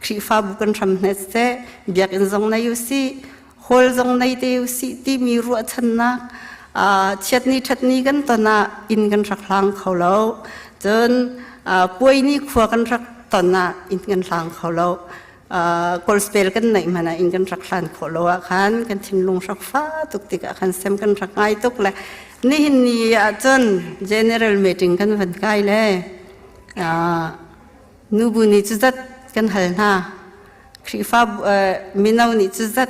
ครีฟ้าบุกันทำเนสเตเบียกันทรงในยุสิฮอลทรงในเตยุสิที่มีรัวชนะเช็ดนี้กันตอนน่ะอินกันรักหลังเขาแล้วจนป่วยนี่ขวากันรักตอนน่ะอินกันหลังเขาแล้วกอลสเปลกันไหนมานะอินกันรักหลังเขาแล้วขันกันทิ้งลงรักฟ้าตุกติกะขันเซมกันรักไงตุกเลยนี่จน general meeting กันวันไกลเลยนูบุนี่จุดกันหันหน้าครีฟ้ามินาวนี่จุด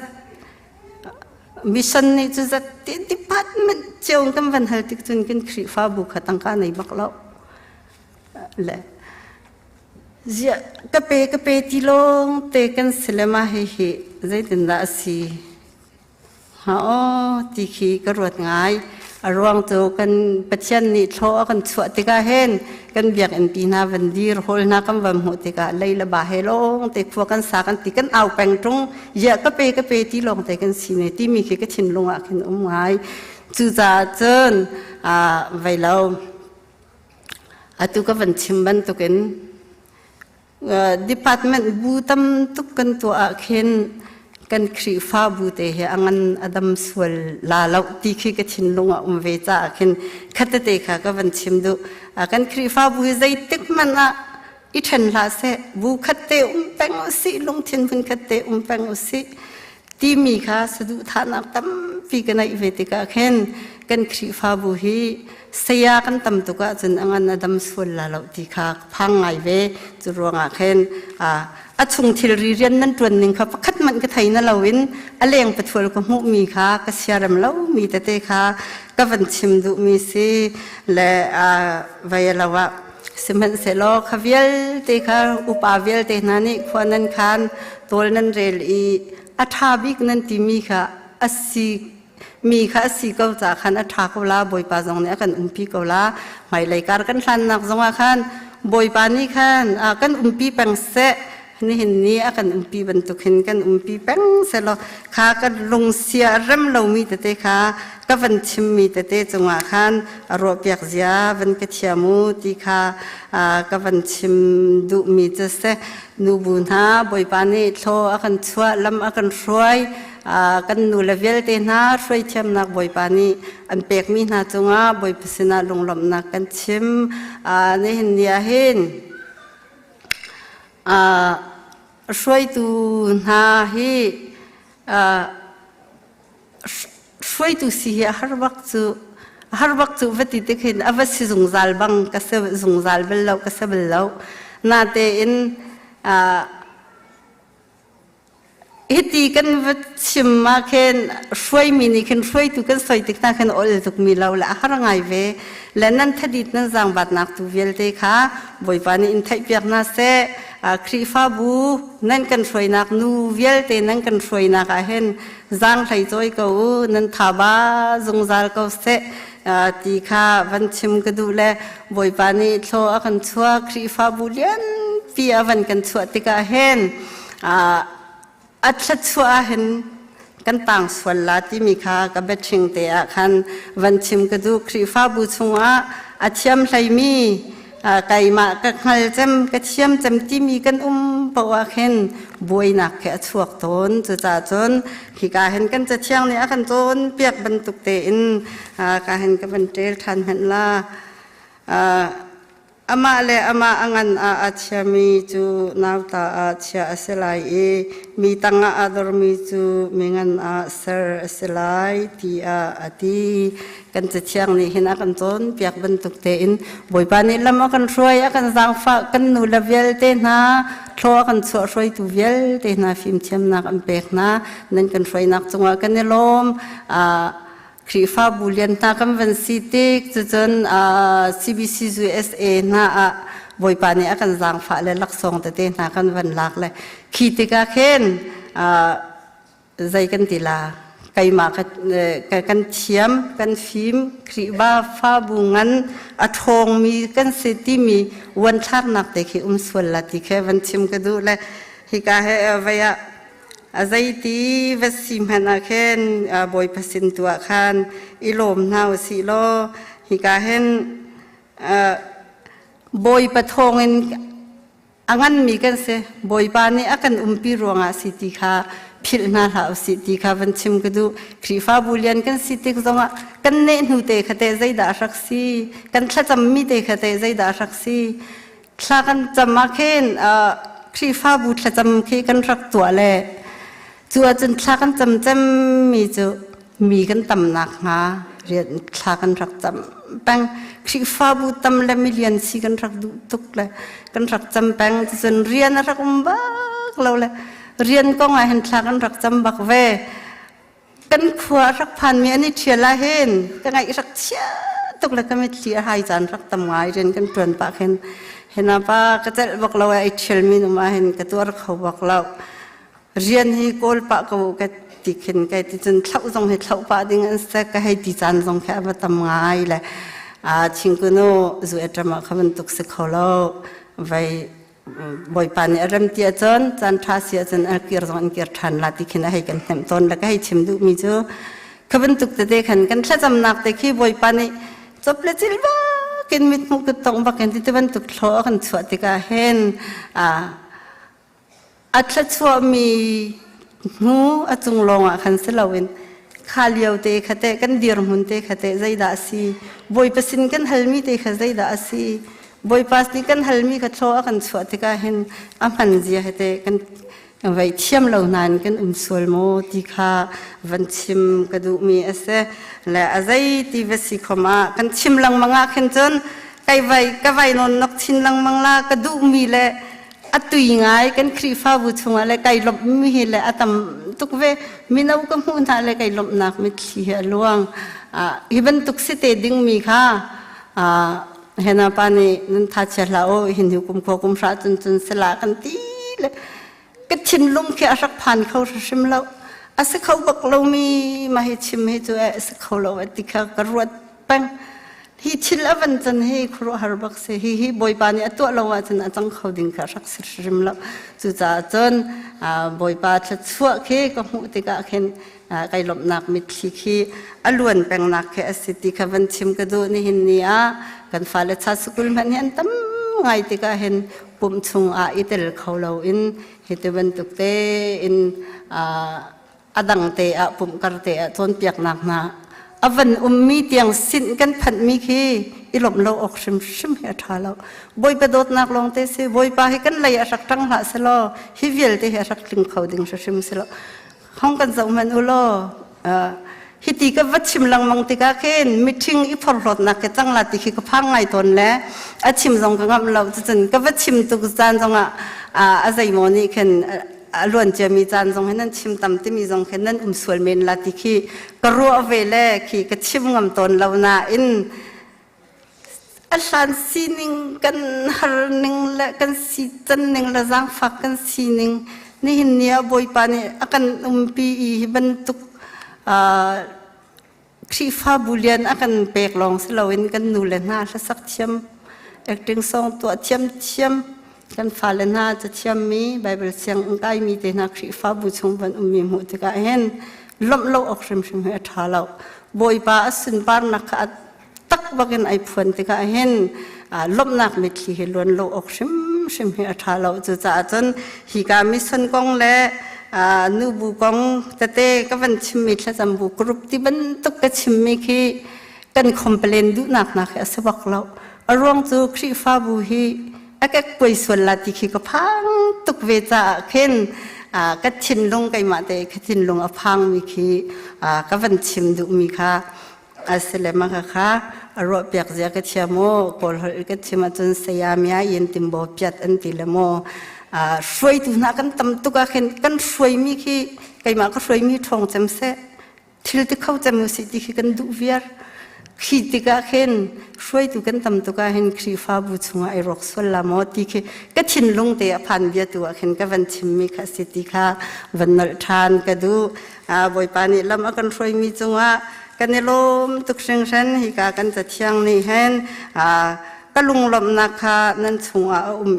มิชชั่นนี่จุดที่พัดมันเจ้ากันวันหันติกจนกันครีฟ้าบุกตั้งการในบักเล่าเลยกระเปที่ลงเตกันสลมาเฮใจตินดาสี ตีขีกระรวดง่ายรวงโจกันปัจจัยนี้โชกันสวดติกาเห็นกันเบียกอันปีนาวันดีโฮลนักกันวันหัวติกาเลยละบาเฮลงแต่พวกกันสากันติกันเอาแปงตรงเยอะก็ไปที่ลงแต่กันสิเนที่มีก็ชินลงอ่ะกันง่ายจู่จ่าเจินไว้แล้วตุกวันชิมบันตุกันdepartment บูตัมตุกันตัวอาเคนกันครีฟ้าบูเตะอังอดัมสวลลาลาวตีขีกชินลงเวจ้าเคนขัดเตะค่ะก็วันชิมดูกันครีฟ้าบูใจติกมันอิชันลาเสบูขัดเตะแปงอุสิลงทินพุนขัดเตะแปงอุสิที่มีค่ะสะดุฐานักตั้มฟีกันในเวติกาเคนกันครีฟ้าบูฮีเสียกันตั้มตุกะจนอังอดัมสวลลาลาวตีค่ะพังไงเวจุรวงเคนชงทิลรีเรียนนั่นตัวหนึ่งค่ะพักมันก็ไทยนั่นเราวินอะไรอย่างปัจจุบันก็มุมีค่ะก็เสียรำเรามีแต่เตะค่ะก็วันชิมดูมีสิและวัยละวะสมัยเสลอขวิลเตะค่ะอุปาวิลเตะนั่นนี่ควรนั่นคันตัวนั้นเรลอีอัฐาบิกนั่นที่มีค่ะมีค่ะสีเกาจากขันอัฐาเกาลาบอยปาจงเนี่ยกันปีเกาลาไม่เลยการกันขันนักจงว่าขันบอยปานี่ขันกันปีแปงเสนี่เห็นนี่อากันปีบรรทุกเห็นกันปีแป้งเสร็จแล้วข้าก็ลงเสียรำเรามีแต่เตะข้าก็วันชิมมีแต่เตะจังหวะขันรวบเปียกเสียวันกระเทียมูที่ข้าก็วันชิมดูมีจะเสนูบุญฮะบอยปานี่โชอากันช่วยลำอากันช่วยกันนูเลเวลเตน่าช่วยเชื่อมนักบอยปานี่อันเปียกมีนาจังหวะบอยพิษณาลงลำนักกันชิมนี่เห็นเดียเห็นช่วยตูนาฮีช่วยตูสิฮาร์บักจูวัดที่เด็กเห็นอวัสิจงจัลบังก็เสบจงจัลเบลล์ก็เสบลล์นาเตอินฮิตีกันวัดชิมมาเคนช่วยมินิเคนช่วยตูกันสวยติกนาเคนโอเลตุกมีเราละฮาร์ไงเวและนั่นทัดิตนั่นจังบัดนักตูเวลเตค่ะบอยปานีอินไทยเปียกนาเซครีฟ้าบูนั่นกันช่วยนักนูเวลเตนั่นกันช่วยนักเห็นจังไทยจอยเขานั่นทาบาจงจัลเขาเสตีค่ะวันชิมก็ดูแลบอยปานีโชว์กันชัวครีฟ้าบูเลียนปีวันกันชัวติกาเห็นอัดชัวเห็นกันต่างส่วนละที่มีค่ะกับเบชิงเตะคันวันชิมก็ดูครีฟ้าบูชงอาเทียมไทยมีไก่มาก็ขลจำก็เทียมจำที่มีกันปะว่าเห็นบวยหนักแค่ชวกตนจะจ่าจนขี้กาเห็นกันจะเที่ยงเนี่ยกันจนเปียกบรรทุกเตนกาเห็นกันเป็นเจลทันเห็นละอามาเลยอามาอังันอาเชียมีจูนาวตาอาเชียเสลายมีตังอาดอร์มีจูมีงันอาเซอร์เสลายที่อาทีกันจะเชียงนี่เห็นกันจนเปียกบรรทุกเตนบ่อยปานี่ลำกันช่วยกันสังฟ้ากันนูเลเวลเตนะโชว์กันช่วยตูเวลเตนะฟิล์มเชียมนักอันเปกนะนั่นกันช่วยนักจังหวะกันในลมครีฟ้าบุเลียนนักวันสิติกจนCBC USA นะบ่อยปานี่กันสังฟ้าเลยลักษณ์เตนะกันวันลักเลยขีดกาเคนใจกันติลาไก่มากันเทียมกันฟิล์มครีบ้าฟ้าบุงันทองมีกันเซติมีวันชักนักแต่ขี้สวลละที่แค่วันชิมก็ดูแลฮิกาเฮวายใจที่วัดสิมหันอาเคนบอยพัสินตัวขันอิโลมนาวสิโลฮิกาเฮนบอยปะทองเงินอันมีกันเสบอยปานี่อากันปีรวงสิติค่ะพิลนาลาวสิติค่ะวันชิมก็ดูครีฟ้าบุเลียนกันสิติกจงกันเนนูเตะขเตใจดารักซีกันขจำมีเตะขเตใจดารักซีขลากันจำมาเคนครีฟ้าบุขจำเคนกันรักตัวเลยจัวจนขลากันจำมีจูมีกันตำหนักฮะเรียนขลากันรักจำแปงครีฟ้าบุตำและมิเลียนซีกันรักดุตุกเลยกันรักจำแปงจนเรียนรักบ้าเราเลยเรียนก็ไงเห็นทางกันรักจำบักเวกันขวารักพันมีอันนี้เชียร์ละเห็นกันไงรักเชียตุกเลยก็ไม่เชียร์หายจันรักตำไงเรียนกันเปลี่ยนปากเห็นapaก็จะบอกเราไอ้เชียร์มีนมาเห็นกระตัวเขาบอกเราเรียนให้โกลปากเขาก็ ติขึ้นไก่ที่จนเท่าทรงให้เท่าป่าดิ้งอันเสกก็ให้ตีจานทรงแค่ว่าทำง่ายเลยชิงกุโนจู่จะมาขบันตุกสิเขาเราไว้บ่อยปานอารมณ์เตียจนจันทราเสียจนอันเกียร์จนเกียร์ทันลาติขึ้นให้กันเต็มต้นแล้วก็ให้ชิมดูมีจูขบันตุกแต่เด็กขันกันแค่จำนักแต่ขี้บ่อยปานจบเลยจิลบ้ากินมิดมุกตองบักกันที่ตะวันตกท้อกันสวดติกาเห็นอัตชัวมีงูอัจงลงขันเสลาวินข้าเลี้ยวเตะขะเตะกันเดียร์มุนเตะขะเตะใจด่าสีบ่อยปัสินกันฮัลมีเตะขะใจด่าสีบ่อยปัสติกันฮัลมีขะท้อกันสวดติกาเห็นอัมพันเจียขะเตะกันไว้เทียมเหล่านานกันสวลโมติคาวันชิมกระดูมีเอเซและอะไรที่เวสิขมากันชิมลังมังอาขันจนไกไว้ก็ไว้นนนกชินลังมังลากระดูมีและอัตุยง่ายกันครีฟ้าบุชงอะไรไกลบมีและอัตมตุกเวมีนาวก็มุ่งทางอะไรไกลบนักมิตรเขียลวงฮิบันตุกสิเตดิ้งมีค่ะเห็นปานี่นั่นทัชลาโอหินหิวกุมโคกุมราจนสลากันตีเลยก็ชินลุงแค่รักผ่านเขาชิมเราอาศัยเขาบอกเรามีมาให้ชิมให้ตัวอาศัยเขาเราติดกระรวดปังฮิชิลวันจันให้ครัวฮาร์บักเซฮิบ่อยปานี่ตัวเราว่าจันจังเขาดิ้งกระรักชิมเราจู่จ้าจนบ่อยปาจะชั่วแค่ก็หูติกาเห็นไก่หลบนักมิตรขี้อล้วนแปลงนักแค่สิติกวันชิมกระดูนี่เห็นนี่กันฟ้าเลชาสกุลมันเห็นตั้มไงติกาเห็นปุ่มชงอิตลเขาเราอินเหตุวันตุกเตอินอดังเตะปุ่มกระเตะจนเปียกหนักนะวันมีเตียงสินกันพันมีขี้อิลมเราออกชิมเหตุเราบ่อยไปโดดนักลงเตสิบ่อยไปให้กันเลยรักตั้งหาสลอฮิวิลเตะรักลิงเขาดึงชิมสลอห้องกันจะมันอุโลฮิติก็วัดชิมลังมังติกาเคนมิทิงอีพอรถนักจังลาติขี้ก็พังไงตนแล้วอาชิมจงก็งามเราจะจนก็วัดชิมตุกจานจงอาศัยโมนี่เคนล้วนจะมีจานจงให้นั่นชิมตำที่มีจงเคนนั่นสวยเมนลาติขี้ก็รัวเวเล่ขี้ก็ชิมงามตนเราหน้าอินอาชานซีนิงกันฮาร์นิงและกันซีจันนิงและจังฟักกันซีนิงนี่เห็นเนี่ยบ่อยปานี่อากันปีบรรทุกครีฟ้าบุเลียนอากันเปกลองสลาวินกันนูเลน่าสักเทียมเอกดึงสองตัวเทียมกันฟ้าเลน่าจะเทียมมีไบเบิลเสียงใกล้มีแต่นักครีฟ้าบุชงวันมีหมดที่ก็เห็นล้มโลออกชิมเหตุหาเราบ่อยปาสินปาร์นักตักบักกันไอพวนที่ก็เห็นล้มนักมิตรที่ล้วนโลออกชิมเหตุหาเราจะจนฮิกามิสันกงและนูบุกงแต่เตก็วันชิมมิตรจำบุกรุปที่บันตุกชิมมิคีกันคอมเพลนดูนักสบักเราอารมณ์จูครีฟ้าบุฮีอาก็ป่วยส่วนลาติคีก็พังตุกเวจ่าเข็นก็ชินลงไกมาเตก็ชินลงอพังมิคีก็วันชิมดูมิค่ะเสร็จแล้วมั้งค่ะอารมณ์เปียกเสียก็เชียโมกอลก็ชิมจนสยามยาเย็นติมโบเปียดอันติละโมช่วยดูนักกันตำตุกาเห็นกันช่วยมีขี้ไก่มาก็ช่วยมีทองจำเสะทิลที่เขาจำมือสิที่กันดูเวียร์ขี้ติกาเห็นช่วยดูกันตำตุกาเห็นครีฟ้าบุชงไอรอกสวลลามอที่ขี้ก็ชินลงเตะพันเบียตัวเห็นก็วันชิมมีข้าสิติค่ะวันนทานก็ดูบ่อยปานี่ลำกันช่วยมีจงว่ากันในลมตุกเชิงฉันฮิกากันจะเที่ยงนี่เห็นก็ลุงลมนักค่ะนั่นชง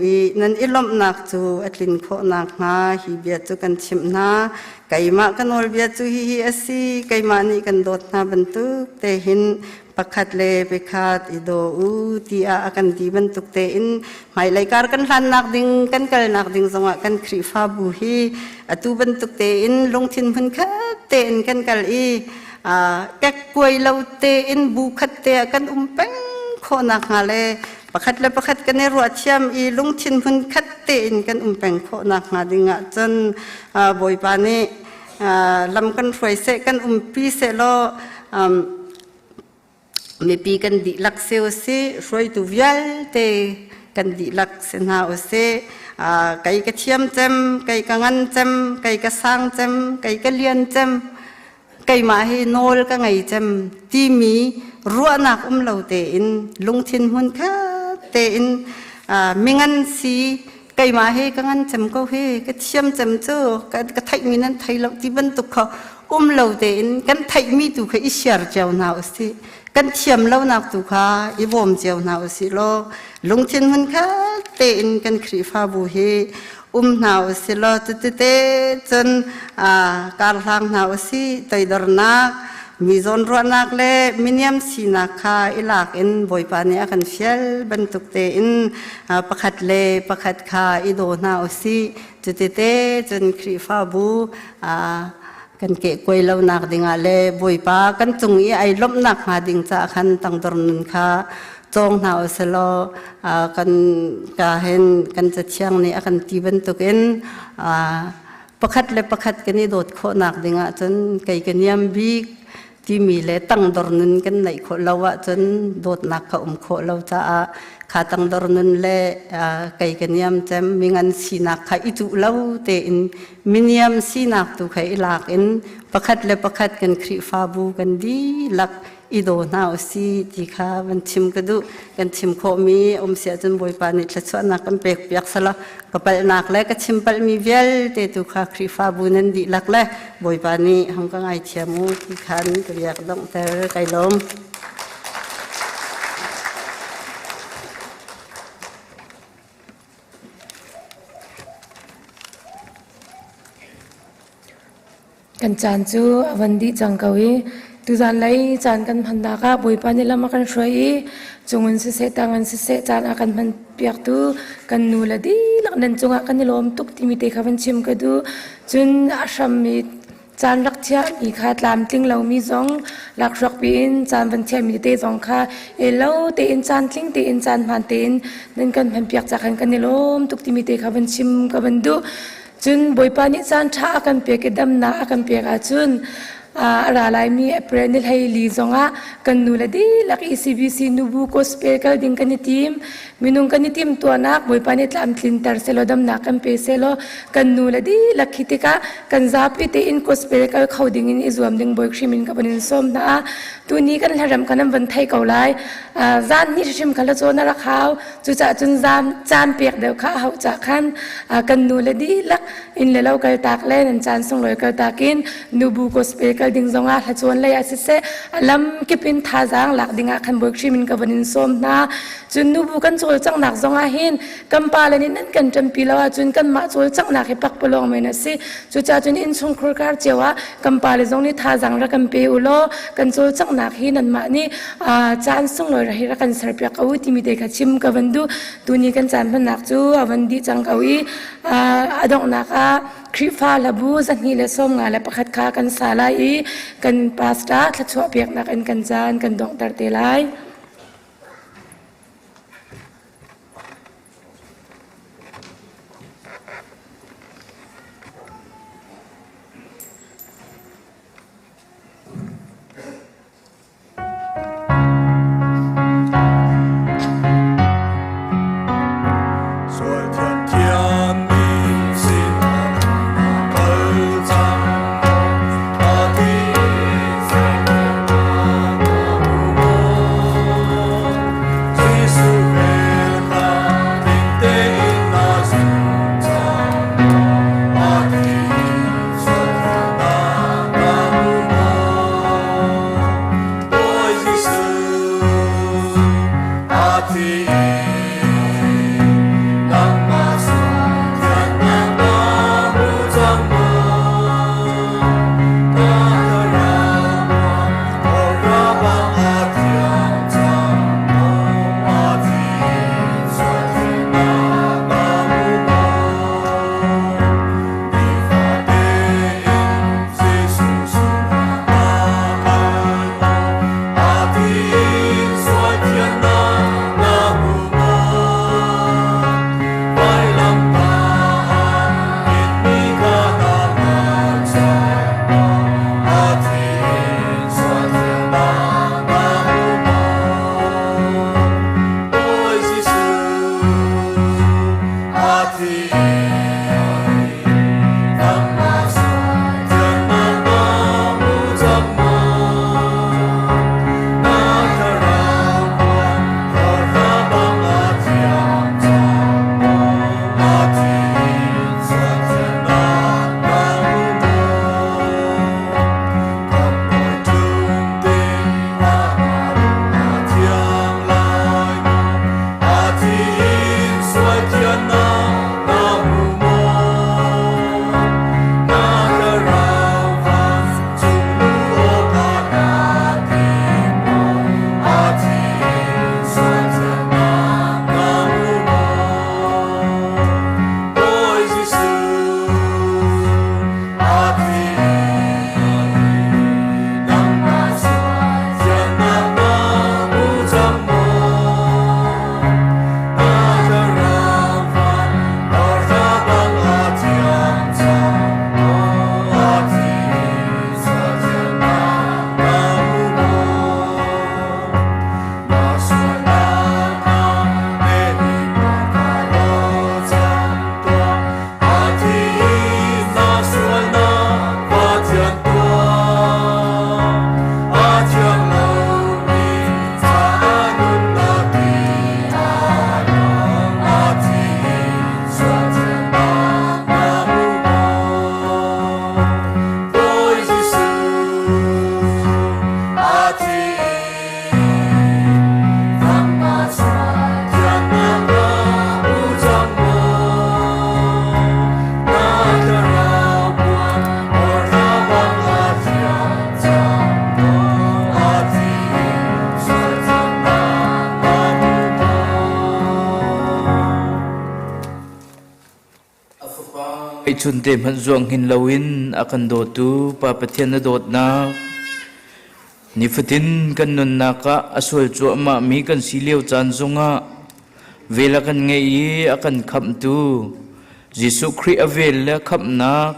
อีนั่นอิลมนักจูอัดลินโคนักนาฮิเบียจูกันชิมนาไก่มากันอลเบียจูฮิอสีไก่มานี่กันโดดนาบรรทุกเตหินปักขัดเลไปขัดอิโดอูที่อากันดีบรรทุกเตอินหมายเลยการกันทันนักดิ่งกันกันนักดิ่งสงะกันครีฟ้าบุฮีตูบรรทุกเตอินลงทินพันขัดเตอินกันกันแกกกวยเราเตอินบุขัดเตกันเป็งโคนักหาเลยประคัดและประคัดกันในรัวเทียมลุงชินพุนคัดเตนกันแปงโคนักหาดิงะจนบ่อยปานี่ลำกันรวยเสกันปีเสโลมีปีกันดิลักเซโอเซรวยตุวิลเตกันดิลักเซนาโอเซไก่กระเทียมเจมไก่กระงันเจมไก่กระซังเจมไก่กระเลียนเจมไก่มาให้โนลก็ไงเจมที่มีรัวนักเราเตอินลงทินหุ่นค่ะเตอินมิงันสีไก่มาให้ก็งั้นจำก็ให้ก็เชื่อมจำเจ้าก็ไทยมีนั้นไทยเราที่บรรทุกเขา เราเดินกันไทยมีตุค่ะอิเชียร์เจ้าหน้าสิกันเทียมเราหนักตุค่ะอีบอมเจ้าหน้าสิโลลงทิ้งมันค่ะเดินกันครีฟ้าบุเฮหน้าสิโลเตจนการทางหน้าสิตัยดรนักมีจนรนักเล่มินิมสีนักค่ะอิลักอินบอยปานีกันเฟียลบรรทุกเตอินประคัดเล่ประคัดค่ะอิโดหน้าสิเตจนครีฟ้าบุกันเกะกวยเราหนักดิ่งอะไรบ่อยปากันจงอีไอลบหนักมาดิ่งจากขันตั้งตรนค่ะจงหนาวสโลกันกาเห็นกันจะเชียงนี่กันตีบันตุกินประคัดเลยประคัดกันนี่โดดโคหนักดิ่งจนไก่กันยามบีกที่มีเลยตั้งตรนกันในโคเราว่าจนโดดหนักเขาโคเราจะขาตั้งตรนเลยไก่กันยามจำมีงานสีนักขาอิจุเราเตอินมินิยมสีนักตุขาอิลักอินประคัดเลยประคัดกันครีฟ้าบูกันดีลักอีโดน่าสิที่ข้าวันชิมกระดูกันชิมโคมีเสียจนบอยปานิชสวนนักกันเปียกเปียกสละกับไปนักเล็กก็ชิมไปมีเวลเตตุข้าครีฟ้าบูนันดีลักเล่บอยปานีห้องก็ไอเชียมูที่ขันก็อยากต้องเตอไกลมกันจานจูวันดีจังกวีตุจานไลจานกันพันดากาบอยปานิลามากันช่วยจงเงินเสตังเงินเสจานอากันพันเปียกตูกันนูละดีลักนันจงอากันนิลมตุกที่มีเตขันชิมกระดูจุนอาชามีจานรักเทียมีขาดลามติ้งเรามีจงลักรักปีนจานบันเทียมีเตจงค่ะเราเตอินจานติ้งเตอินจานผ่านเตอินนั่นกันพันเปียกจากกันนิลมตุกที่มีเตขันชิมกันดูจุนบอยปานิจานท่าอากันเปียกดำนาอากันเปียกอาจุนอะไรมีเอเปรนิลให้ลีจงอ่ะกันนูละดีลัก ECBC นูบุโคสเปกลดิ้งกันทีมมินุงกันทีมตัวนักบอยปานิตลามคลินเตอร์เซโลดำนักกันเปเซโลกันนูละดีลักคิติกะกันซาปิเตอินโคสเปกลเขาดิ้งอินอิจวมดิ้งบอยครีมินกับบันส้มนะตัวนี้กันหารำกันวันไทยเกาไลจานนี่ชิมกันละโจนรักเขาจุจ่าจุนจานเปียกเดียวข้าเขาจากขันกันนูละดีลักอินเลเราเกลตากเล่นจานส่งลอยเกลตากินนูบุโคสเปกลดิ้งจงอาจวนเลยอาศัยลำกิปินท่าจางหลักดิ้งอาคันบอยครีมินกับบันส้มนะจุนนูบุกันโจจังหนักจงอาหินกัมปาเลนินั่นกันจำปีแล้วจุนกันมาโจจังหนักให้ปักปลงไม่นะสิจุจ่าจุนอินชงครูการเจ้ากัมปาเลจงนี่ท่าจางรักกันเปอุโลกันโจจังหนักหินันมานี่จานส่งลอยให้รักกันสารเปียกเอาที่มีเด็กชิมกับวันดูตัวนี้กันจานพันนักจูวันดีจังเอาอีดอกนักครีฟ้าลบูจันนี่เลส้มงาเลประคัดขากันสาลายกันพาสต้าทัดชัวเปียกนักกันจานกันดองตัดเตลัย ไอชุนเต็มหันจวงหินลาวินอากันโดตูปาปะเทียนโดดนักนิฟตินกันนุนนักะอสวลจัวมามีกันสีเลียวจานจงะเวลากันไงอากันขับตูยิสุครีอเวลและขับนัก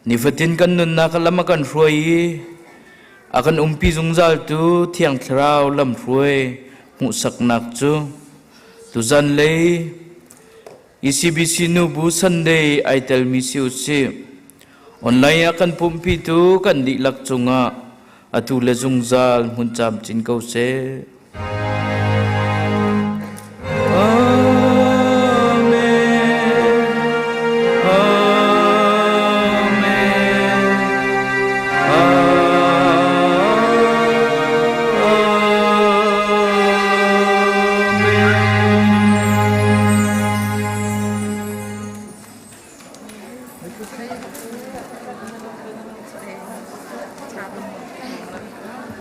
นิฟตินกันนุนนักละมากันรวยอากันปีจงจัลตูเที่ยงทราวลำรวยมุสักนักจูตุจันเลย ECBC nubu Sunday I tell me si online akan pumpi tu kan di lak chunga atu le jungzal hun cham chin kau se